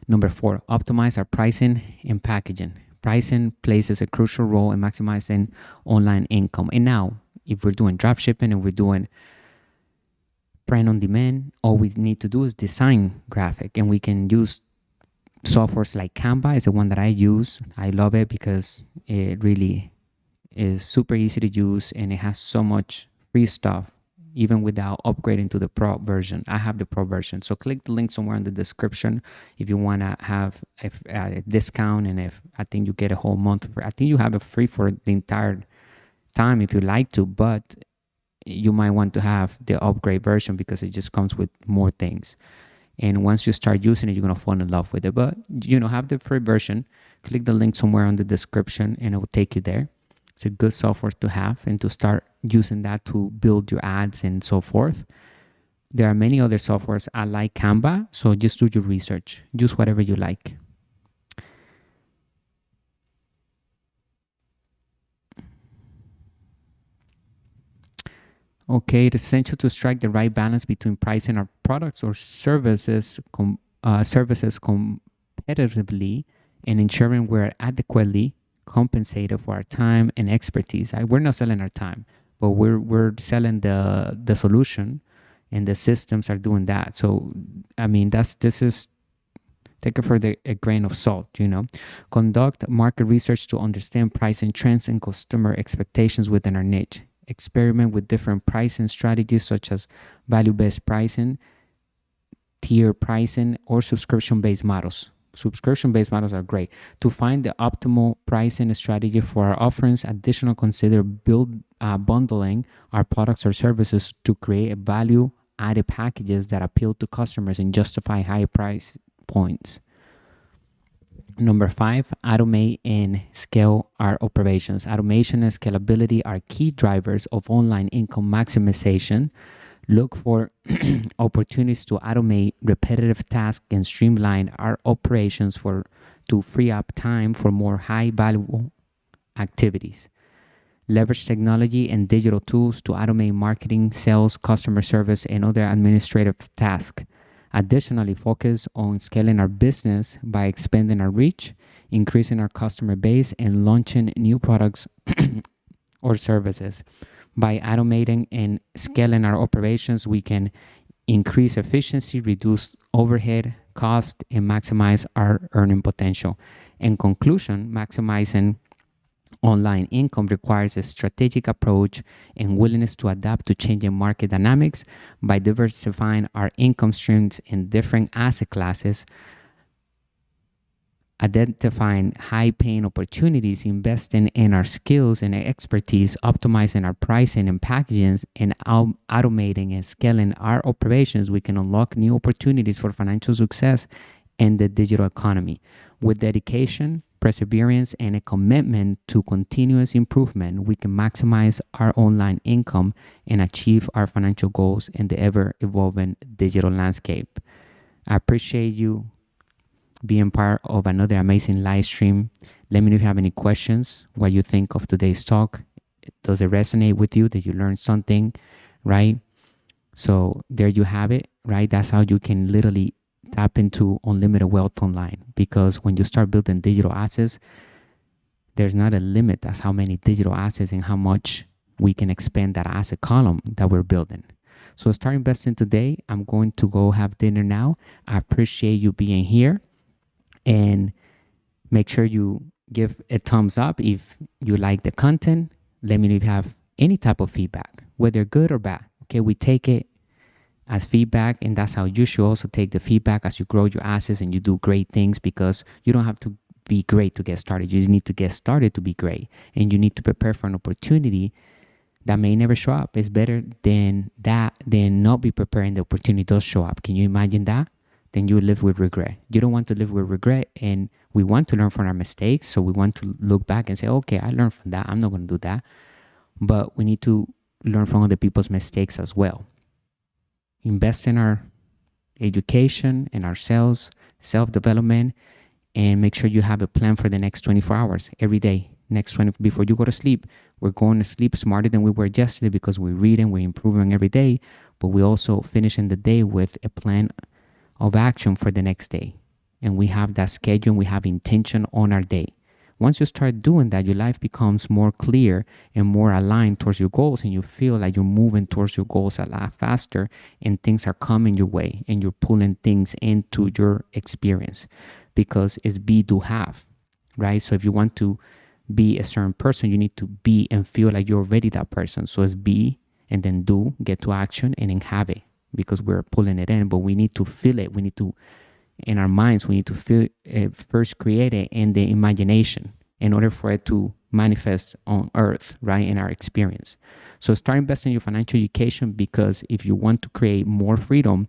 Number 4, optimize our pricing and packaging. Pricing plays a crucial role in maximizing online income. And now, if we're doing dropshipping and we're doing print on demand, all we need to do is design graphic, and we can use softwares like Canva. Is the one that I use. I love it because it really is super easy to use, and it has so much free stuff even without upgrading to the pro version. I have the pro version, so click the link somewhere in the description if you want to have a discount, and if I think you get a whole month for, I think you have it free for the entire time if you like to, but you might want to have the upgrade version because it just comes with more things. And once you start using it, you're going to fall in love with it. But, have the free version. Click the link somewhere on the description and it will take you there. It's a good software to have and to start using that to build your ads and so forth. There are many other softwares. I like Canva, so just do your research. Use whatever you like. Okay, it's essential to strike the right balance between pricing our products or services competitively and ensuring we're adequately compensated for our time and expertise. We're not selling our time, but we're selling the solution, and the systems are doing that. So, this is take it for a grain of salt. Conduct market research to understand pricing trends and customer expectations within our niche. Experiment with different pricing strategies such as value-based pricing, tier pricing, or subscription-based models. Subscription-based models are great. To find the optimal pricing strategy for our offerings, additional consider bundling our products or services to create value-added packages that appeal to customers and justify high price points. Number 5, automate and scale our operations. Automation and scalability are key drivers of online income maximization. Look for opportunities to automate repetitive tasks and streamline our operations to free up time for more high-value activities. Leverage technology and digital tools to automate marketing, sales, customer service, and other administrative tasks. Additionally, focus on scaling our business by expanding our reach, increasing our customer base, and launching new products or services. By automating and scaling our operations, we can increase efficiency, reduce overhead cost, and maximize our earning potential. In conclusion, maximizing online income requires a strategic approach and willingness to adapt to changing market dynamics. By diversifying our income streams in different asset classes, identifying high-paying opportunities, investing in our skills and expertise, optimizing our pricing and packaging, and automating and scaling our operations, we can unlock new opportunities for financial success in the digital economy. With dedication, perseverance, and a commitment to continuous improvement, we can maximize our online income and achieve our financial goals in the ever-evolving digital landscape. I appreciate you being part of another amazing live stream. Let me know if you have any questions, what you think of today's talk. Does it resonate with you? Did you learn something, right? So there you have it, right? That's how you can literally tap into unlimited wealth online, because when you start building digital assets, there's not a limit. That's how many digital assets and how much we can expand that asset column that we're building. So start investing today. I'm going to go have dinner now. I appreciate you being here, and make sure you give a thumbs up if you like the content. Let me know if you have any type of feedback, whether good or bad. Okay, we take it as feedback, and that's how you should also take the feedback as you grow your assets and you do great things, because you don't have to be great to get started. You just need to get started to be great, and you need to prepare for an opportunity that may never show up. It's better than not be prepared and the opportunity does show up. Can you imagine that? Then you live with regret. You don't want to live with regret, and we want to learn from our mistakes. So we want to look back and say, okay, I learned from that. I'm not going to do that. But we need to learn from other people's mistakes as well. Invest in our education and ourselves, self-development, and make sure you have a plan for the next 24 hours every day. Before you go to sleep, we're going to sleep smarter than we were yesterday, because we're reading, we're improving every day, but we also finishing the day with a plan of action for the next day. And we have that schedule, we have intention on our day. Once you start doing that, your life becomes more clear and more aligned towards your goals, and you feel like you're moving towards your goals a lot faster, and things are coming your way, and you're pulling things into your experience, because it's be, do, have, right? So if you want to be a certain person, you need to be and feel like you're already that person. So it's be, and then do, get to action, and then have it, because we're pulling it in, but we need to feel it. We need to, in our minds, we need to feel it, first create it in the imagination in order for it to manifest on earth, right, in our experience. So start investing in your financial education, because if you want to create more freedom,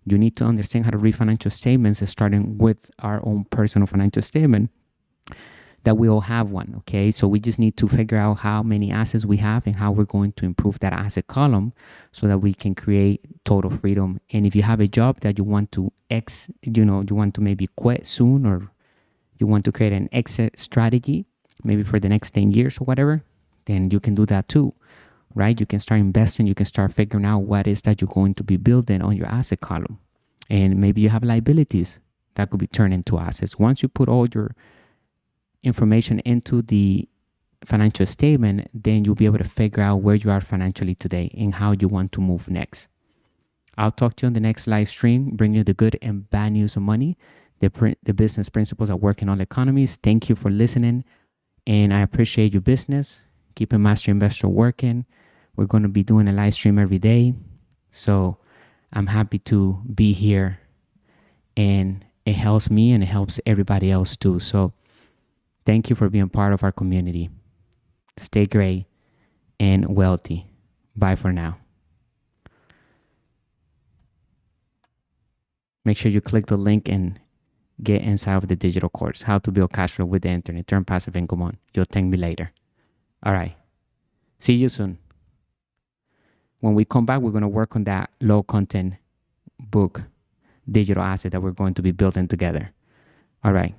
you need to understand how to read financial statements, starting with our own personal financial statement, that we all have one, okay? So we just need to figure out how many assets we have and how we're going to improve that asset column so that we can create total freedom. And if you have a job that you want to you want to maybe quit soon, or you want to create an exit strategy, maybe for the next 10 years or whatever, then you can do that too, right? You can start investing, you can start figuring out what is that you're going to be building on your asset column. And maybe you have liabilities that could be turned into assets. Once you put all your information into the financial statement, then you'll be able to figure out where you are financially today and how you want to move next. I'll talk to you on the next live stream, bring you the good and bad news of money, the business principles that work in all economies. Thank you for listening, and I appreciate your business. Keeping Master Investor working. We're going to be doing a live stream every day, so I'm happy to be here, and it helps me and it helps everybody else too. So thank you for being part of our community. Stay great and wealthy. Bye for now. Make sure you click the link and get inside of the digital course, How to Build Cash Flow with the Internet, Turn Passive Income On. You'll thank me later. All right. See you soon. When we come back, we're going to work on that low content book, digital asset that we're going to be building together. All right.